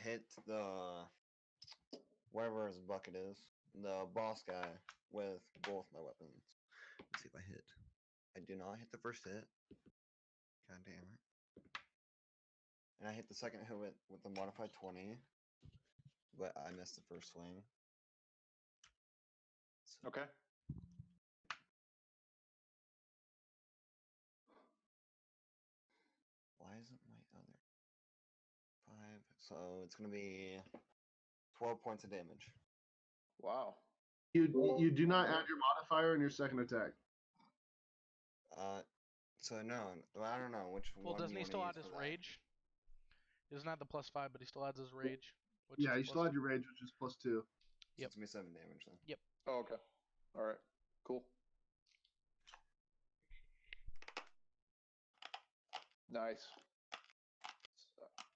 hit the whatever his bucket is, the boss guy, with both my weapons. Let's see if I hit. I do not hit the first hit. God damn it. And I hit the second hit with the modified 20, but I missed the first swing. So Okay. why isn't my other 5? So it's gonna be 12 points of damage. Wow. You do not add your modifier in your second attack. So no, I don't know which Well, one doesn't you he want to still use add his for that. rage? He doesn't have the +5, but he still adds his rage. Which Yeah, is you still had your rage, which is +2. So Yep. it's gonna be 7 damage then. Yep. Oh, okay. All right. Cool. Nice.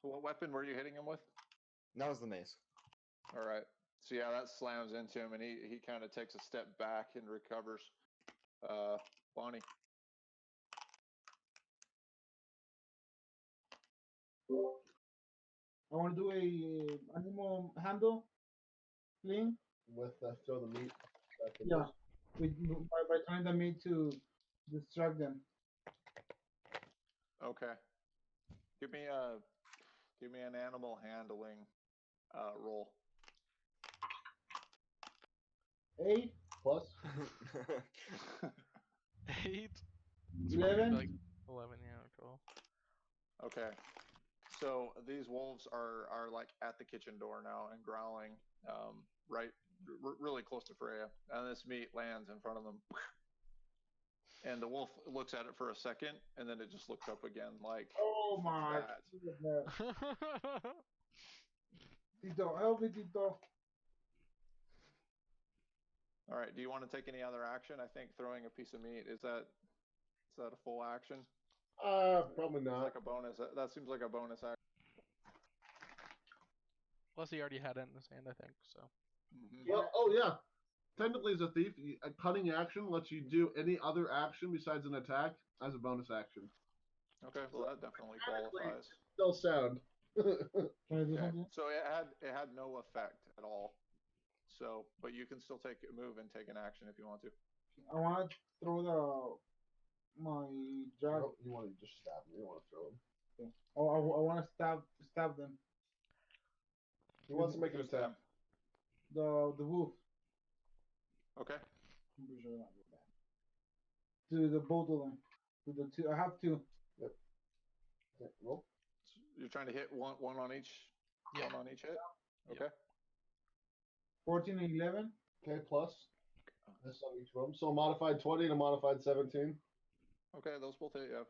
So what weapon were you hitting him with? That was the mace. All right. So yeah, that slams into him, and he kind of takes a step back and recovers. Bonnie. I want to do a animal handle thing. With throw the meat. Yeah, by trying the meat to distract them. Okay. Give me an animal handling roll. 8 Plus. 8. 11. Like 11, yeah, or 12. Okay. So these wolves are like at the kitchen door now and growling, really close to Freya, and this meat lands in front of them. And the wolf looks at it for a second, and then it just looks up again, like, Oh my that. goodness. Tito, help me, Tito. All right. Do you want to take any other action? I think throwing a piece of meat is that a full action? Probably It's not. like a bonus. That seems like a bonus action. Plus, he already had it in his hand, I think. So. Mm-hmm. Well, oh yeah. Technically, as a thief, a cutting action lets you do any other action besides an attack as a bonus action. Okay. Well, that definitely qualifies. Still sound. Can I do Okay. something? So it had no effect at all. So, but you can still take a move and take an action if you want to. I want to throw my drag. Nope, you want to just stab him. You don't want to throw him. Okay. Oh, I want to stab them. He wants to make an Who's attack. them? The wolf. Okay. I'm pretty sure not go bad. To the both of them. To the 2. I have 2. Yep. Okay, roll. You're trying to hit one on each. Yep. One on each hit. Yep. Okay. 14 and 11. Okay, plus. This on each one. So a modified 20 and a modified 17. Okay, those both hit. Yeah,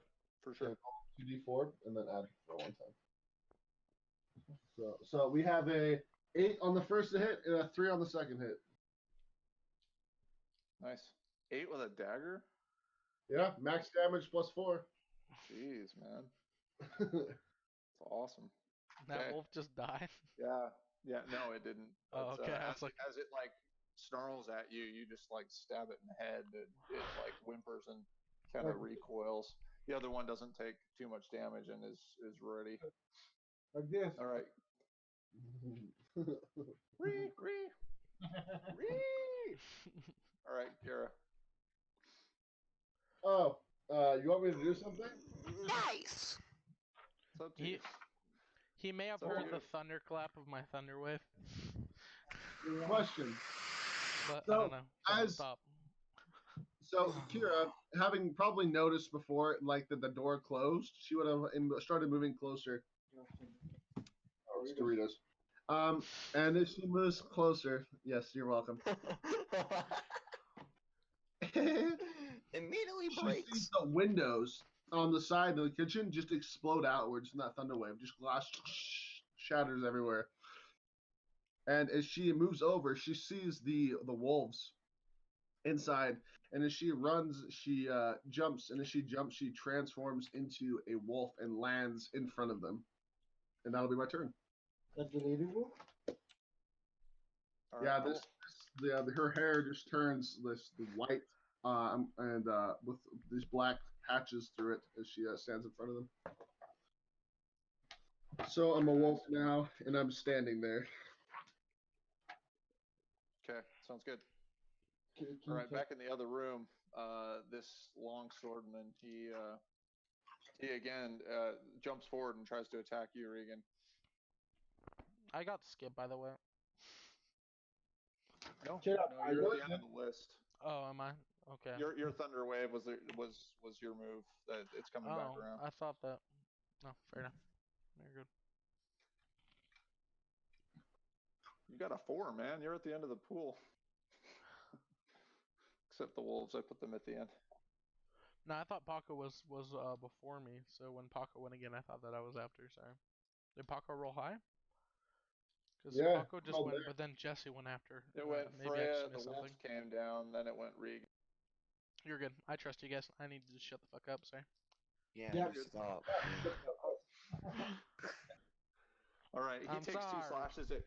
for sure. Okay, 2d4 and then add for one time. So we have a 8 on the first hit and a 3 on the second hit. Nice. 8 with a dagger. Yeah, max damage plus 4. Jeez, man, it's awesome. That Okay. wolf just died. Yeah. No, it didn't. Oh, But, okay. I was like, as it like snarls at you, you just like stab it in the head. It like whimpers and kind of recoils. The other one doesn't take too much damage and is ready. Like this. All right. Ree. All right, Kara. Oh, you want me to do something? Nice. It's up to you. he may have It's up to heard the you. thunderclap of my thunder wave, Question. but So, I don't know. From the as- top. So, Kira, having probably noticed before, like that the door closed, she would have started moving closer. Oh, it's Doritos. And as she moves closer, yes, you're welcome. Immediately She breaks. sees the windows on the side of the kitchen just explode outwards in that thunder wave. Just glass shatters everywhere. And as she moves over, she sees the wolves inside. And as she runs, she jumps. And as she jumps, she transforms into a wolf and lands in front of them. And that'll be my turn. Like the lady wolf? All Yeah, right, cool. her hair just turns this white and with these black patches through it as she stands in front of them. So I'm a wolf now, and I'm standing there. Okay, sounds good. Can All you right, back in the other room, this longswordman, he again jumps forward and tries to attack you, Regan. I got skipped, by the way. No, Shut up, no, you're at the end of the list. Oh, am I? Okay. Your thunder wave was your move. That it's coming back around. I thought that. No, fair enough. You're good. You got a 4, man. You're at the end of the pool. Except the wolves, I put them at the end. No, I thought Paco was before me. So when Paco went again, I thought that I was after. Sorry. Did Paco roll high? Because Yeah, Paco just rolled went, there. but then Jesse went after. It went maybe I Freya, just the missed wolves something. came down, then it went Regan. You're good. I trust you guys. I need to just shut the fuck up. Sorry. Yeah, you stop. All right, he I'm takes sorry. 2 slashes at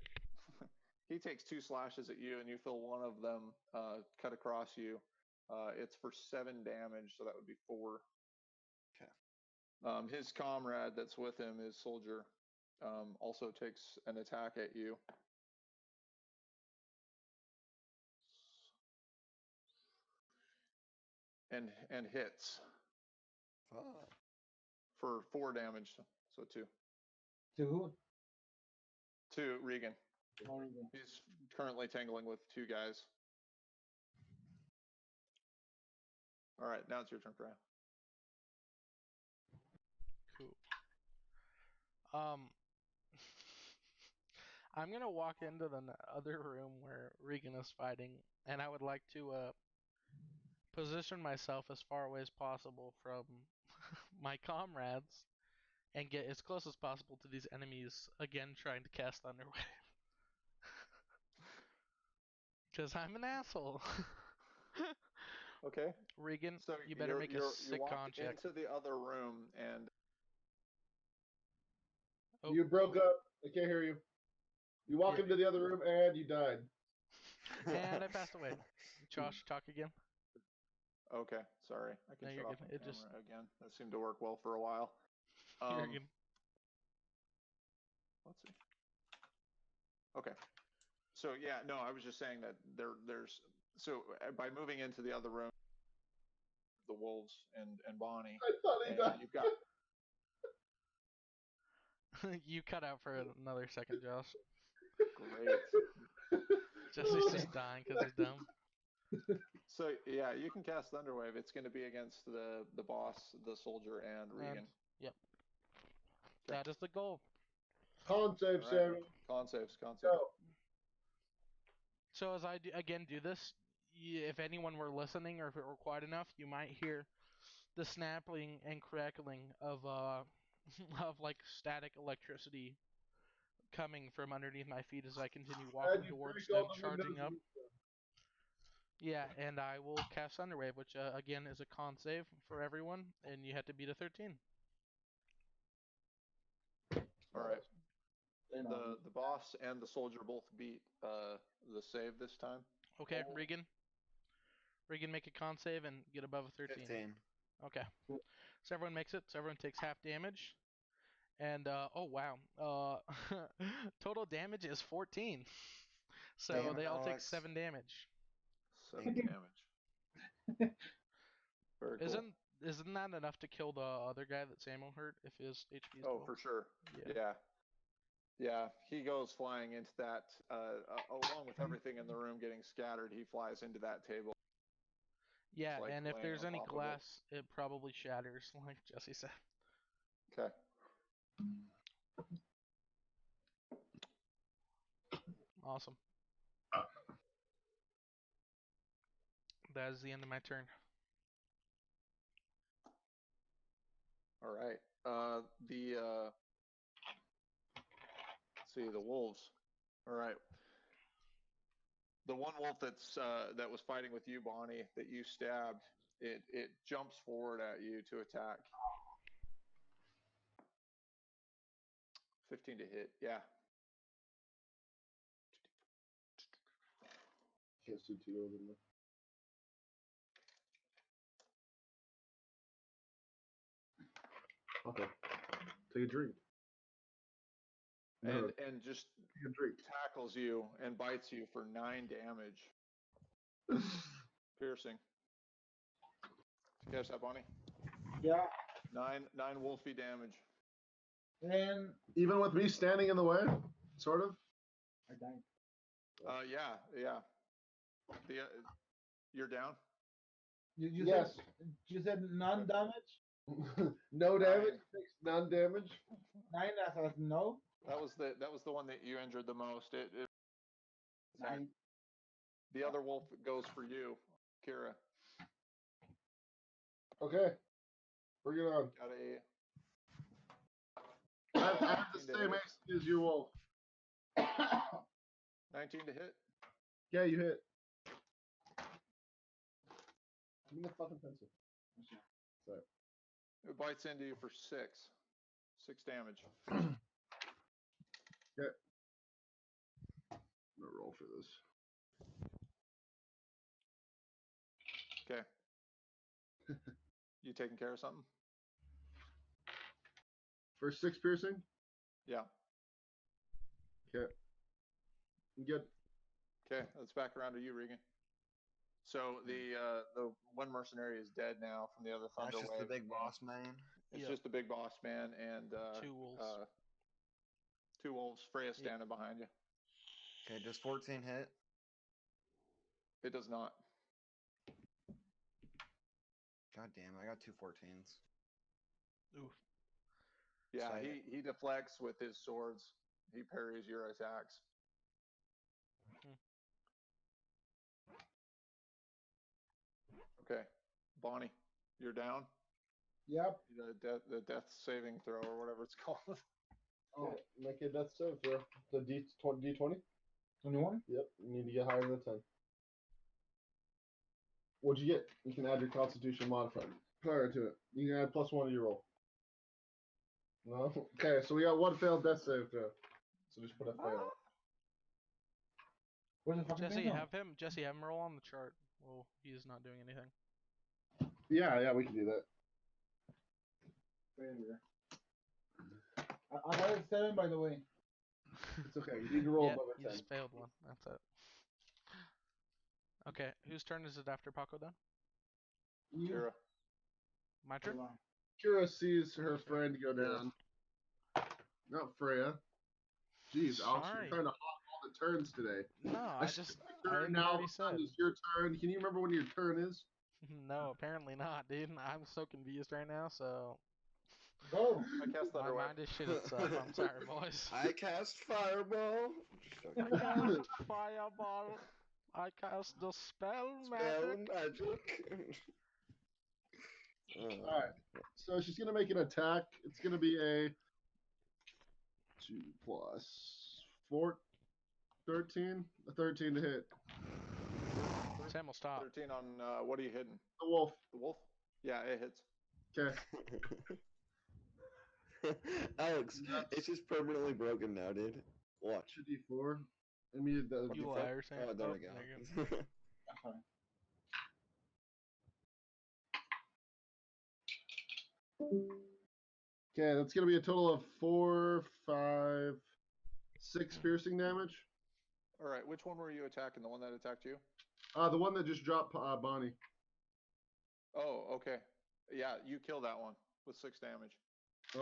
he takes 2 slashes at you, and you feel one of them cut across you. It's for 7 damage, so that would be 4. Okay. His comrade that's with him, his soldier, also takes an attack at you. And hits Fuck. for 4 damage, so 2. To who? To Regan. Oh, Regan. He's currently tangling with 2 guys. All right, now it's your turn, Freya. Cool. I'm gonna walk into the other room where Regan is fighting, and I would like to position myself as far away as possible from my comrades and get as close as possible to these enemies again trying to cast Thunderwave. Because I'm an asshole. Okay. Regan, So you better make a you sick walked con check. into the other room, and Oh. You broke up. I can't hear you. You walk Yeah. into the other room and you died. And I passed away. Josh, talk again. okay, sorry, I can No, shut you're off good. my It camera just again. That seemed to work well for a while. you're good. Let's see. Okay. So yeah, no, I was just saying that there's so by moving into the other room, the wolves and Bonnie, I thought he and died. you've got You cut out for another second, Josh. great. Jesse's just dying because he's dumb. So yeah, you can cast Thunderwave. It's going to be against the boss, the soldier, and Regan. And, yep. That is the goal. Con save, All right. Samuel. Con saves. Go. So as I do this, if anyone were listening or if it were quiet enough, you might hear the snapping and crackling of of like static electricity coming from underneath my feet as I continue walking And you towards break all them, the charging windows up. Yeah, and I will cast Thunderwave, which again is a con save for everyone, and you have to beat a 13. All right. They're not. The boss and the soldier both beat the save this time. Okay, Regan. Regan, make a con save and get above a 13. 15. Okay. So everyone makes it. So everyone takes half damage. And oh wow. Total damage is 14. So Damn it, they all take Alex. 7 damage. 7 damage. Very cool. Isn't that enough to kill the other guy that Samuel hurt if his HP is Oh, 12? for sure. Yeah. Yeah, he goes flying into that, along with everything in the room getting scattered, he flies into that table. Yeah, like and if laying there's on any top of it. glass, it probably shatters, like Jesse said. Okay. Awesome. That is the end of my turn. All right. Let's see, the wolves. All right. The one wolf that was fighting with you, Bonnie, that you stabbed, it jumps forward at you to attack. 15 to hit. Yeah. Can't see too over there. Okay. Take a drink. No, And just take a drink. tackles you and bites you for 9 damage. Piercing. Did you catch that, Bonnie? Yeah. 9 wolfy damage. And Even with me standing in the way, sort of. I died. Yeah. You're down. Yes. You said non-damage? No 9. damage. Takes none damage. 9 as no? That was the one that you injured the most. It 9. The other wolf goes for you, Kira. Okay. Bring it on. Got a I have the 19 to same hit. AC as you, Wolf. 19 to hit. Yeah, you hit. Give me the fucking pencil. Sorry. It bites into you for 6 damage. Okay. I'm gonna roll for this. Okay. You taking care of something? For 6 piercing? Yeah. Okay. Good. Okay, let's back around to you, Regan. So the one mercenary is dead now from the other thunder That's just the wave. big boss man. It's Yep. just the big boss man and 2 wolves. 2 wolves. Freya standing behind you. Okay, does 14 hit? It does not. God damn, I got 2 14s. Oof. Yeah, So he deflects with his swords. He parries your attacks. Okay, Bonnie, you're down. Yep. The death saving throw or whatever it's called. Oh, Make a death save throw. The D20? 21? Yep. You need to get higher than 10. What'd you get? You can add your constitution modifier prior to it. You can add +1 to your roll. No? Okay, so we got 1 failed death save throw. So just put a fail. Where's the fucking Jesse, thing? have him roll on the chart. Well, he is not doing anything. Yeah, we can do that. I got a 7, by the way. It's okay. You need to roll Yeah, above a you 10. just failed one. That's it. Okay, whose turn is it after Paco then? You. Kira. My turn? Kira sees her friend go down. Not Freya. Jeez, Alex, Sorry. you're trying to hog all the turns today. No, I think you now already said. it's your turn. Can you remember when your turn is? No, apparently not, dude. I'm so confused right now, so... Go. I cast My Thunder Wave. mind is shit itself. I'm sorry, boys. I cast fireball. I cast fireball. I cast the spell Spell magic. magic. All right. So she's gonna make an attack. It's gonna be a 2 plus 4, 13, a 13 to hit. Sam will stop. 13 on what are you hitting? The wolf. The wolf? Yeah, it hits. Okay. Alex, it's just permanently broken now, dude. Watch. 2d4. I mean the. You From- liar, Sam. Oh, there Oh, we go. there you go. Okay, that's gonna be a total of 4, 5, 6 piercing damage. All right, which one were you attacking? The one that attacked you? The one that just dropped Bonnie. Oh, okay. Yeah, you kill that one with 6 damage.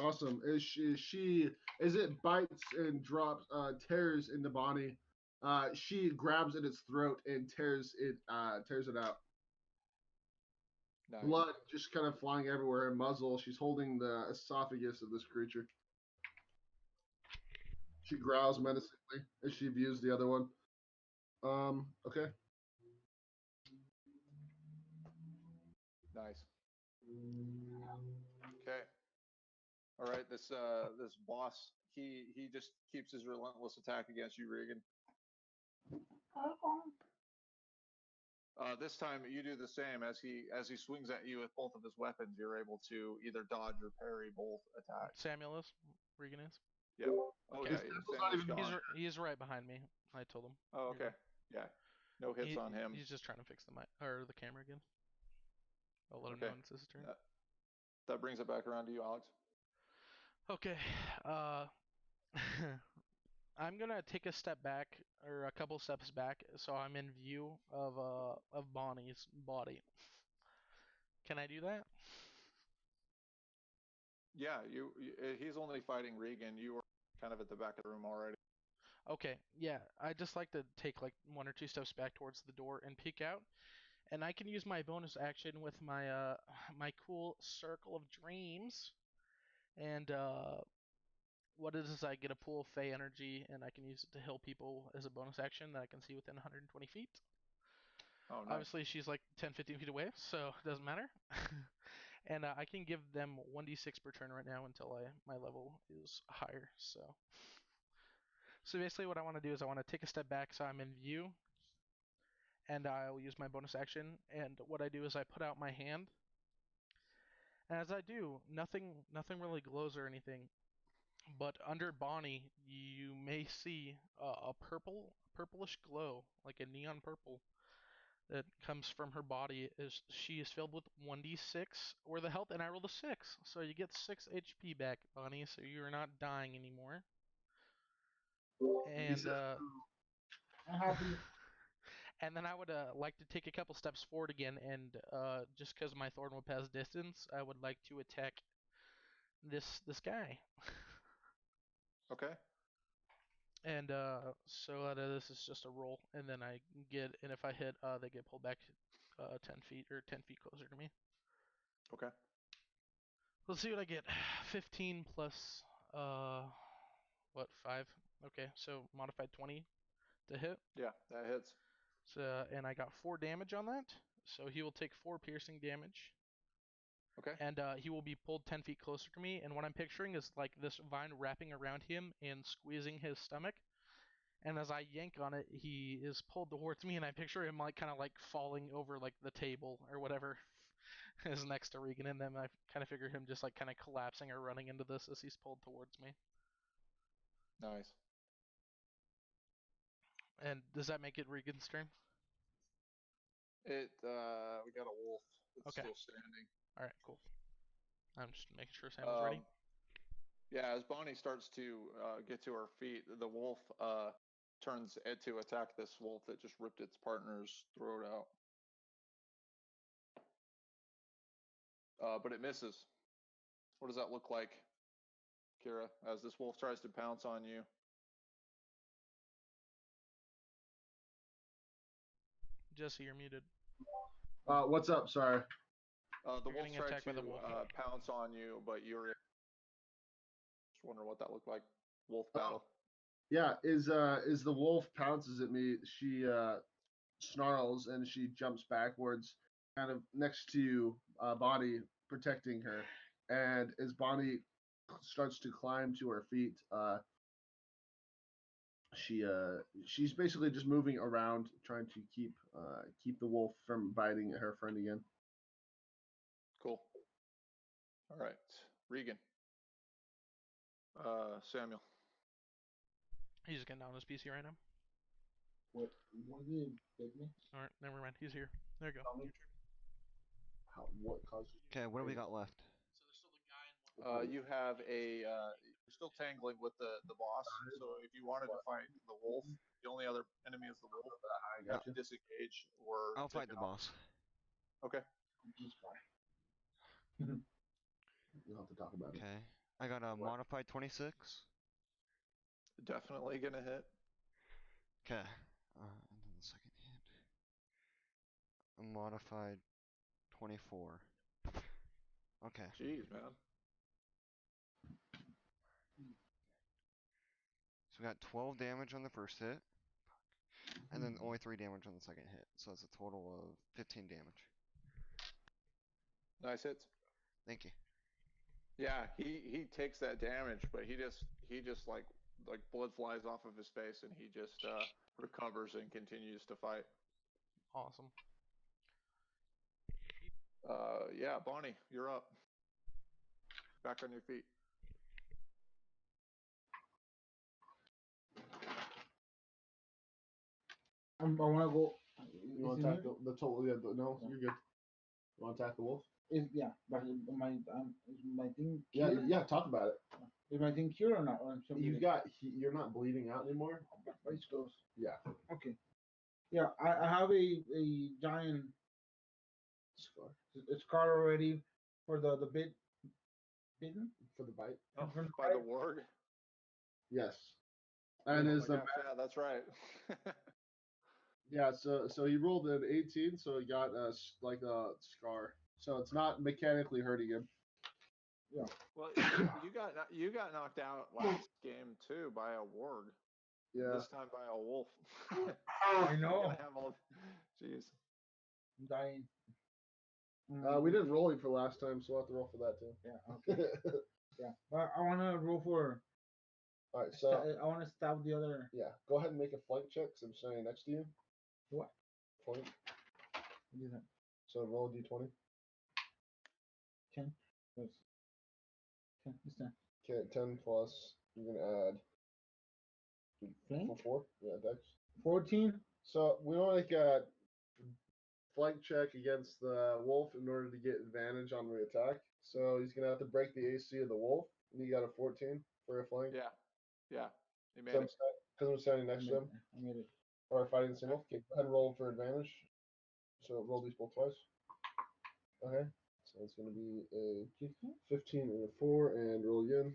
Awesome. She as it bites and drops tears into Bonnie, she grabs at its throat and tears it out. Nice. Blood just kind of flying everywhere. Her muzzle. She's holding the esophagus of this creature. She growls menacingly as she views the other one. Okay. Nice. Okay. All right, this boss, he just keeps his relentless attack against you, Regan. This time you do the same. As he swings at you with both of his weapons, you're able to either dodge or parry both attacks. Samuel is. Regan is. Yep. Oh Okay. yeah, Samuel's Samuel's not even- gone. He's right behind me. I told him. Oh You're okay. Yeah. No hits on him. He's just trying to fix the mic or the camera again. I'll let him Okay. know when it's his turn. That brings it back around to you, Alex. Okay. I'm gonna take a step back or a couple steps back, so I'm in view of Bonnie's body. Can I do that? Yeah, he's only fighting Regan. You were kind of at the back of the room already. Okay, yeah. I just like to take like 1 or 2 steps back towards the door and peek out, and I can use my bonus action with my my cool circle of dreams, and what it is I get a pool of Fey energy, and I can use it to heal people as a bonus action that I can see within 120 feet. Oh, nice. Obviously, she's like 10, 15 feet away, so it doesn't matter. And I can give them 1d6 per turn right now until my level is higher. So basically, what I want to do is I want to take a step back so I'm in view, and I'll use my bonus action. And what I do is I put out my hand, and as I do, nothing really glows or anything. But under Bonnie, you may see a purplish glow, like a neon purple, that comes from her body. Is she is filled with 1d6 or the health, and I rolled a 6, so you get 6 HP back, Bonnie. So you're not dying anymore. And I'm happy. and then I would like to take a couple steps forward again, and just because my Thorn Whip has distance, I would like to attack this guy. Okay. And so this is just a roll, and then I get, and if I hit, they get pulled back 10 feet or 10 feet closer to me. Okay. Let's see what I get. 15 plus what 5? Okay, so modified 20 to hit. Yeah, that hits. So and I got 4 damage on that. So he will take 4 piercing damage. Okay. And he will be pulled 10 feet closer to me. And what I'm picturing is like this vine wrapping around him and squeezing his stomach. And as I yank on it, he is pulled towards me, and I picture him like kind of like falling over like the table or whatever is next to Regan, and then I kind of figure him just like kind of collapsing or running into this as he's pulled towards me. Nice. And does that make it Regan's turn? We got a wolf that's Okay. still standing. All right, cool. I'm just making sure Sam's ready. Yeah, as Bonnie starts to get to her feet, the wolf turns to attack this wolf that just ripped its partner's throat out. But it misses. What does that look like, Kira, as this wolf tries to pounce on you? Jesse, you're muted. What's up? Sorry. The You're wolf getting tried attacked to by the wolf. pounce on you, but you're wondering what that looked like. Wolf Oh. battle. Yeah, is the wolf pounces at me. She snarls and she jumps backwards, kind of next to Bonnie, protecting her. And as Bonnie starts to climb to her feet, she's basically just moving around, trying to keep the wolf from biting her friend again. Cool. All right, Regan. Samuel. He's just getting down on his PC right now. What did you bid me? All right, never mind. He's here. There you go. Tell me. What caused you? Okay, what do we got left? You have you're still tangling with the boss. So if you wanted to fight the wolf, the only other enemy is the wolf. I You have got to disengage or I'll take fight the it off. boss. Okay. Just fine. You'll have to talk about it. Okay. I got a modified 26. Definitely gonna hit. Okay. And then the second hit. A modified 24. Okay. Jeez, man. So we got 12 damage on the first hit. And then only 3 damage on the second hit. So it's a total of 15 damage. Nice hits. Thank you. Yeah, he takes that damage, but he just like blood flies off of his face, and he just recovers and continues to fight. Awesome. Yeah, Bonnie, you're up. Back on your feet. I want to go. You want to attack the total? Yeah, no, you're good. You want to attack the wolf? But is my thing Yeah, cured? yeah. Talk about it. Is my thing cured or not? Or You're not bleeding out anymore. My face goes. Yeah. Okay. Yeah, I have a giant Scar scar already for the bitten. for the bite. Oh, From the by the bite? warg. Yes. And Oh is my the gosh, yeah, that's right. yeah. So he rolled an 18, so he got like a scar. So it's not mechanically hurting him. Yeah. Well, you got knocked out last game too by a warg. Yeah. This time by a wolf. I know. You're gonna have all. Jeez. I'm dying. We didn't roll him for last time, so we'll have to roll for that too. Yeah. Okay. Yeah. But I want to roll for. All right. So I want to stab the other. yeah, go ahead and make a flank check. Cause I'm standing next to you. What? Flank. Do that. So roll a d20. 10. Yes. 10. This time. Okay, 10 plus. You're gonna add. Flank? 4. Yeah, dex. 14. So we want to make a flank check against the wolf in order to get advantage on the attack. So he's gonna have to break the AC of the wolf, and he got a 14 for a flank. Yeah. Yeah. You made So it. because I'm standing next to him, I made it. or fighting the same wolf. Okay, go ahead and roll for advantage. So roll these both twice. Okay. So it's gonna be a 15 and a 4, and roll again.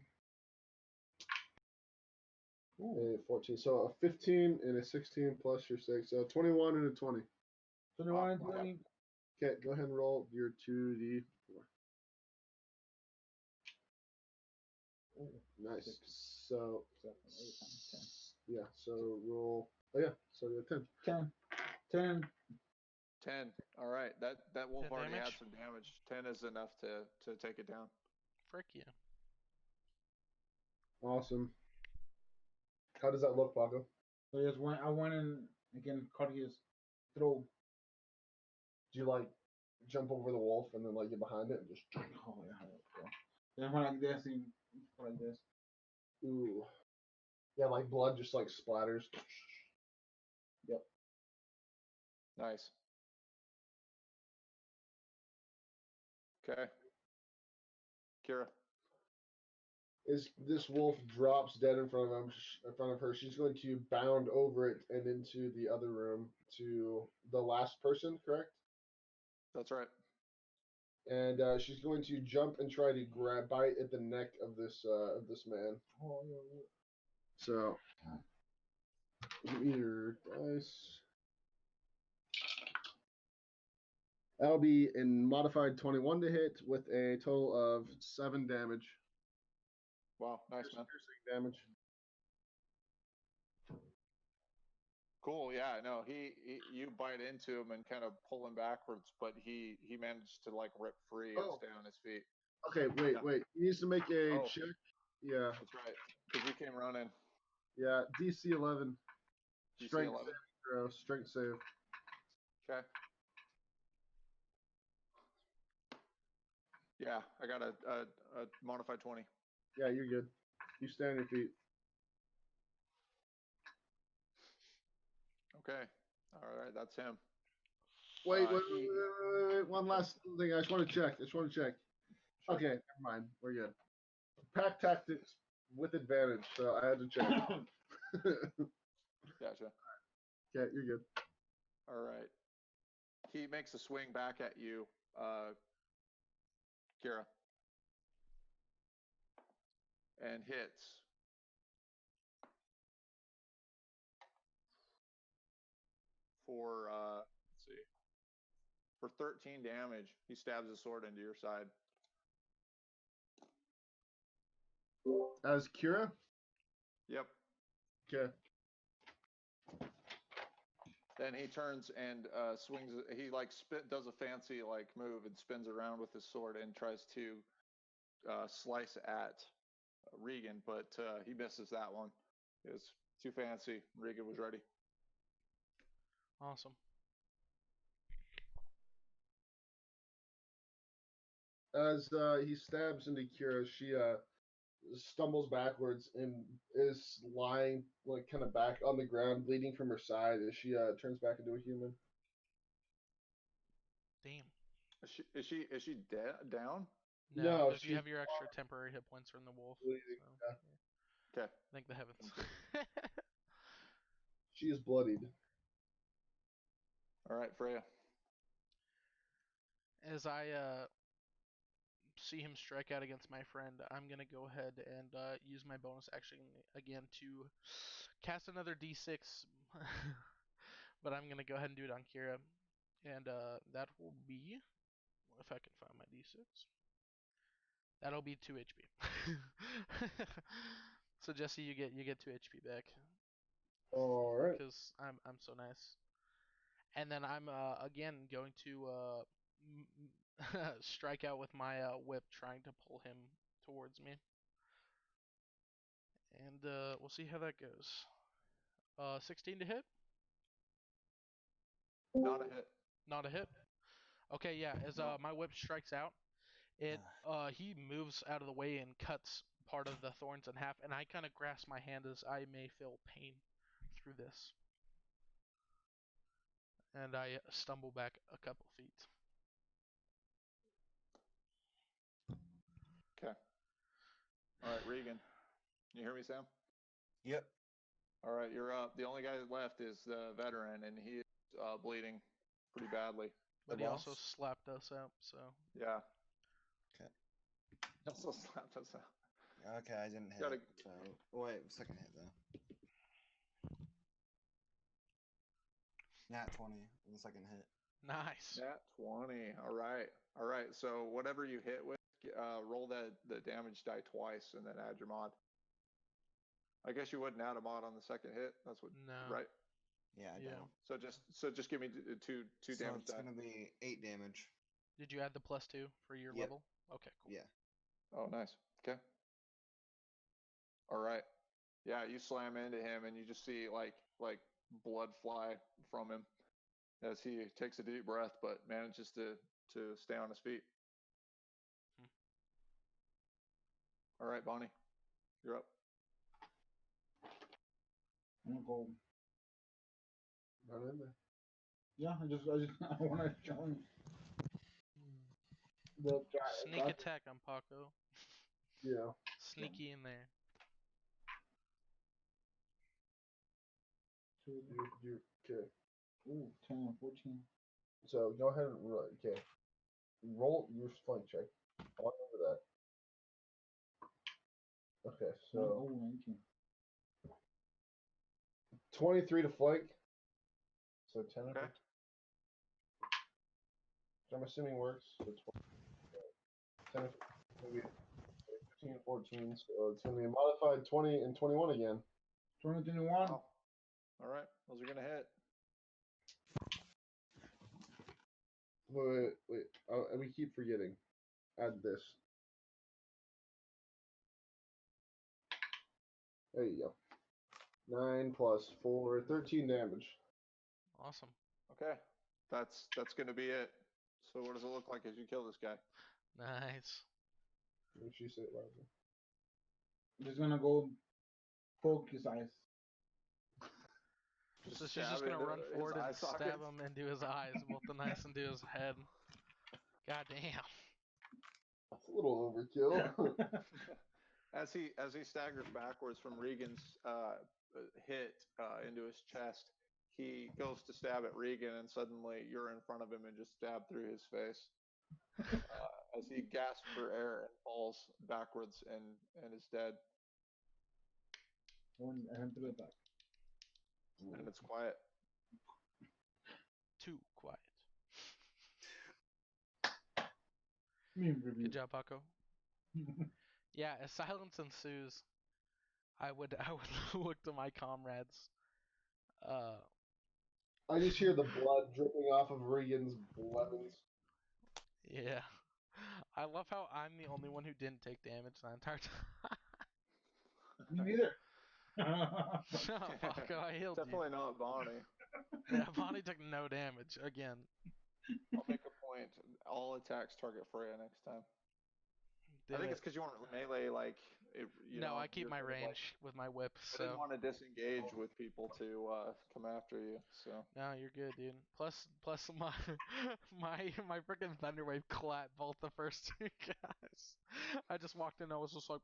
Ooh. A 14. So a 15 and a 16 plus your 6. So 21 and a 20. 21 and Wow. 20. Okay, go ahead and roll your 2d4. Nice. 6, So 7, 8, 9, 10. yeah. So roll. Oh yeah. So you got 10. 10. 10. All right. That wolf 10 already had damage? some damage. 10 is enough to take it down. Frick yeah. Awesome. How does that look, Paco? So just I went and again cut his throat. Do you like jump over the wolf and then like get behind it and just? Oh yeah. Then when like this, and like this. Ooh. Yeah, like blood just like splatters. Yep. Nice. Okay. Kira. As this wolf drops dead in front of him, in front of her, she's going to bound over it and into the other room to the last person, correct? That's right. And she's going to jump and try to bite at the neck of this man. Oh yeah. So, give me your dice. That'll be in modified 21 to hit with a total of 7 damage. Wow, nice, man. Piercing damage. Cool. Yeah. No, you bite into him and kind of pull him backwards, but he managed to like rip free and Oh. stay on his feet. Okay, wait. He needs to make a Oh. check. Yeah. That's right. Because you came running. Yeah. DC 11. DC Strength 11. saving throw. Strength save. Okay. Yeah, I got a modified 20. Yeah, you're good. You stand on your feet. Okay. All right, that's him. Wait. He- One last thing. I just want to check. Sure. Okay, never mind. We're good. Pack tactics with advantage, so I had to check. Gotcha. Okay, you're good. All right. He makes a swing back at you, Kira, and hits for let's see, for 13 damage. He stabs his sword into your side. As Kira? Yep. Okay. Then he turns and swings. He like does a fancy like move and spins around with his sword and tries to slice at Regan, but he misses that one. It was too fancy. Regan was ready. Awesome. As he stabs into Kira, she stumbles backwards and is lying like kind of back on the ground, bleeding from her side as she turns back into a human. Damn. Is she down? No, No, because you she's have your extra temporary hit points from the wolf. bleeding. So, Yeah. Okay. thank the heavens. She is bloodied. All right, Freya. As I see him strike out against my friend, I'm gonna go ahead and use my bonus action again to cast another D6, but I'm gonna go ahead and do it on Kira, and that will be, if I can find my D6, that'll be 2 HP. So Jesse, you get 2 HP back All right. because I'm so nice. And then I'm again going to strike out with my whip, trying to pull him towards me. And we'll see how that goes. 16 to hit? Not a hit. Not a hit. Okay, yeah. As No. my whip strikes out, he moves out of the way and cuts part of the thorns in half, and I kind of grasp my hand as I may feel pain through this. And I stumble back a couple feet. Okay. All right, Regan. You hear me, Sam? Yep. All right, you're up. The only guy left is the veteran, and he is bleeding pretty badly. But The he also boss? slapped us out, so. Yeah. Okay. He also slapped us out. Okay, I didn't hit. Gotta- So wait, second hit though. Nat 20 on the second hit. Nice. Nat 20. All right. All right. So whatever you hit with, roll the damage die twice and then add your mod. I guess you wouldn't add a mod on the second hit. That's what. No. Right. Yeah, I Yeah. don't. So just give me two So damage it's die. gonna be 8 damage. Did you add the +2 for your Yep. level? Okay, cool. Yeah. Oh, nice. Okay. All right. Yeah, you slam into him and you just see like blood fly from him as he takes a deep breath, but manages to stay on his feet. All right, Bonnie, you're up. I'm gonna go. Not in there. Yeah, I want to show him the Sneak attack on Paco. Yeah. Sneaky in there. You okay. Ooh, 10, 14. So go ahead and roll. Okay. Roll your flank check. On over that. Okay, so 19. 23 to flank. So 10 Okay. which I'm assuming works. So 10 maybe 13, 14. So it's going to be a modified 20 and 21 again. 2021. Wow. All right, those are gonna hit. Wait. We keep forgetting. Add this. There you go. 9 plus 4, 13 damage. Awesome. Okay, that's gonna be it. So what does it look like as you kill this guy? Nice. Make sure you say it louder. Just gonna go poke his eyes. So she's just gonna into run his forward eye and stab sockets. him into his eyes, both the knife into his head. God damn. That's a little overkill. As he staggers backwards from Regan's hit into his chest, he goes to stab at Regan, and suddenly you're in front of him and just stab through his face. As he gasps for air and falls backwards and is dead. I have to go back. And it's quiet. Too quiet. Review. Good job, Paco. Yeah, as silence ensues, I would look to my comrades. I just hear the blood dripping off of Regan's lemons. Yeah. I love how I'm the only one who didn't take damage the entire time. Me neither. Shut up, Paco. I healed you. Definitely not Bonnie. Yeah, Bonnie took no damage again. I'll make a point. All attacks target Freya next time. Do I think it. it's because you want to melee, like, No, I keep you're my kind of like, range with my whip, I didn't so. want to disengage with people to come after you, so. No, you're good, dude. Plus my my freaking Thunderwave clapped both the first two guys. I just walked in, I was just like,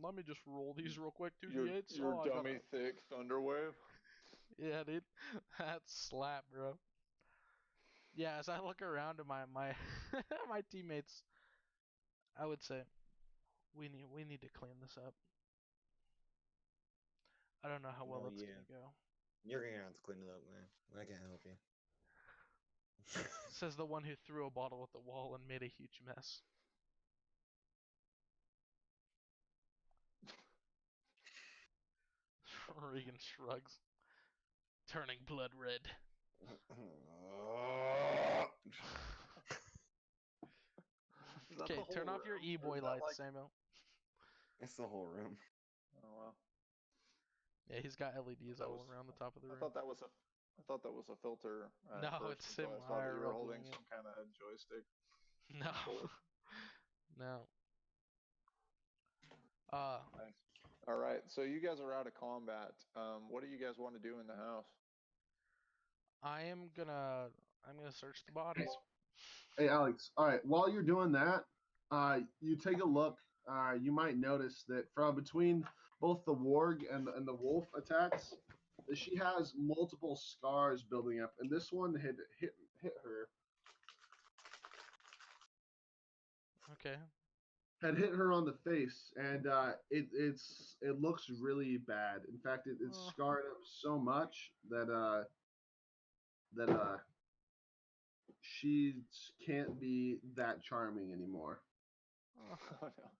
let me just roll these real quick, 2d8s. Your Oh, I got dummy thick Thunderwave. Yeah, dude. That slap, bro. Yeah, as I look around at my my teammates, I would say we need to clean this up. I don't know how well it's gonna go. You're gonna have to clean it up, man. I can't help you. Says the one who threw a bottle at the wall and made a huge mess. Regan shrugs, turning blood red. Okay, turn off your e-boy lights, Samuel. It's the whole room. Oh wow. Yeah, he's got LEDs all around the top of the room. I thought that was a filter. No, at first, it's until him I saw that you were IRL holding doing it. some kind of joystick. No. No. Nice. All right, so you guys are out of combat. What do you guys want to do in the house? I'm gonna search the bodies. Hey, Alex. All right. While you're doing that, you take a look. You might notice that from between both the warg and the wolf attacks, that she has multiple scars building up, and this one hit her. Okay. Had hit her on the face, and it looks really bad. In fact, it's Oh. scarred up so much that she can't be that charming anymore. Oh. Oh, no.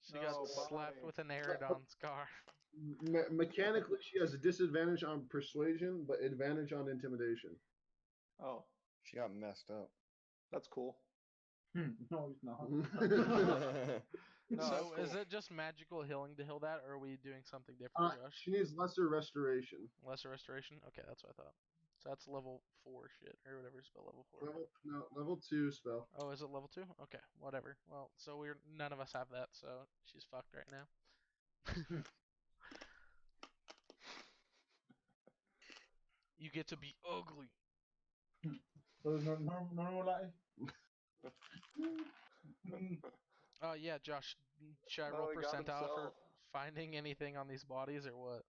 She got No, slapped Bonnie. with an Aerodon scar. Mechanically, she has a disadvantage on persuasion, but advantage on intimidation. Oh, She got messed up. that's cool. No, he's not. No, So that's cool. is it just magical healing to heal that, or are we doing something different, Josh? She needs lesser restoration. Lesser restoration? Okay, that's what I thought. So that's level 4 shit, or whatever spell level 4. Level 2 spell. Oh, is it level 2? Okay, whatever. Well, so none of us have that, so she's fucked right now. You get to be ugly. So there's normal life. Oh yeah, Josh. Should I No, roll he got percentile for himself. finding anything on these bodies, or what?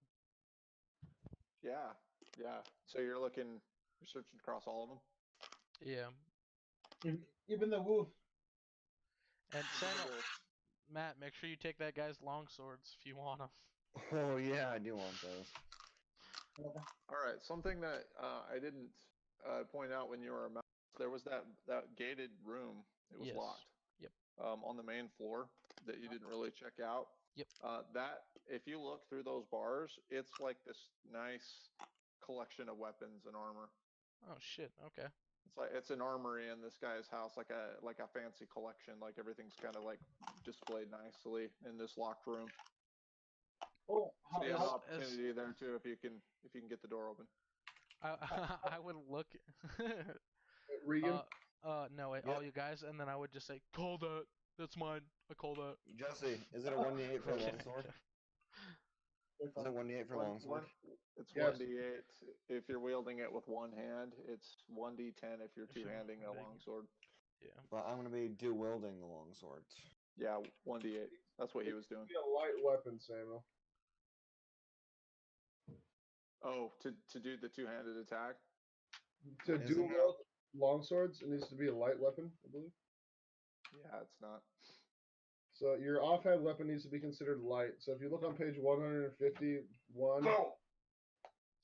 Yeah, yeah. So you're searching across all of them. Yeah. Even the wolf. And Samuel, Matt, make sure you take that guy's long swords if you want them. Oh yeah, I do want those. All right. Something that I didn't point out when you were there was that gated room. It was Yes. locked. Yep. On the main floor that you didn't really check out. Yep. That if you look through those bars, it's like this nice collection of weapons and armor. Oh shit. Okay. It's an armory in this guy's house, like a fancy collection. Like everything's kind of like displayed nicely in this locked room. Oh, So you have an As- opportunity there too if you can get the door open. I would look. Regan, No, wait, Yep. all you guys, and then I would just say, "Call that. That's mine. I call that." Jesse, is it a 1d8 for a longsword? Is it 1d8 for a longsword? It's Yes. 1d8 if you're wielding it with one hand. It's 1d10 if you're If you're two-handing a holding- longsword. Yeah. But I'm gonna be dual wielding the longsword. Yeah, 1d8. That's what he was doing. Be a light weapon, Samuel. Oh, to do the two-handed attack? To Isn't dual it? wield longswords, it needs to be a light weapon, I believe. Yeah, it's not. So your offhand weapon needs to be considered light. So if you look on page 151,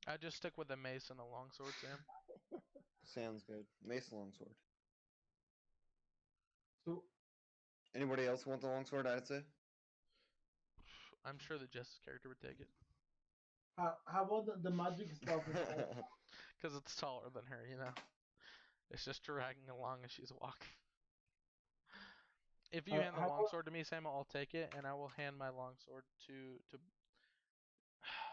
I just stick with the mace and the longsword, Sam. Sounds good. Mace longsword. So Anybody else want the longsword? I'd say. I'm sure that Jess's character would take it. how about the magic stuff? Because it's taller than her, you know? It's just dragging along as she's walking. If you hand the how about- longsword to me, Sam, I'll take it, and I will hand my longsword to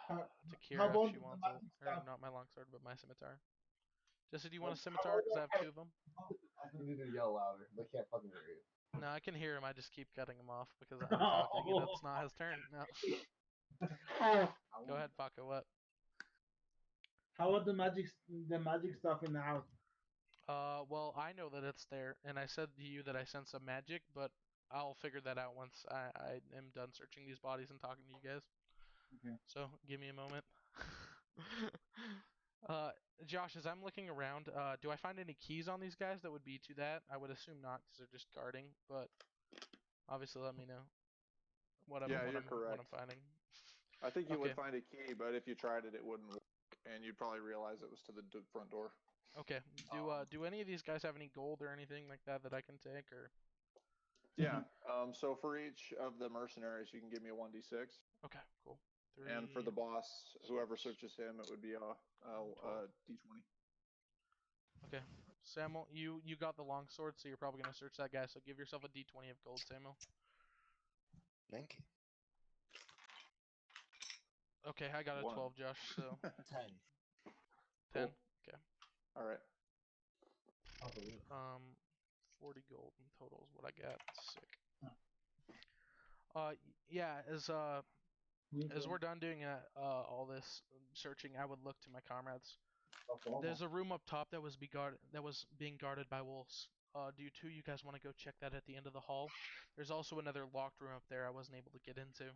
how Kira about if she the wants it. magic Or stuff? not my longsword, but my scimitar. Jesse, do you want a How scimitar? about Because I have two of them. you need to yell louder. They can't fucking hear you. No, I can hear him. I just keep cutting him off because I'm talking, and it's not his turn. No. Go ahead, Paco. What? How about the magic stuff in the house? Well, I know that it's there, and I said to you that I sense some magic, but I'll figure that out once I am done searching these bodies and talking to you guys. Okay. So, give me a moment. Josh, as I'm looking around, do I find any keys on these guys that would be to that? I would assume not, because they're just guarding, but obviously let me know what I'm, Yeah, what you're I'm, correct. what I'm finding. I think you Okay. would find a key, but if you tried it, it wouldn't work, and you'd probably realize it was to the front door. Okay. Do any of these guys have any gold or anything like that that I can take, or? Yeah. So for each of the mercenaries, you can give me a 1d6, Okay, cool. and for the 3, boss, whoever 6, searches him, it would be a 12. d20. Okay. Samuel, you got the long sword, so you're probably gonna search that guy. So give yourself a d20 of gold, Samuel. Thank you. Okay, I got a One. 12, Josh. So 10. 10. Cool. Okay. All right. 40 gold in total is what I got. Sick. Yeah. As we're done doing all this searching, I would look to my comrades. There's a room up top that was being guarded by wolves. Do you guys want to go check that at the end of the hall? There's also another locked room up there I wasn't able to get into.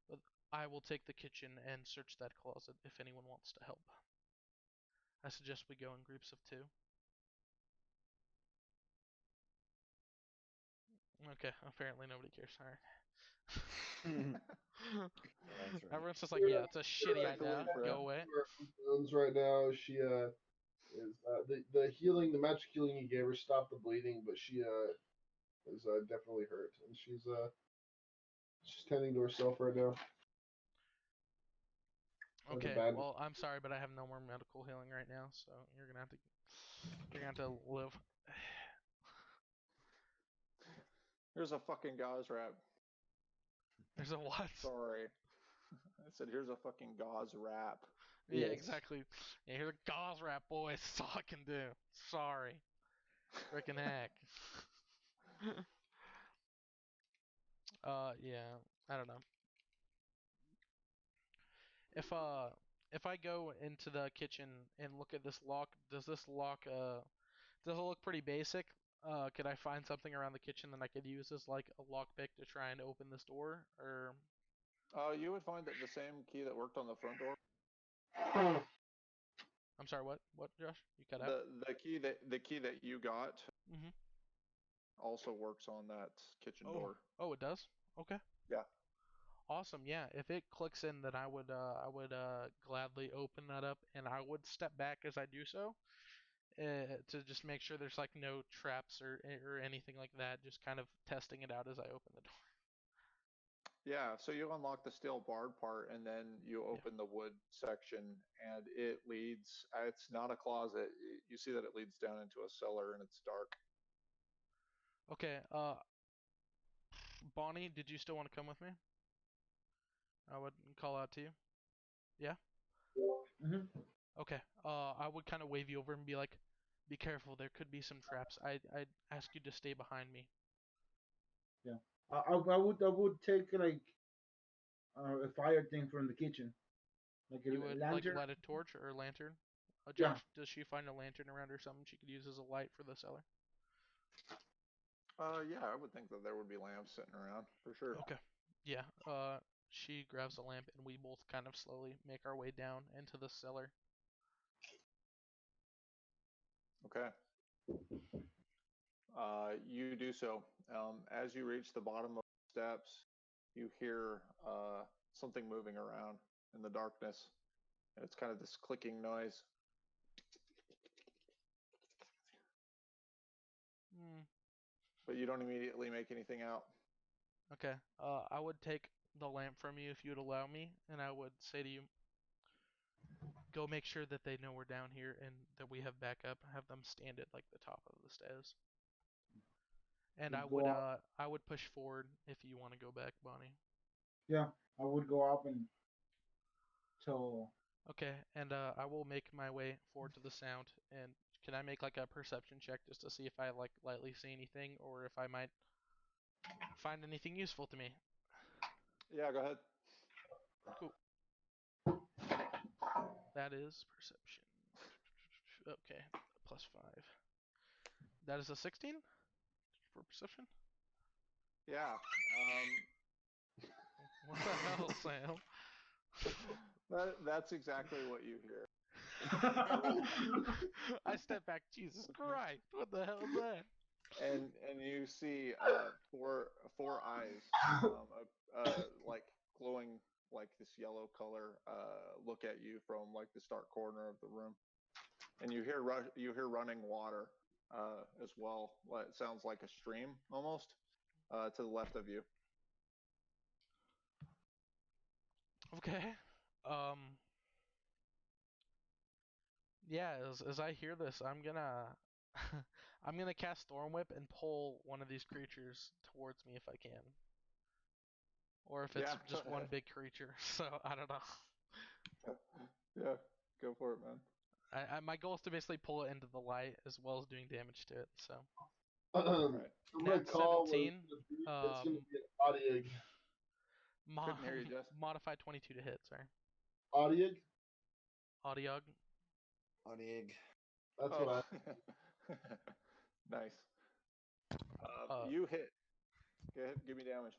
But I will take the kitchen and search that closet if anyone wants to help. I suggest we go in groups of 2. Okay, apparently nobody cares. Alright. That's right. Everyone's just like, yeah, it's a shitty Take the idea. lead, Fred. Go away. Wounds right now. She is the healing, the magic healing you gave her stopped the bleeding, but she is definitely hurt, and she's tending to herself right now. Has a Okay, bad- well, I'm sorry, but I have no more medical healing right now, so you're gonna have to live. Here's a fucking gauze wrap. There's a what? Sorry. I said, here's a fucking gauze wrap. Yeah, Yes. exactly. Yeah, here's a gauze wrap, boys. That's all I can do. Sorry. Frickin' heck. Yeah, I don't know. If I go into the kitchen and look at this lock, does it look pretty basic? Could I find something around the kitchen that I could use as like a lockpick to try and open this door? Or You would find that the same key that worked on the front door. I'm sorry, what? What, Josh? You cut out? The key that you got Mm-hmm. also works on that kitchen Oh. door. Oh, it does? Okay. Yeah. Awesome. Yeah, if it clicks in, then I would gladly open that up, and I would step back as I do so, to just make sure there's like no traps or anything like that. Just kind of testing it out as I open the door. Yeah, so you unlock the steel barred part, and then you open the wood section, and it leads. It's not a closet. You see that it leads down into a cellar, and it's dark. Okay. Bonnie, did you still want to come with me? I would call out to you. Yeah. Mhm. Okay. I would kind of wave you over and be like, "Be careful. There could be some traps. I'd ask you to stay behind me." Yeah. I would take like a fire thing from the kitchen, like You a would like lantern. light a torch or a lantern. Yeah. Josh, does she find a lantern around or something she could use as a light for the cellar? Yeah, I would think that there would be lamps sitting around for sure. Okay. Yeah. She grabs a lamp and we both kind of slowly make our way down into the cellar. Okay. You do so. As you reach the bottom of the steps, you hear something moving around in the darkness. And it's kind of this clicking noise. Hmm. But you don't immediately make anything out. Okay. I would take the lamp from you if you would allow me, and I would say to you, go make sure that they know we're down here and that we have backup. Have them stand at like the top of the stairs. And Would go up. I would push forward if you want to go back, Bonnie. Yeah. I would go up and tell. Okay, and I will make my way forward to the sound. And can I make like a perception check just to see if I like lightly see anything or if I might find anything useful to me? Yeah, go ahead. Cool. That is perception. Okay, +5. That is a 16 for perception. Yeah. What the hell, Sam? That's exactly what you hear. I step back. Jesus Christ! What the hell is that? And you see four eyes, like glowing like this yellow color, look at you from like this dark corner of the room, and you hear running water as well. It sounds like a stream almost to the left of you. Okay. Um. Yeah. As I hear this, I'm gonna I'm gonna cast Storm Whip and pull one of these creatures towards me if I can, or if it's Yeah, go just one ahead. big creature. So I don't know. Yeah, go for it, man. My goal is to basically pull it into the light as well as doing damage to it. So All right. I'm gonna Nat call what 17. it's gonna Um. be an Audiog. Couldn't hear you, Jess. Modified 22 to hit. Sorry. Audiog? Audiog. On egg. That's Oh, what nice. Uh. You hit. Go ahead, give me damage.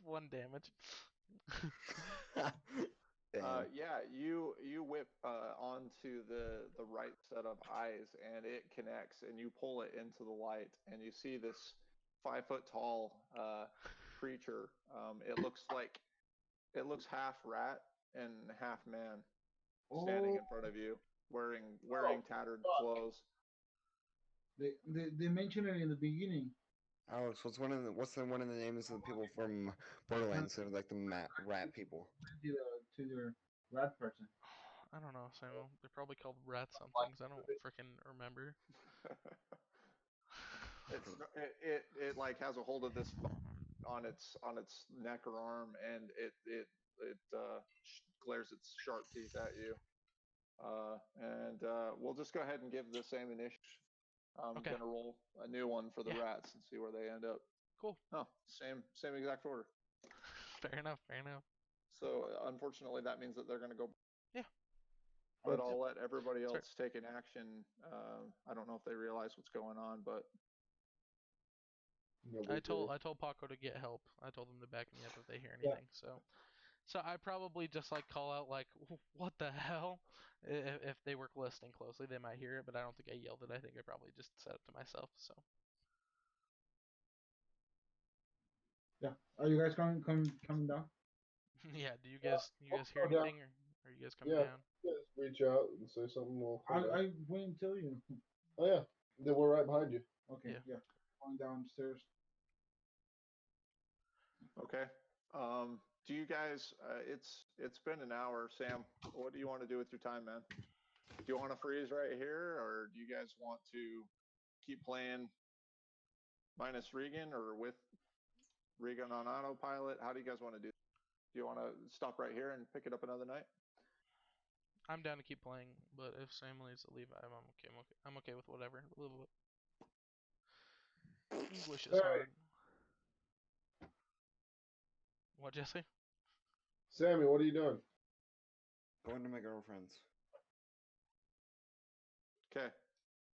1 damage. Damn. Yeah, you whip onto the right set of eyes, and it connects, and you pull it into the light, and you see this 5 foot tall creature. It looks half rat and half man, standing Oh, in front of you, oh, wearing tattered fuck. clothes. they mentioned it in the beginning. Alex, what's the one of the names of the people from Borderlands that are like the rat people? To the rat person. I don't know, Samuel. They're probably called rat somethings. I don't freaking remember. It like has a hold of this on its neck or arm, and it glares its sharp teeth at you. And we'll just go ahead and give the same initiative. I'm Okay. gonna roll a new one for the Yeah. rats and see where they end up. Cool. Oh, same exact order. Fair enough. Fair enough. So unfortunately, that means that they're gonna go. Yeah. But I'll let everybody Sorry. else take an action. I don't know if they realize what's going on, but I told Paco to get help. I told them to back me up if they hear Yeah. anything. So I probably just like call out like, what the hell? If they were listening closely, they might hear it, but I don't think I yelled it. I think I probably just said it to myself. So Yeah. Are you guys coming down? yeah. Do you guys hear Oh, yeah. anything Are you guys coming Yeah. down? Just reach out and say something. We'll come down. I wait and tell you. Oh yeah, then we're right behind you. Okay, Yeah. yeah. Going downstairs. Okay. Do you guys? It's been an hour, Sam. What do you want to do with your time, man? Do you want to freeze right here, or do you guys want to keep playing minus Regan or with Regan on autopilot? How do you guys want to do? Do you want to stop right here and pick it up another night? I'm down to keep playing, but if Sam needs to leave, I'm okay. I'm okay with whatever. A little bit. English is All right. hard. What, Jesse? Sammy, what are you doing? Going to my girlfriend's. Okay.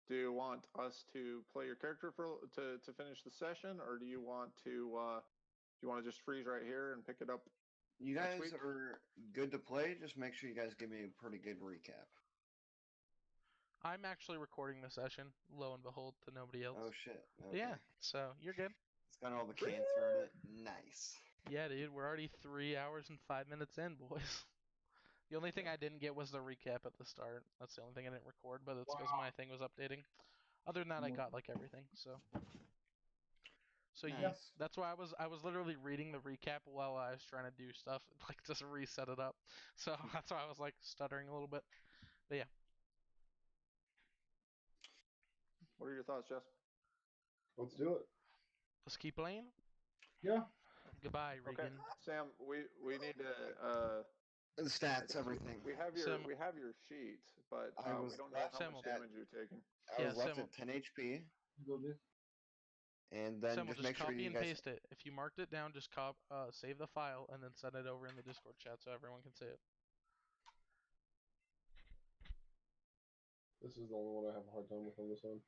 Do you want us to play your character to finish the session, or do you want to just freeze right here and pick it up? You Next guys week? are good to play. Just make sure you guys give me a pretty good recap. I'm actually recording the session, lo and behold, to nobody else. Oh shit. But Okay. yeah, so you're good. It's got all the cancer in it. Nice. Yeah, dude, we're already 3 hours and 5 minutes in, boys. The only thing I didn't get was the recap at the start. That's the only thing I didn't record, but it's because my thing was updating. Other than that, I got like everything. So yeah, Nice. that's why I was literally reading the recap while I was trying to do stuff, like just reset it up. So that's why I was like stuttering a little bit. But yeah, What are your thoughts, Jess? Let's do it. let's keep playing. Yeah. Goodbye, Okay, Regan. Sam. We need to. The stats, everything. We have Sam- your sheet, but I was we don't know left how Sam much will- damage you're taking. I Yeah, was left Sam- at 10 HP, Go this. and then Sam will just just make sure copy you and guys. paste it. If you marked it down, just save the file and then send it over in the Discord chat so everyone can see it. This is the only one I have a hard time with on this one.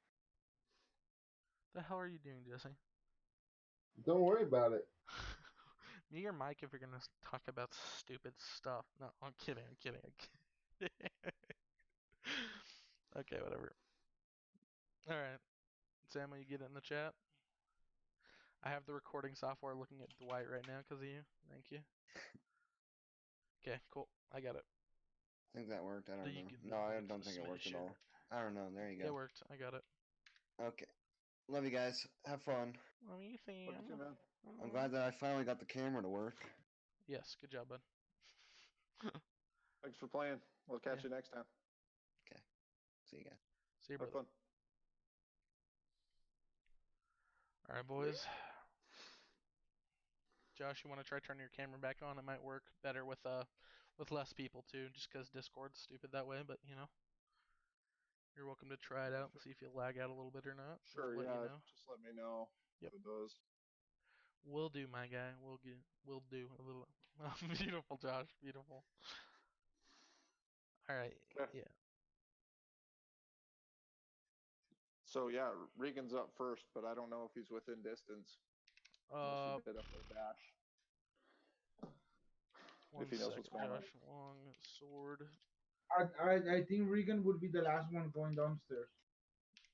The hell are you doing, Jesse? Don't worry about it. Me or Mike if you're gonna talk about stupid stuff. No, I'm kidding. I'm kidding. I'm kidding. Okay, whatever. All right, Sam, will you get it in the chat? I have the recording software looking at Dwight right now because of you. Thank you. Okay, cool. I got it. I think that worked. I Do don't you know. get No, I the don't think it worked at smasher? all. I don't know. There you It go. worked. I got it. Okay. Love you guys. Have fun. Well, you What do you Sam. man? I'm glad that I finally got the camera to work. Yes, good job, bud. Thanks for playing. We'll catch Yeah. you next time. See you guys. See you, Have brother. fun. All right, boys. Josh, you want to try turning your camera back on? It might work better with less people too, just because Discord's stupid that way. But you know, you're welcome to try it out and see if you lag out a little bit or not. Sure. We'll let Yeah. you know. Just let me know Yep. if it does. Will do, my guy. We'll do a little. Beautiful, Josh. Beautiful. All right. Okay. Yeah. So yeah, Regan's up first, but I don't know if he's within distance. Unless he did a full dash. One If he knows second, what's going on. Josh. Long sword. I think Regan would be the last one going downstairs.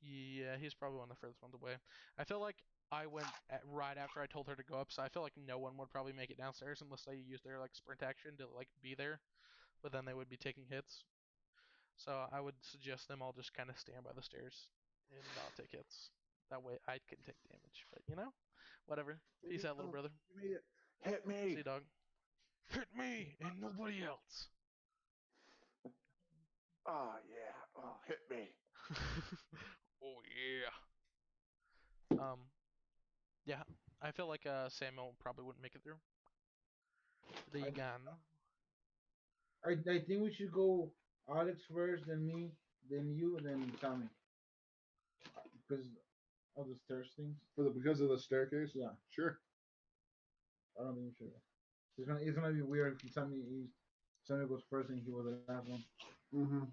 Yeah, he's probably one of the furthest ones away. I feel like I went right after I told her to go up, so I feel like no one would probably make it downstairs unless they used their like sprint action to like be there, but then they would be taking hits. So I would suggest them all just kind of stand by the stairs and not take hits. That way I can take damage. But you know, whatever. Peace out, little brother. You made it. Hit me. See you, dog. Hit me and nobody else. Oh yeah. Oh, hit me. Oh yeah. Yeah. I feel like Samuel probably wouldn't make it through. Regan. I think we should go Alex first, then me, then you, and then Tommy. Because of the stairs things. Because of the staircase? Yeah. Sure. I don't think we should. It's gonna be weird if Tommy goes first and he was the last one. Mm-hmm.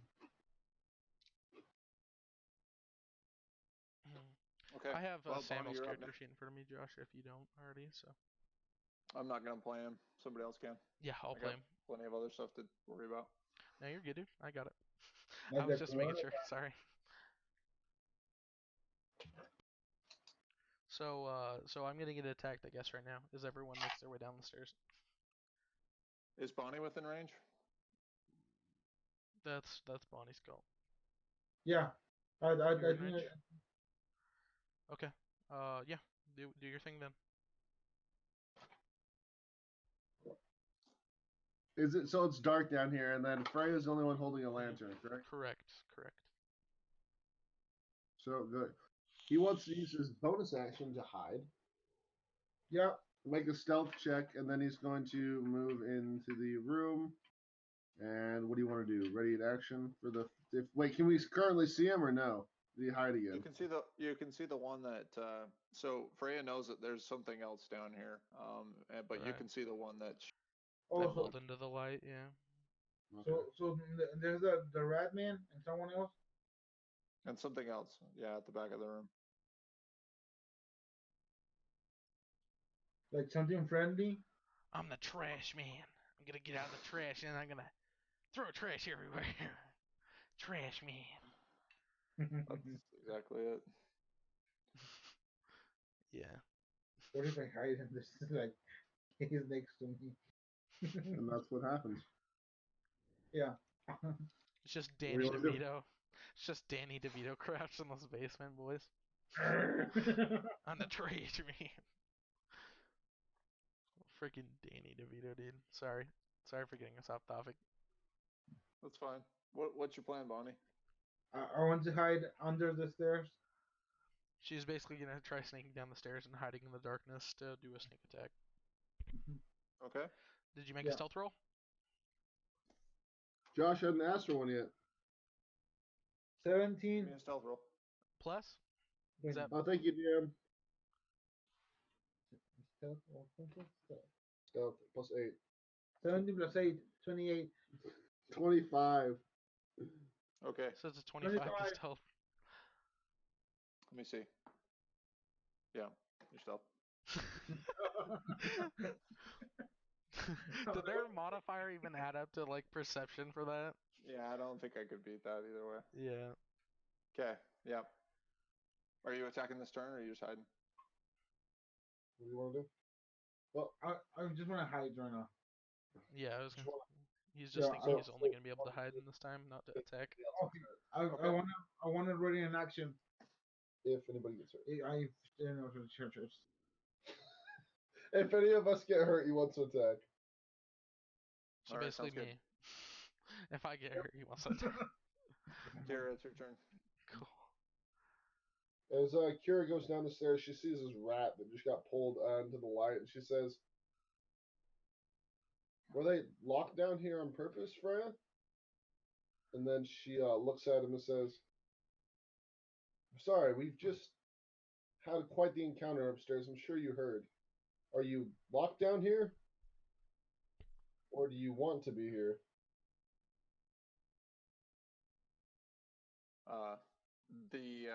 Okay. I have Well, Bonnie, Samuel's you're up character next. sheet in front of me, Josh, if you don't already. So I'm not gonna play him. Somebody else can. yeah, I'll I play got him. plenty of other stuff to worry about. No, you're good, dude. I got it. Like I was that just making corona? sure. Sorry. So I'm gonna get attacked, I guess, right now. As everyone makes their way down the stairs. Is Bonnie within range? That's Bonnie's call. Yeah. I You're in think range? Okay. Yeah. Do your thing then. Is it so? It's dark down here, and then Freya's the only one holding a lantern, correct? Correct. So good. He wants to use his bonus action to hide. Yeah. Make a stealth check, and then he's going to move into the room. And what do you want to do? Ready in action for the? Wait, can we currently see him or no? Did he hide again? You can see the one that. So Freya knows that there's something else down here. But you Right. can see the one that. Oh, Pulled into the light. Yeah. Okay. so there's the rat man and someone else. And something else. Yeah, at the back of the room. Like something friendly. I'm the trash man. I'm gonna get out of the trash and I'm gonna throw trash everywhere. Trash man. That's exactly it. Yeah. What if I hide him? This is like he's next to me. And that's what happens. Yeah. It's just What do Danny you wanna do? DeVito. It's just Danny DeVito crouched in this basement, boys. On the trash man. Freaking Danny DeVito, dude. Sorry for getting us off topic. That's fine. What's your plan, Bonnie? I want to hide under the stairs. She's basically gonna try sneaking down the stairs and hiding in the darkness to do a sneak attack. Okay. Did you make Yeah. a stealth roll? Josh hadn't asked for one yet. 17. Give me a stealth roll. Plus? Is that Oh, thank you, DM. Stealth. Stealth plus 8. 17 plus 8, 28. 25. Okay. so it's a 25 to 25. stealth? Let me see. Yeah, your stealth. Did their modifier even add up to like perception for that? Yeah, I don't think I could beat that either way. Yeah. Okay. Yeah. Are you attacking this turn, or are you just hiding? What do you want to do? Well, I just want to hide right now. Yeah, I was gonna. He's Yeah, just thinking he's only gonna be able to hide in this time, not to attack. Okay. I want to ready in action. If anybody gets hurt. I stand out to the churches. If any of us get hurt, he wants to attack. So All right, basically sounds good. me. If I get hurt, he wants to attack. Kira, it's your turn. Cool. As Kira goes down the stairs, she sees this rat that just got pulled onto the light, and she says, "Were they locked down here on purpose, Freya?" And then she looks at him and says, "Sorry, we've just had quite the encounter upstairs. I'm sure you heard. Are you locked down here? Or do you want to be here?" The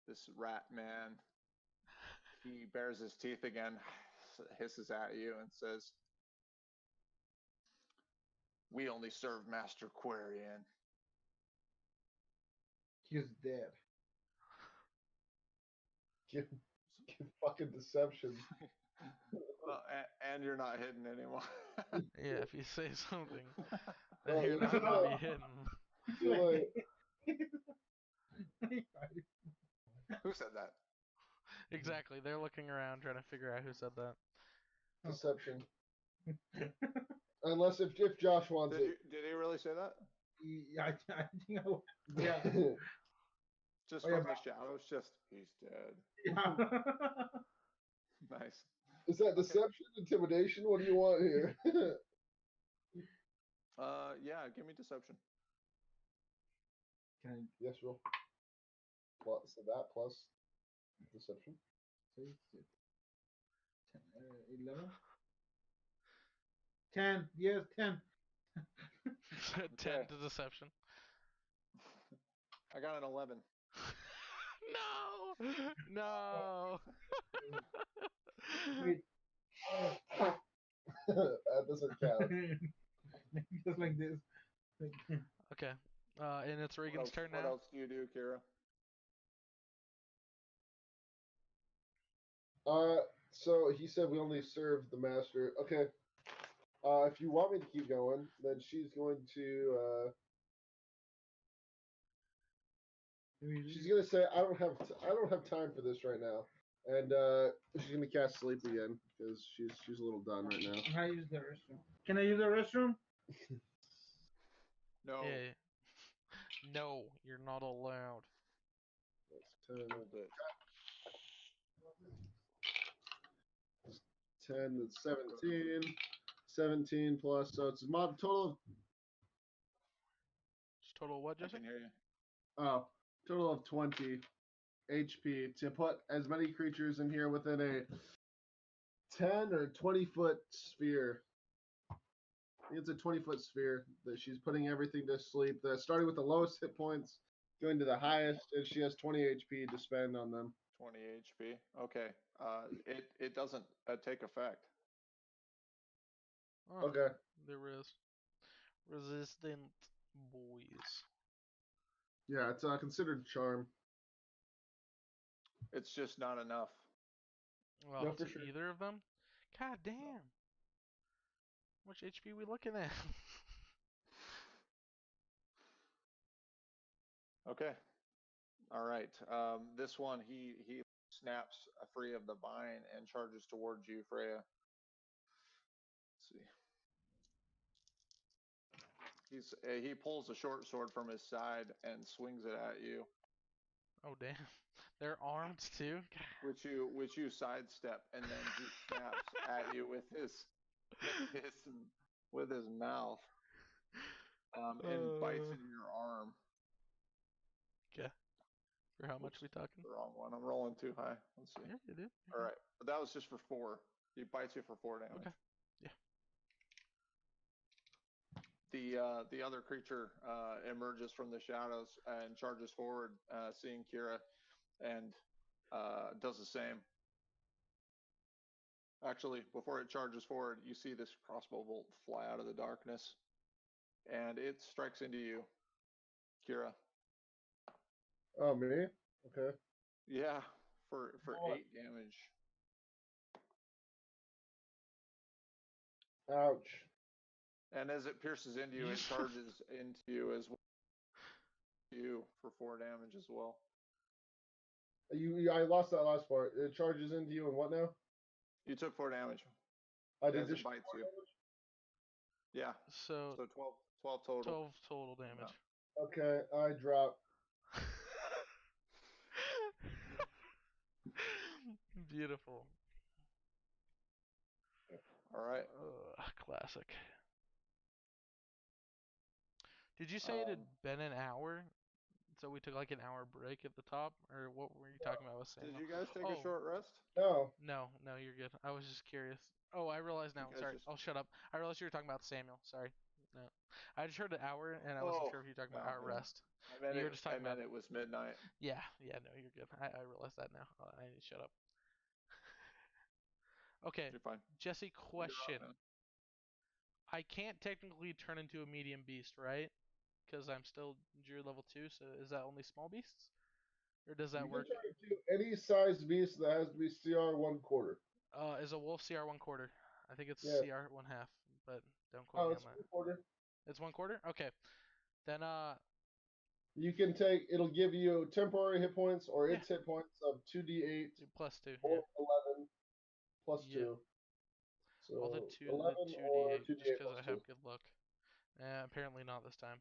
this rat man, he bares his teeth again, hisses at you, and says, "We only serve Master Quarian." He's dead. Give fucking deception. And you're not hidden anymore. Yeah, if you say something, Oh, then you're it's not gonna be hidden. You're like, Who said that? Exactly. They're looking around trying to figure out who said that. deception. Unless if Josh wants Did he really say that? Yeah, I think yeah. it. Just Oh, yeah, from the shadows, just he's dead. Yeah. Nice. Is that deception, intimidation? What do you want here? Yeah, give me deception. Can I Yes, roll. Plus, so that plus deception. say 11? 10. Yes, 10. 10 Okay. to deception. I got an 11. No! No! Wait. That doesn't count. Just like this. Okay. And it's Regan's turn What now. else do you do, Kira? So he said we only serve the master. Okay. If you want me to keep going, then she's going to. She's gonna say, "I don't have time for this right now," and she's gonna cast sleep again because she's a little done right now. Can I use the restroom? Can I use the restroom? No, Yeah. No, you're not allowed. That's 10, hold it. 10, that's 17. 17 plus, so it's a mod total Just total what, I Jesse? can hear you. of total of 20 HP to put as many creatures in here within a 10 or 20-foot sphere. I think it's a 20-foot sphere that she's putting everything to sleep. Starting with the lowest hit points, going to the highest, and she has 20 HP to spend on them. 20 HP. Okay. It doesn't take effect. Oh, Okay. there is. Resistant boys. Yeah, it's considered charm. It's just not enough. Well, No, for to sure. either of them? God damn. How much HP we looking at? Okay. All right. This one, he snaps free of the vine and charges towards you, Freya. Let's see. He pulls a short sword from his side and swings it at you, Oh damn. They're armed too? which you sidestep, and then he snaps at you with his with his mouth, and bites into your arm. Okay. For how much Whoops, we talking? the wrong one. I'm rolling too high. Let's see. Yeah, you did. All right, but that was just for 4. He bites you for 4 damage. Okay. Yeah. The other creature emerges from the shadows and charges forward, seeing Kira, and does the same. Actually, before it charges forward, you see this crossbow bolt fly out of the darkness, and it strikes into you, Kira. Oh, me? Okay. Yeah, for Oh. 8 damage. Ouch. And as it pierces into you, it charges into you as well. You for 4 damage as well. I lost that last part. It charges into you and what now? You took 4 damage I did as this. it bites you. Yeah. So, So 12 total. 12 total damage. Okay, I drop. Beautiful. All right. Classic. Did you say it had been an hour? So we took like an hour break at the top? Or what were you talking about with Samuel? Did you guys take a Oh, short rest? No. no, you're good. I was just curious. Oh, I realize now. You guys Sorry. just- I'll shut up. I realized you were talking about Samuel. Sorry. No. I just heard an hour and I wasn't sure if you were talking about our rest. You were just talking about. it was midnight. Yeah, no, you're good. I realize that now. I need to shut up. Okay, You're fine. Jesse, question. man. I can't technically turn into a medium beast, right? Because I'm still Druid level 2, so is that only small beasts? Or does that You work? can try to do any size beast that has to be CR 1/4. Is a wolf CR 1/4? I think it's Yeah. CR 1/2, but don't quote Oh, me it's on that. 1/4. It's 1/4? Okay. Then, You can take. It'll give you temporary hit points or yeah, its hit points of 2d8 +2, yeah. or 11 plus Yeah. 2. So Well, the 11 or 2d8, just 2d8 because plus I 2. have good luck. Apparently not this time.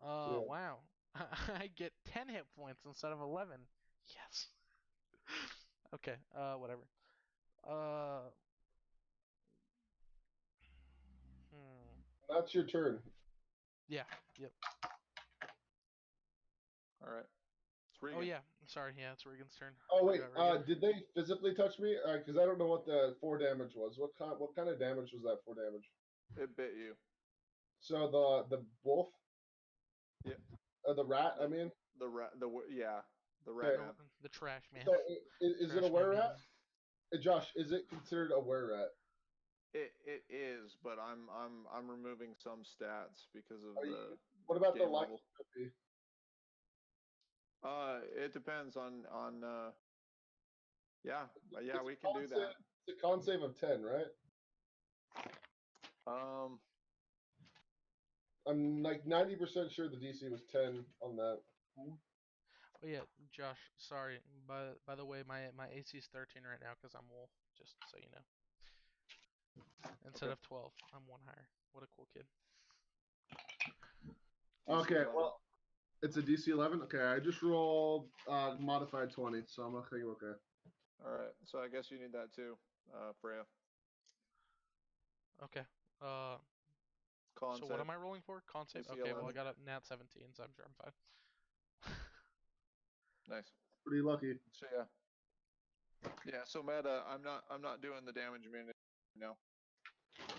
So, yeah. Wow. I get 10 hit points instead of 11. Yes. Okay, whatever. Uh, That's your turn. Yeah, yep. All right. It's Regan. Oh, yeah, sorry, yeah, it's Regan's turn. Oh wait, Forgot Regan. did they physically touch me? Because I don't know what the 4 damage was. What kind of damage was that 4 damage? It bit you. So the wolf, Yeah. the rat. I mean, The rat. The rat Okay. man. The trash man. so is it a Trash were man rat? beans. Hey, Josh, is it considered a were rat? It is, but I'm removing some stats because of the What about the game level. lycanthropy? It depends on yeah, we can do Let's say that. a con save of 10, right? I'm like 90% sure the DC was 10 on that. Oh yeah, Josh. Sorry, by the way, my AC is 13 right now because I'm wolf. Just so you know. Instead Okay. of 12, I'm one higher. What a cool kid. DC Okay, 11. well, it's a DC 11. Okay, I just rolled modified 20, so I'm okay. Okay. All right. So I guess you need that too, Freya. Okay. Con So save. what am I rolling for? Con save? DC Okay, well I 11. got a nat 17, so I'm sure I'm fine. Nice. Pretty lucky. So yeah. Yeah. So meta, I'm not doing the damage immunity now.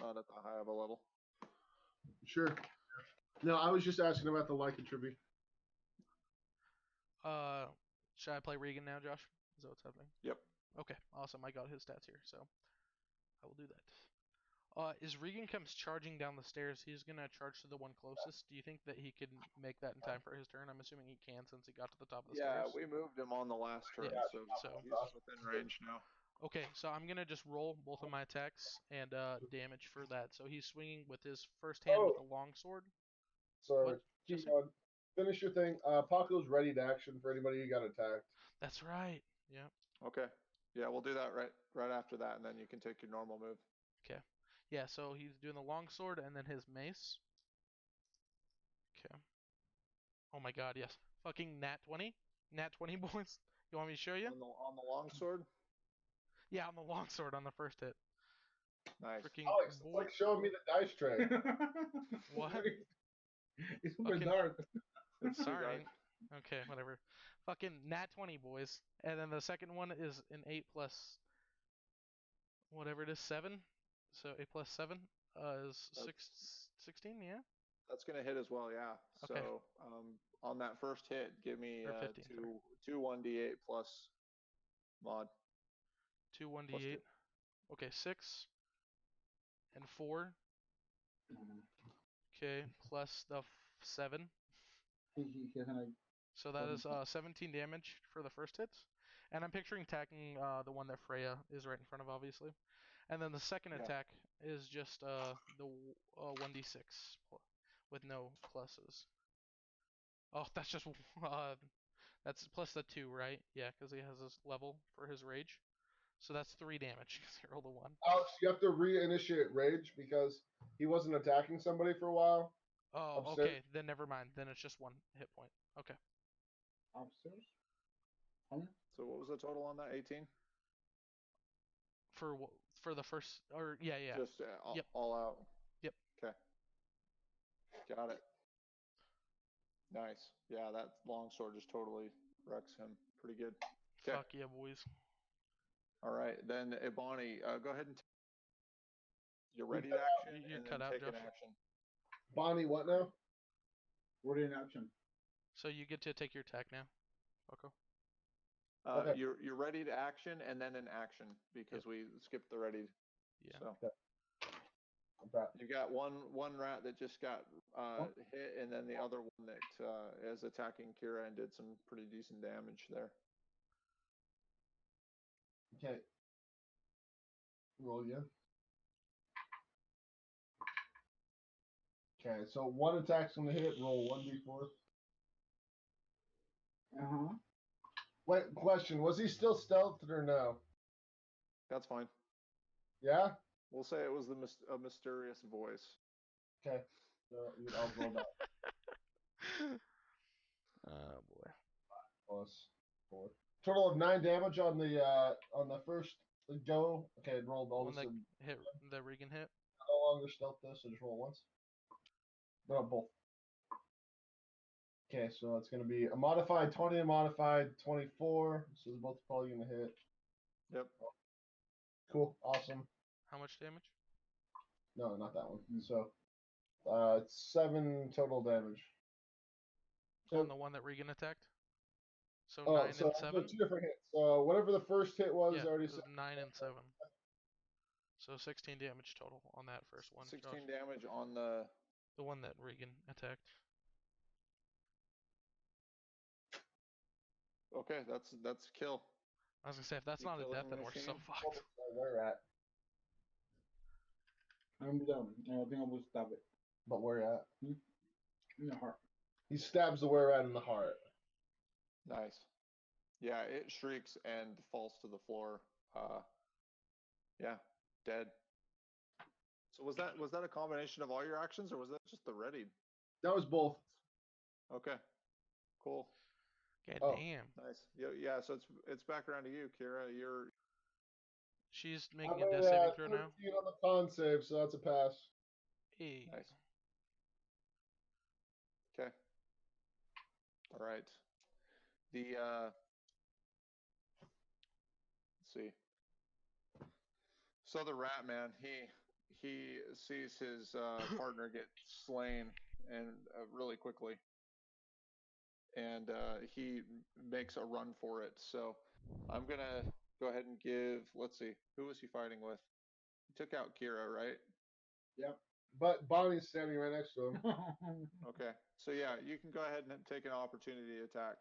Not at the high of a level. Sure. No, I was just asking about the lycanthropy. Should I play Regan now, Josh? Is that what's happening? Yep. Okay, awesome. I got his stats here, so I will do that. As Regan comes charging down the stairs, he's gonna charge to the one closest. Do you think that he can make that in time for his turn? I'm assuming he can since he got to the top of the Yeah, stairs. we moved him on the last turn, Yeah, so so- he's within range now. Okay, so I'm gonna just roll both of my attacks and damage for that. So he's swinging with his first hand with a long sword. Sorry. What? Keep Jesse? going. Finish your thing. Paco's ready to action for anybody who got attacked. That's right. Yeah. Okay. Yeah, we'll do that right after that, and then you can take your normal move. Okay. Yeah, so he's doing the long sword and then his mace. Okay. Oh my god, yes. Fucking nat 20. Nat 20, boys. You want me to show you? On the long sword. Yeah, on the long sword on the first hit. Nice. Freaking Alex, it's boy. like showing me the dice tray. What? It's super Fucking- dark. It's too Sorry. dark. Okay, whatever. Fucking nat 20, boys. And then the second one is an 8 plus whatever it is, 7. So 8 plus 7 is 16, yeah? That's gonna hit as well, yeah. Okay. So on that first hit, give me Or 15, two 1d8 plus mod. 2 Plus 1d8. 2. Okay, 6 and 4. Okay, plus the 7. He has like So that is 17 damage for the first hit. And I'm picturing attacking the one that Freya is right in front of, obviously. And then the second Yeah. attack is just the 1d6 with no pluses. Oh, that's just that's plus the 2, right? Yeah, because he has this level for his rage. So that's 3 damage because he rolled a 1. Alex, you have to reinitiate rage because he wasn't attacking somebody for a while. Oh, Upstairs. okay. Then never mind. Then it's just 1 hit point. Okay. upstairs. So what was the total on that? 18. For the first, or yeah. Just Yep. all out. Yep. Okay. Got it. Nice. Yeah, that long sword just totally wrecks him. Pretty good. Okay. Fuck yeah, boys. All right, then Ibani, go ahead and your ready action, You're and cut then out, take an Josh. action. Bonnie, what now? Ready in action. So you get to take your attack now. Okay. Okay. You're ready to action and then an action because we skipped the ready. Yeah. So Okay. you got one rat that just got hit, and then the other one that is attacking Kira and did some pretty decent damage there. Okay. Roll again. Okay, so one attack's gonna hit. Roll 1d4. Wait, question: was he still stealthed or no? That's fine. Yeah. We'll say it was a mysterious voice. Okay. So I'll roll that Oh boy. plus 4. Total of 9 damage on the first go. Okay, rolled all One this. that And hit the Regan hit. no longer stealth this, so just roll once. No, both. Okay, so it's gonna be a modified 20 and modified 24. So they're both probably gonna hit. Yep. Cool, awesome. How much damage? No, not that one. So, it's 7 total damage. On the one that Regan attacked. So Oh, 9 so and the 7. 2 different hits. So whatever the first hit was, Yeah, I already it was said. 9 and 7. So 16 damage total on that first one. 16 Josh. damage on the one that Regan attacked. Okay, that's kill. I was gonna say if that's You not a killing death, the then we're so machine? fucked. Where at? I'm done. I think I will stop it. But where at? In the heart. He stabs the where at in the heart. Nice. Yeah, it shrieks and falls to the floor. Yeah, dead. So was that a combination of all your actions, or was that just the ready? That was both. Okay, cool, God Oh. damn. nice. Yeah. So it's back around to you, Kira. You're She's I'm making a at death saving throw 13 now. on the con save, so that's a pass. Hey. nice. Okay. All right. The let's see. So the rat man, he sees his partner get slain and really quickly, and he makes a run for it. So I'm gonna go ahead and give. Let's see, who was he fighting with? He took out Kira, right? Yep. But Bonnie's standing right next to him. Okay. So yeah, you can go ahead and take an opportunity attack.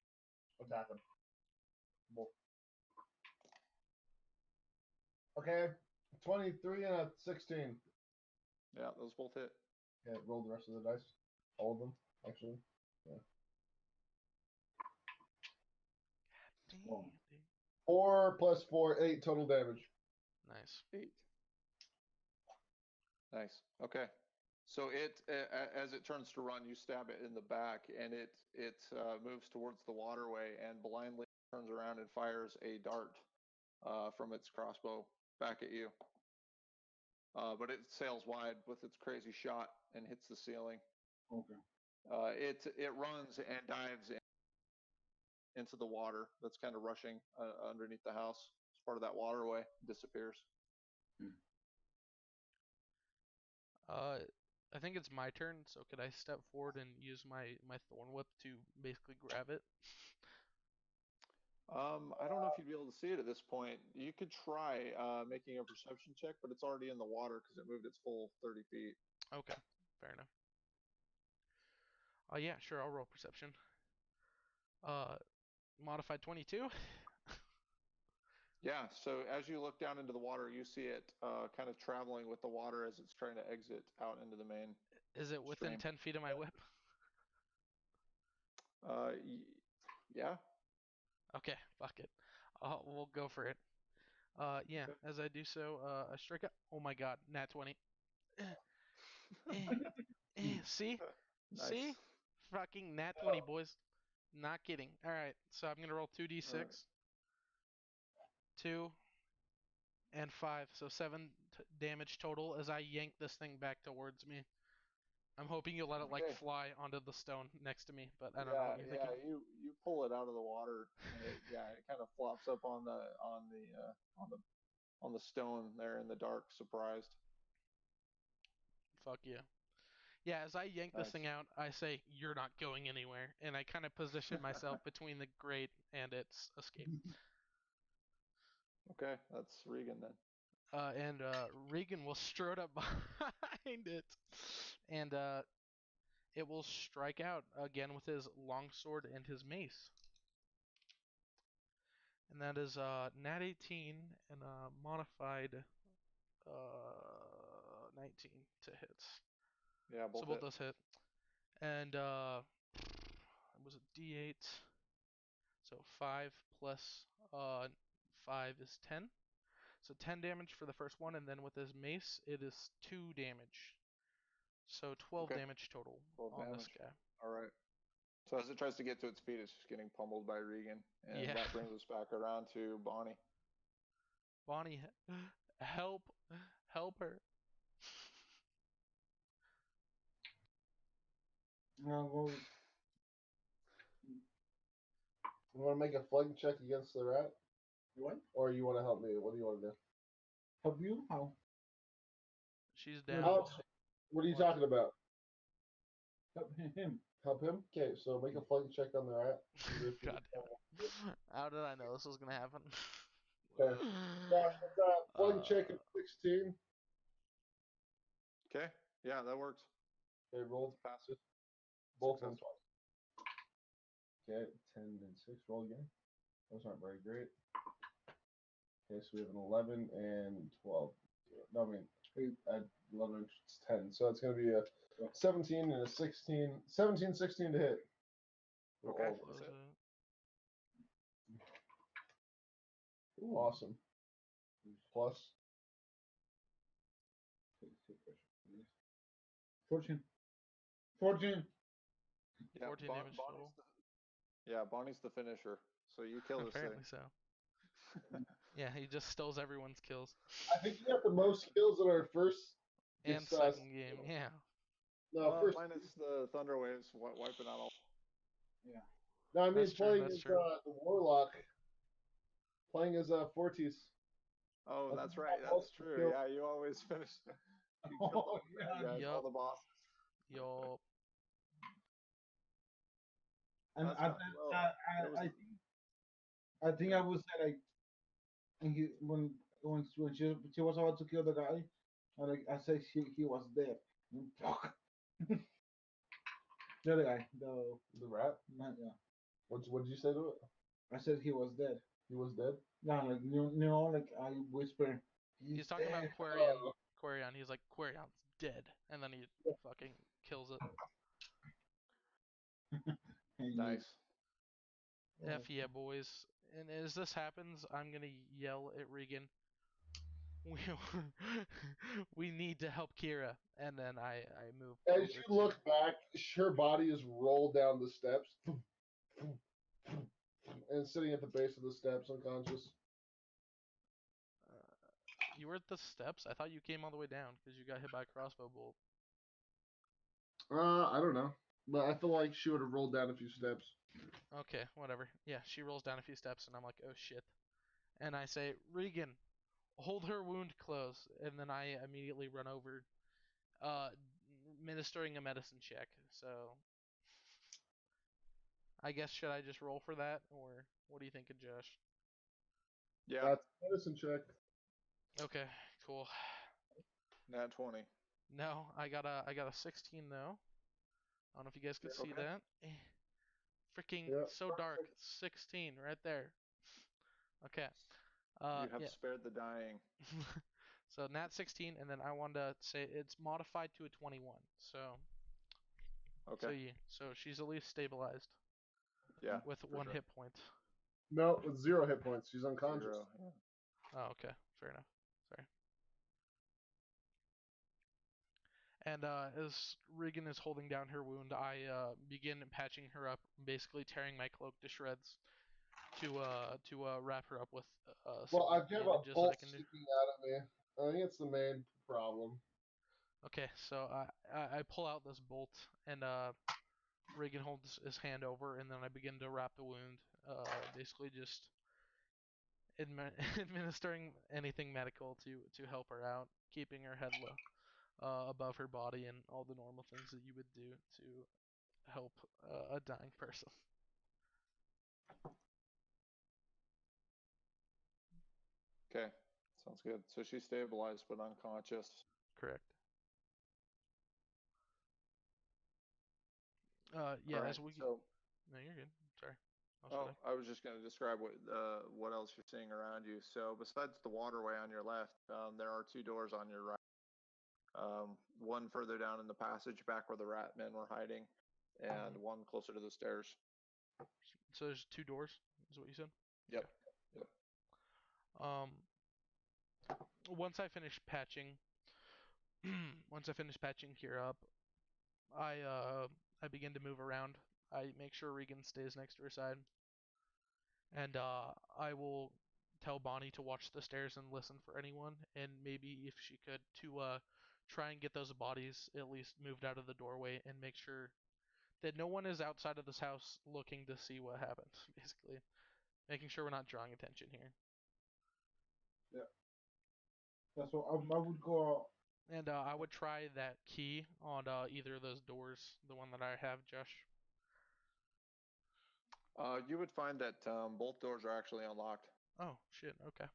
Attack him. Both. Okay. 23 and a 16. Yeah, those both hit. Okay, roll the rest of the dice. All of them, actually. Yeah. Damn, dude. 4 plus 4, 8 total damage. Nice. 8. Nice. Okay. So it, as it turns to run, you stab it in the back, and it moves towards the waterway and blindly turns around and fires a dart from its crossbow back at you. But it sails wide with its crazy shot and hits the ceiling. Okay. It runs and dives into the water that's kind of rushing underneath the house. It's part of that waterway. Disappears. I think it's my turn, so could I step forward and use my thorn whip to basically grab it? I don't know if you'd be able to see it at this point. You could try making a perception check, but it's already in the water because it moved its full 30 feet. Okay, fair enough. Yeah, sure, I'll roll perception. Modified 22. Yeah, so as you look down into the water, you see it kind of traveling with the water as it's trying to exit out into the main Is it within stream. 10 feet of my whip? Yeah. Okay, fuck it. We'll go for it. Yeah, Okay. as I do so, I strike up. Oh my god, nat 20. See? Nice. See? Fucking nat 20, boys. Not kidding. Alright, so I'm gonna roll 2d6. All right. 2 and 5, so 7 damage total as I yank this thing back towards me. I'm hoping you'll let it like Okay. fly onto the stone next to me, but I don't know Yeah, what you're thinking. you pull it out of the water, and it kind of flops up on the on the stone there in the dark, surprised. Fuck yeah. Yeah, as I yank this Nice. thing out, I say, "You're not going anywhere," and I kind of position myself between the grate and its escape. Okay, that's Regan then. And Regan will strut up behind it, and it will strike out again with his longsword and his mace. And that is nat 18 and modified 19 to hit. Yeah, So both both hit. those hit. And it was a D8. So 5 plus 5 is 10. So 10 damage for the first one, and then with his mace, it is 2 damage. So 12 Okay. damage total 12 on damage. this guy. All right. So as it tries to get to its feet, it's just getting pummeled by Regan, and Yeah. that brings us back around to Bonnie. Bonnie, help her. Well, You want to make a flank check against the rat? what? Or you want to help me? What do you want to do? Help you? How? She's down. Help. What are you talking about? Help him. Help him? Okay, so make a flank check on the rat. God damn it. How did I know this was gonna happen? Okay. Josh, what's that? Flank check of 16. Okay. Yeah, that works. Okay, roll. Pass it. Both of them Successful. twice. Okay, 10 and 6. Roll again. Those aren't very great. Okay, so we have an 11 and 12. No, I mean, at 11, it's 10. So it's going to be a 17 and a 16. 17, 16 to hit. For Okay. all of Close us. it. Ooh, awesome. Plus. 14. 14. Yeah, 14 damage total. Bonnie's the finisher. So you kill this Apparently thing. so. Yeah, he just steals everyone's kills. I think you got the most kills in our first And Yes, second game, yeah. No, Well, first. minus the thunder waves wiping out all. Yeah. No, I mean That's true, playing that's as true. the warlock. Playing as Fortis. Oh, That's that's right. most That's true. kills. Yeah, you always finish. You kill Oh, all the bad yeah. guys, all Yup. the bosses. Yup. And That's I, fine. Well, I, there was. I think I would say like, and when she was about to kill the guy, I said he was dead. Fuck. The other guy, The rat. yeah. What did you say to it? I said he was dead. He was dead. Yeah, like like I whisper. He's talking about dead. Quarion. Quarion. He's like, Quarion's dead. And then he fucking kills it. And Nice. F yeah, boys. And as this happens, I'm gonna yell at Regan. We need to help Kira. And then I move As you over look back, her body is rolled down the steps and sitting at the base of the steps, unconscious. You were at the steps? I thought you came all the way down because you got hit by a crossbow bolt. I don't know, but I feel like she would have rolled down a few steps. Okay, whatever. Yeah, she rolls down a few steps, and I'm like, oh shit. And I say, Regan, hold her wound close. And then I immediately run over, uh, ministering a medicine check. So, I guess should I just roll for that, or what do you think of Josh? Yeah. That's a medicine check. Okay, cool. Nat 20. No, I got a 16 though. I don't know if you guys could see Okay. that. Freaking Yeah. so dark. 16 right there. Okay. You have Yeah. spared the dying. So nat 16, and then I wanted to say it's modified to a 21. Okay. So she's at least stabilized Yeah. with for one sure. hit point. No, with 0 hit points. She's unconscious. 0. Yeah. Oh, okay, fair enough. Sorry. And as Regan is holding down her wound, I begin patching her up, basically tearing my cloak to shreds to wrap her up with some Well, I've got a bandages that bolt I can do. sticking out of me. I think it's the main problem. Okay, so I pull out this bolt, and Regan holds his hand over, and then I begin to wrap the wound, basically just administering anything medical to help her out, keeping her head low, above her body, and all the normal things that you would do to help a dying person. Okay. Sounds good. So she's stabilized but unconscious. Correct. Yeah, All right. as we. So. No, you're good. Sorry. Oh, I was just going to describe what else you're seeing around you. So besides the waterway on your left, there are 2 doors on your right. One further down in the passage, back where the rat men were hiding, and one closer to the stairs. So there's 2 doors, is what you said? Yep. Okay. Yep. Once I finish patching, here up, I begin to move around. I make sure Regan stays next to her side, and I will tell Bonnie to watch the stairs and listen for anyone, and maybe if she could to try and get those bodies at least moved out of the doorway and make sure that no one is outside of this house looking to see what happened. Basically, making sure we're not drawing attention here. Yeah. That's what I would go out. And I would try that key on either of those doors, the one that I have, Josh. You would find that both doors are actually unlocked. Oh shit. Okay.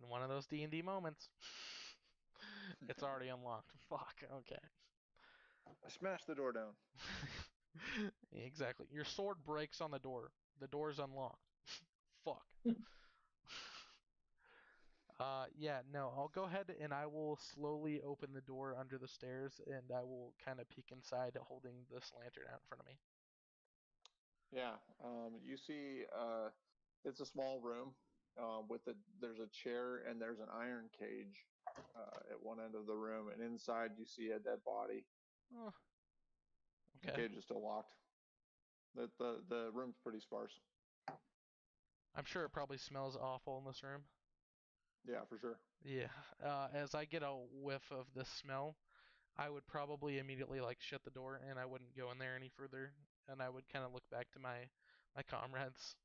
In one of those D&D moments, it's already unlocked. Fuck. Okay. I smashed the door down. Exactly. Your sword breaks on the door. The door is unlocked. Fuck. Yeah, no, I'll go ahead and I will slowly open the door under the stairs and I will kind of peek inside holding this lantern out in front of me. Yeah, you see, it's a small room there's a chair and there's an iron cage at one end of the room, and inside you see a dead body. Oh, The okay. cage is still locked. The room's pretty sparse. I'm sure it probably smells awful in this room. Yeah, for sure. Yeah. As I get a whiff of the smell, I would probably immediately like shut the door and I wouldn't go in there any further, and I would kind of look back to my comrades.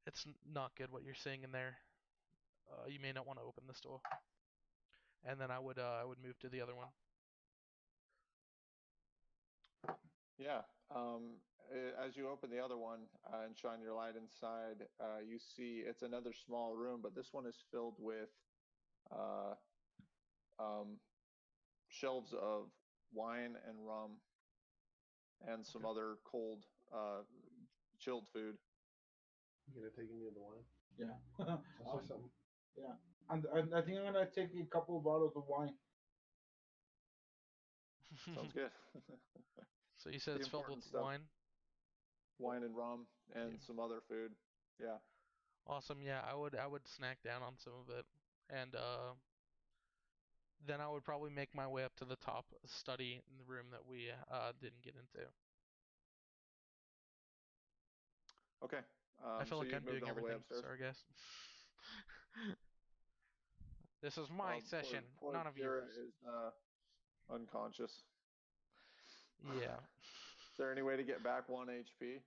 It's not good what you're seeing in there. You may not want to open this door. And then I would move to the other one. Yeah. As you open the other one and shine your light inside, you see it's another small room, but this one is filled with uh, um, shelves of wine and rum and some other cold, chilled food. You gonna take any of the wine? Yeah. I'll say something. Yeah. And I think I'm gonna take a couple of bottles of wine. Sounds good. So you said The it's filled with important stuff. wine? Wine and rum and Yeah. some other food. Yeah. Awesome. Yeah, I would snack down on some of it, and then I would probably make my way up to the top study in the room that we didn't get into. Okay. I feel So like you've I'm moved doing all the way everything. upstairs. Sorry, guys. This is my session, Poor none of Kira yours. is unconscious. Yeah. Is there any way to get back 1 HP?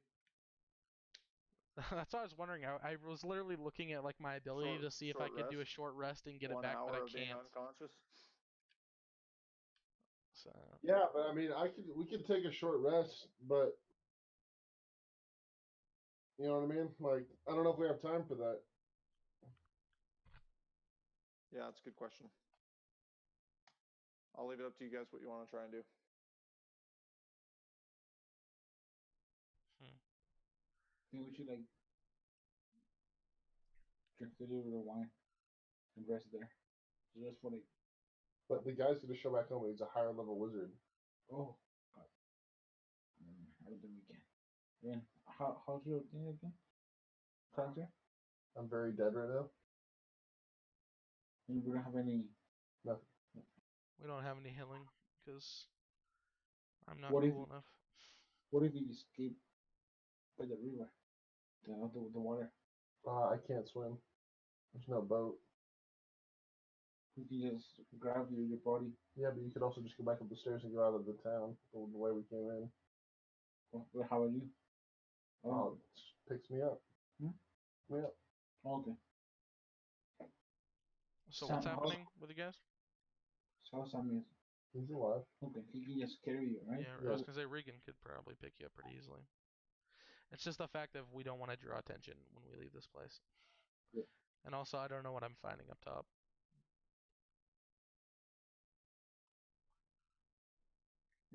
That's what I was wondering. I was literally looking at like my ability to see if I Short could do a rest. short rest and get it 1 back, but I hour of being can't. unconscious. So Yeah, but I mean, we could take a short rest, but you know what I mean? Like, I don't know if we have time for that. Yeah, that's a good question. I'll leave it up to you guys what you want to try and do. I think we should like drink a little bit of wine and rest there. Just for like, But the guy's gonna show back home. He's a higher level wizard. oh, God. I don't think we can. Man, how's your thing again? Character? I'm very dead right now. And we don't have any. Nothing. we don't have any healing because I'm not What if cool enough. what if we escape by the river? The water. I can't swim. There's no boat. We can just grab your body. Yeah, but you could also just go back up the stairs and go out of the town the way we came in. Well, how are you? Oh, it picks me up. Hmm? Yeah. Okay. So Sam, what's happening with you guys? How Sam is? He's alive. Okay, he can just carry you, right? Yeah, I was gonna say Regan could probably pick you up pretty easily. It's just the fact of we don't want to draw attention when we leave this place. Yeah. And also, I don't know what I'm finding up top.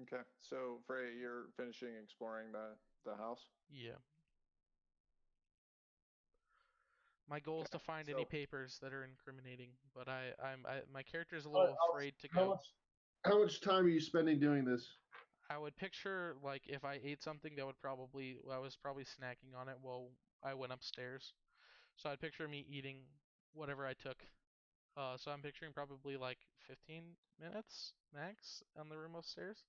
Okay. So Frey, you're finishing exploring the house. Yeah. My goal is to Okay. find any So papers that are incriminating, but my character is a All right, little afraid to how go. much time are you spending doing this? I would picture like if I ate something that I was probably snacking on it while I went upstairs. So I'd picture me eating whatever I took. So I'm picturing probably like 15 minutes max on the room upstairs.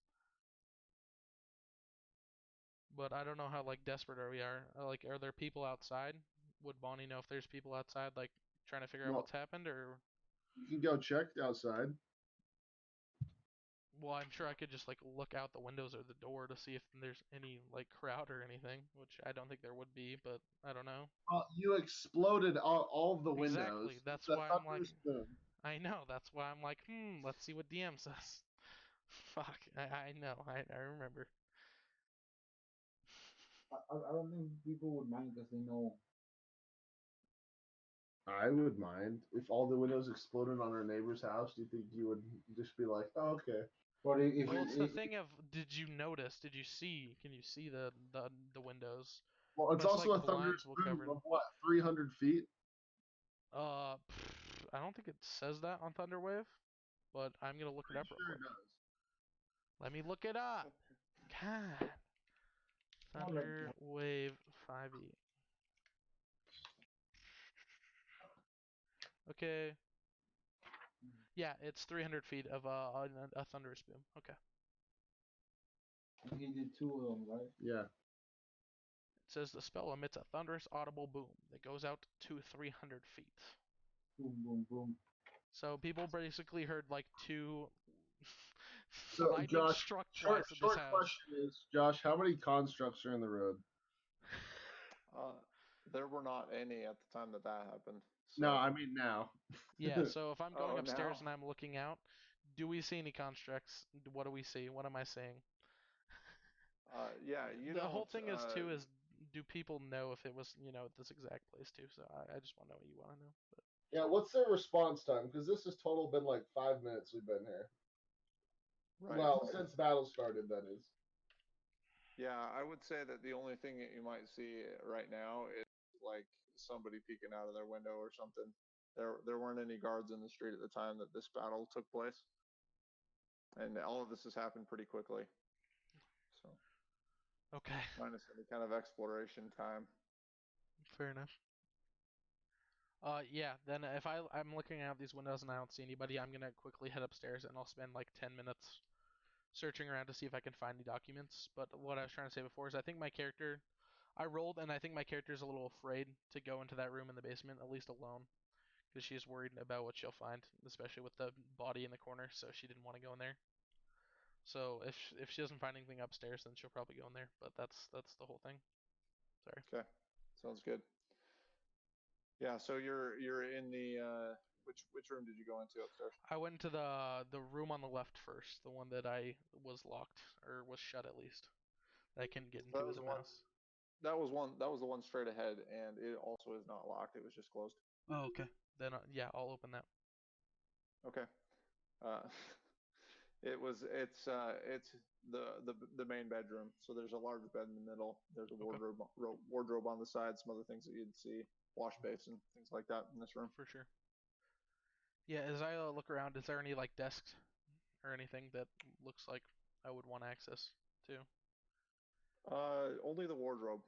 But I don't know how like desperate we are. Like, are there people outside? Would Bonnie know if there's people outside, like trying to figure out Well, what's happened, or? you can go check outside. Well, I'm sure I could just like look out the windows or the door to see if there's any like crowd or anything, which I don't think there would be, but I don't know. You exploded all of the windows. Exactly. That's The why I'm like, thunderous boom. I know. That's why I'm like, let's see what DM says. Fuck. I know. I remember. I don't think people would mind because they know. I would mind if all the windows exploded on our neighbor's house. Do you think you would just be like, "Oh, okay"? But if Well, it's the thing of, did you notice? Did you see? Can you see the windows? Well, it's Plus, also like a thunderous blinds will boom cover. of what, 300 feet? I don't think it says that on Thunderwave, but I'm gonna look it up real Sure quick. it does. Let me look it up. God. I'll look. Thunderwave 5e. Okay. Yeah, it's 300 feet of a thunderous boom. Okay. He did 2 of them, right? Yeah. It says the spell emits a thunderous audible boom that goes out to 300 feet. Boom, boom, boom. So people basically heard like 2 So, lightning Josh, struck short twice at this house. question is, Josh, how many constructs are in the road? There were not any at the time that happened. So. No, I mean now. Yeah, so if I'm going Oh, upstairs now. and I'm looking out, do we see any constructs? What do we see? What am I seeing? Yeah, you The don't. whole thing is too is do people know if it was this exact place too? So I just want to know what you want to know. But Yeah, what's their response time? Because this has total been like 5 minutes we've been here. Right. Well, since battle started, that is. Yeah, I would say that the only thing that you might see right now is like somebody peeking out of their window or something. There weren't any guards in the street at the time that this battle took place, and all of this has happened pretty quickly. So. okay, Minus any kind of exploration time. fair enough. Yeah. Then if I'm looking out these windows and I don't see anybody, I'm gonna quickly head upstairs and I'll spend like 10 minutes searching around to see if I can find any documents. But what I was trying to say before is I think my character, I rolled and I think my character is a little afraid to go into that room in the basement, at least alone, because she's worried about what she'll find, especially with the body in the corner. So she didn't want to go in there. So if she doesn't find anything upstairs, then she'll probably go in there. But that's the whole thing. Sorry. Okay, sounds good. Yeah, so you're in the which room did you go into upstairs? I went to the room on the left first, the one that I was locked or was shut at least. That I couldn't get That into was as a the one. mouse. That was one. That was the one straight ahead, and it also is not locked. It was just closed. Oh, okay. Then yeah, I'll open that. Okay. Uh, it's the main bedroom. So there's a large bed in the middle. There's a Okay. wardrobe on the side. Some other things that you'd see, wash basin, things like that in this room. For sure. Yeah, as I look around, is there any like desks or anything that looks like I would want access to? Only the wardrobe.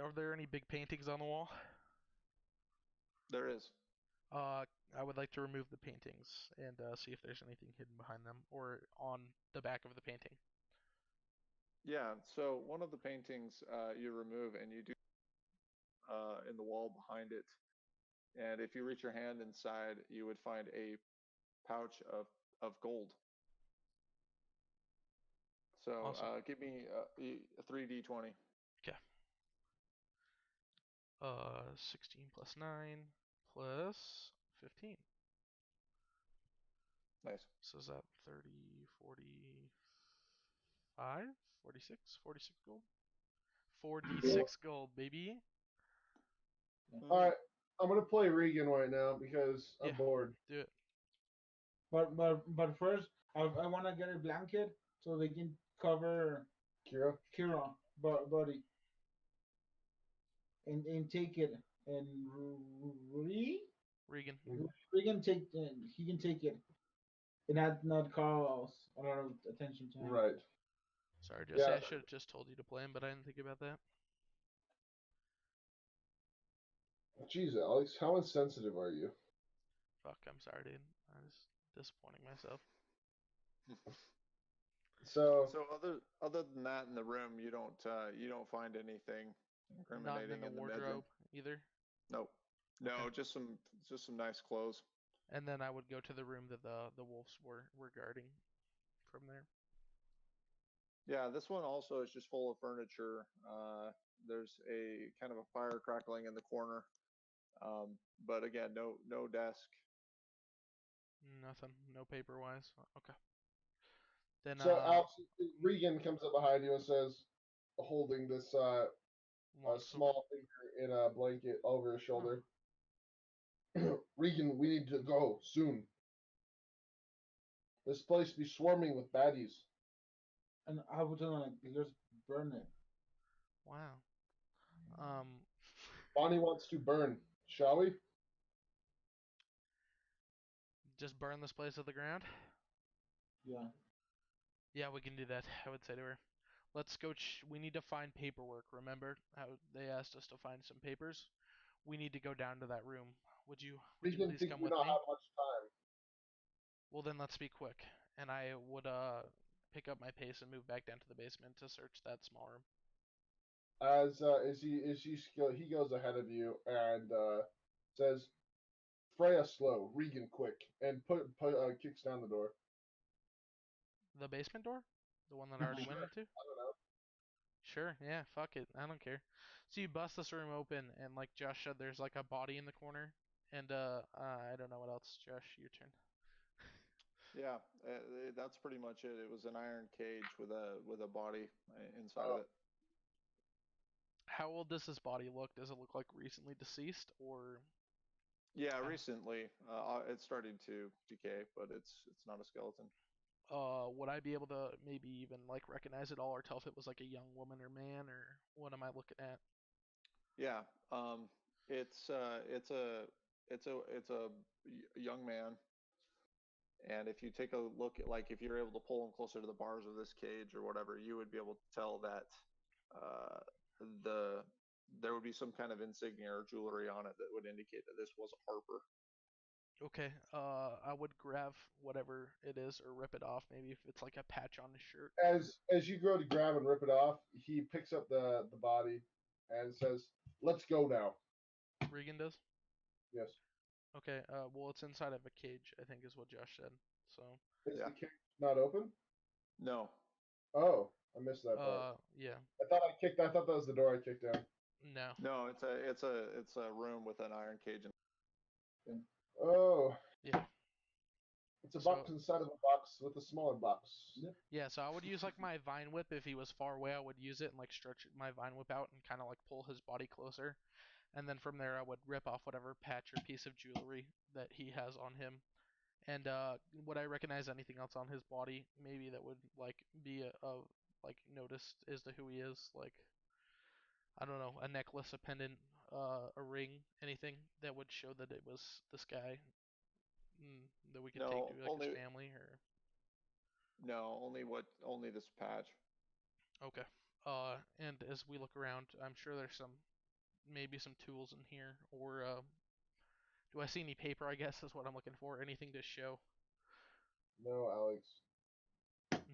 Are there any big paintings on the wall? There is. I would like to remove the paintings and see if there's anything hidden behind them or on the back of the painting. Yeah. So one of the paintings you remove, and you do in the wall behind it. And if you reach your hand inside, you would find a pouch of gold. So Awesome. give me a 3d20. Okay. 16 plus 9 plus 15. Nice. So is that 30, 45, 46, 46 gold? 4d6 gold, baby. All right, I'm gonna play Regan right now because I'm Yeah, bored. do it. But first, I want to get a blanket so they can cover Kira. buddy, and take it and Regan. we can take he can take it and not cause a lot of attention to him. Right. Sorry, Jesse. Yeah. I should have just told you to play him, but I didn't think about that. Jeez, Alex, how insensitive are you? Fuck, I'm sorry, dude. I was disappointing myself. So other than that in the room, you don't find anything Nothing in incriminating the in the bedroom. wardrobe either. Nope. No, Okay. just some nice clothes. And then I would go to the room that the wolves were guarding from there. Yeah, this one also is just full of furniture. There's a kind of a fire crackling in the corner, but again, no desk. Nothing. No paper wise. Okay. Then so Alex, Regan comes up behind you and says, holding this long a sword. small figure in a blanket over his Oh. shoulder. Regan, we need to go soon. This place be swarming with baddies. And I would tell him like, just burn it. Wow. Um. Bonnie wants to burn. Shall we? just burn this place to the ground? Yeah. Yeah, we can do that. I would say to her. Let's go. We need to find paperwork. Remember how they asked us to find some papers? We need to go down to that room. Would you Regan please thinks come we with don't me? have much time. Well, then let's be quick. And I would pick up my pace and move back down to the basement to search that small room. He goes ahead of you and says, "Freya slow, Regan quick," and kicks down the door. The basement door? The one that I already went into? I don't know. Sure, yeah, fuck it. I don't care. So you bust this room open and like Josh said, there's like a body in the corner. And I don't know what else. Josh, your turn. Yeah, that's pretty much it. It was an iron cage with a body inside of it. How old does this body look? Does it look like recently deceased or Yeah, recently it's starting to decay, but it's not a skeleton. would I be able to maybe even like recognize it all or tell if it was like a young woman or man or what am I looking at? Yeah, it's young man, and if you take a look at like if you're able to pull him closer to the bars of this cage or whatever, you would be able to tell that uh, there would be some kind of insignia or jewelry on it that would indicate that this was a Harper. Okay, I would grab whatever it is or rip it off. Maybe if it's like a patch on his shirt. As you go to grab and rip it off, he picks up the body and says, "Let's go now." Regan does. Yes. Okay. Well, it's inside of a cage. I think is what Josh said. So. Is Yeah. the cage not open? No. Oh, I missed that part. Yeah. I thought that was the door I kicked down. No. No, it's a room with an iron cage. Oh. Yeah. It's a box inside of a box with a smaller box. Yeah, so I would use like my vine whip if he was far away. I would use it and like stretch my vine whip out and kind of like pull his body closer, and then from there I would rip off whatever patch or piece of jewelry that he has on him. And would I recognize anything else on his body? Maybe that would like be a like noticed as to who he is. Like I don't know, a necklace, a pendant, a ring, anything that would show that it was this guy that we could take No, to like his family or. only this patch. Okay. And as we look around, I'm sure there's maybe some tools in here, or do I see any paper? I guess is what I'm looking for. Anything to show? No, Alex.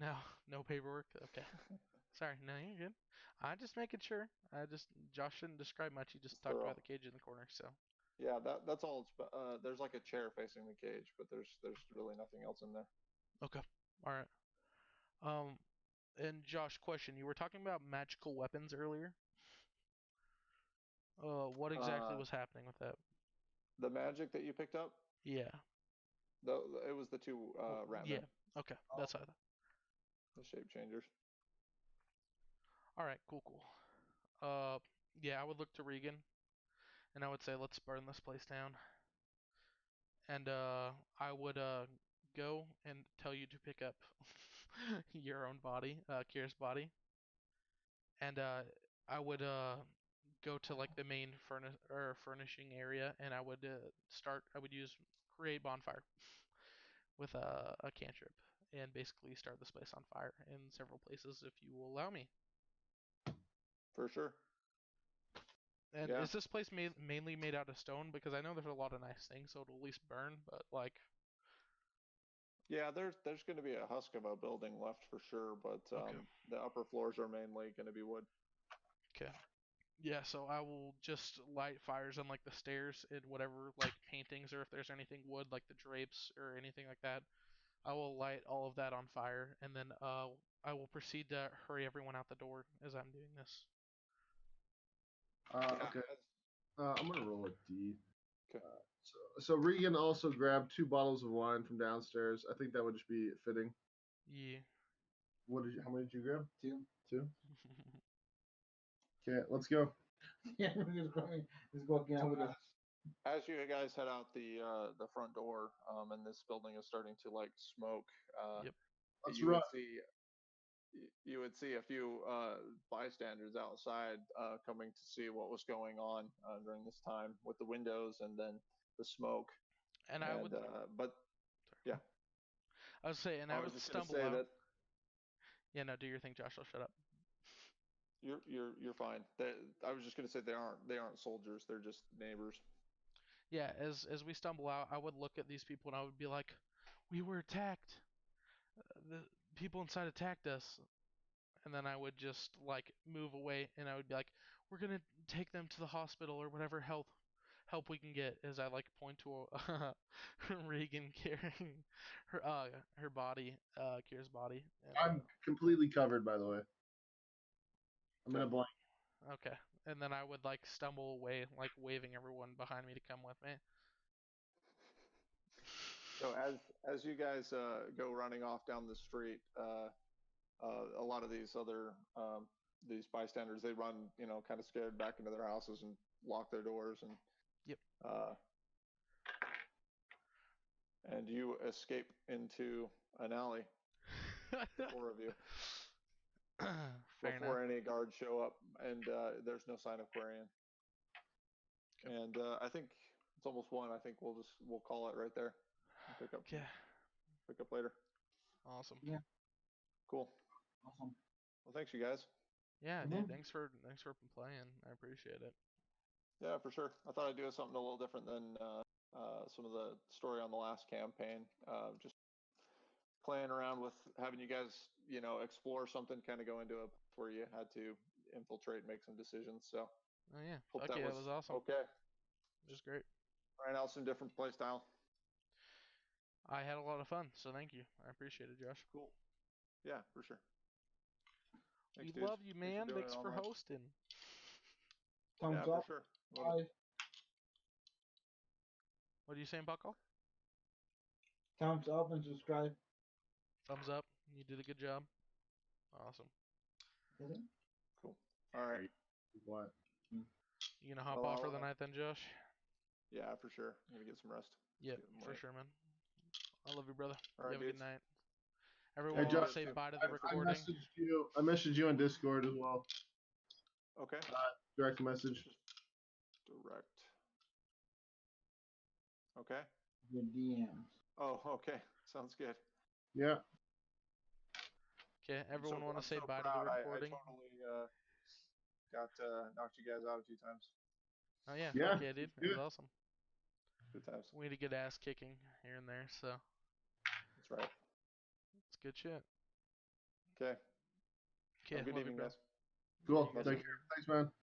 No, no paperwork. Okay. Sorry, no, you're good. I'm just making sure. Josh shouldn't describe much. He just It's talked thorough. about the cage in the corner. So. Yeah, that's all. There's like a chair facing the cage, but there's really nothing else in there. Okay. All right. Um, and Josh, question: you were talking about magical weapons earlier. What exactly was happening with that? The magic that you picked up, Yeah. it was the two rat men, Yeah. Okay. That's how I thought. the shape changers. All right. Cool. Cool. Yeah, I would look to Regan, and I would say, let's burn this place down. And I would go and tell you to pick up your own body, Kira's body, and I would go to like the main furnishing area, and I would start. I would use create bonfire with a cantrip, and basically start this place on fire in several places, if you will allow me. For sure. And Yeah. is this place mainly made out of stone? Because I know there's a lot of nice things, so it'll at least burn. But like, Yeah, there's going to be a husk of a building left for sure, but okay, the upper floors are mainly going to be wood. okay, yeah. So I will just light fires on like the stairs and whatever like paintings or if there's anything wood like the drapes or anything like that. I will light all of that on fire, and then I will proceed to hurry everyone out the door as I'm doing this. Okay. I'm gonna roll a D. Okay. So Regan also grabbed 2 bottles of wine from downstairs. I think that would just be fitting. Yeah. How many did you grab? 2. 2. Okay, let's go. Yeah, he's going. He's walking out with us. As you guys head out the front door, and this building is starting to like smoke, Yep. Let's you run. would see a few bystanders outside coming to see what was going on during this time with the windows and then the smoke. And I would. But Yeah. I was saying, and I I was would just gonna stumble say out. that Yeah, no, do your thing, Josh. I'll shut up. you're fine. I was just gonna say they aren't soldiers. They're just neighbors. Yeah, as we stumble out, I would look at these people and I would be like, "We were attacked. The people inside attacked us." And then I would just like move away and I would be like, "We're gonna take them to the hospital or whatever help we can get." As I like point to Regan carrying her body, Kira's body. And, I'm completely covered, by the way. I'm in a Okay. blanket. okay. And then I would like stumble away, like waving everyone behind me to come with me. So as you guys go running off down the street, a lot of these other these bystanders, they run, kind of scared back into their houses and lock their doors, and Yep. And you escape into an alley, the four of you, Fair enough. before any guards show up, and there's no sign of Quarian. Okay. And I think it's almost 1. I think we'll call it right there. And pick up later. Awesome. Yeah. Cool. Awesome. Well, thanks, you guys. Yeah, Mhm. dude. Thanks for playing. I appreciate it. Yeah, for sure. I thought I'd do something a little different than some of the story on the last campaign. Just playing around with having you guys, explore something, kind of go into a place where you had to infiltrate and make some decisions. So Oh yeah. hope Okay, that that was awesome. okay. Just great. Trying out some different play style. I had a lot of fun, so thank you. I appreciate it, Josh. Cool. Yeah, for sure. We Thanks, dudes. love you, Thanks for man. doing Thanks it for online. hosting. Thumbs Yeah, for up. sure. Love it. Bye. What are you saying, Buckle? Thumbs up and subscribe. Thumbs up. You did a good job. Awesome. Okay. Cool. All right. What? You gonna hop Well, off for the night then, Josh? Yeah, for sure. I'm gonna get some rest. Yep, It's getting for late. sure, man. I love you, brother. All You right, have a good dudes. night. Hey, Everyone want Josh, to say too. bye to the I recording? messaged you. I messaged you on Discord as well. Okay. Direct message. Direct. Okay. Your DMs. Oh, okay. Sounds good. Yeah. Okay, everyone want to say bye to the proud. I recording? totally got knocked you guys out a few times. Oh yeah, Yeah, fuck yeah, dude. It was good. awesome. Good times. We need a good ass kicking here and there, so That's right. it's good shit. Okay. Okay, Have a good love you, evening, bro. guys. Cool. You guys Take have a care. good- Thanks, man.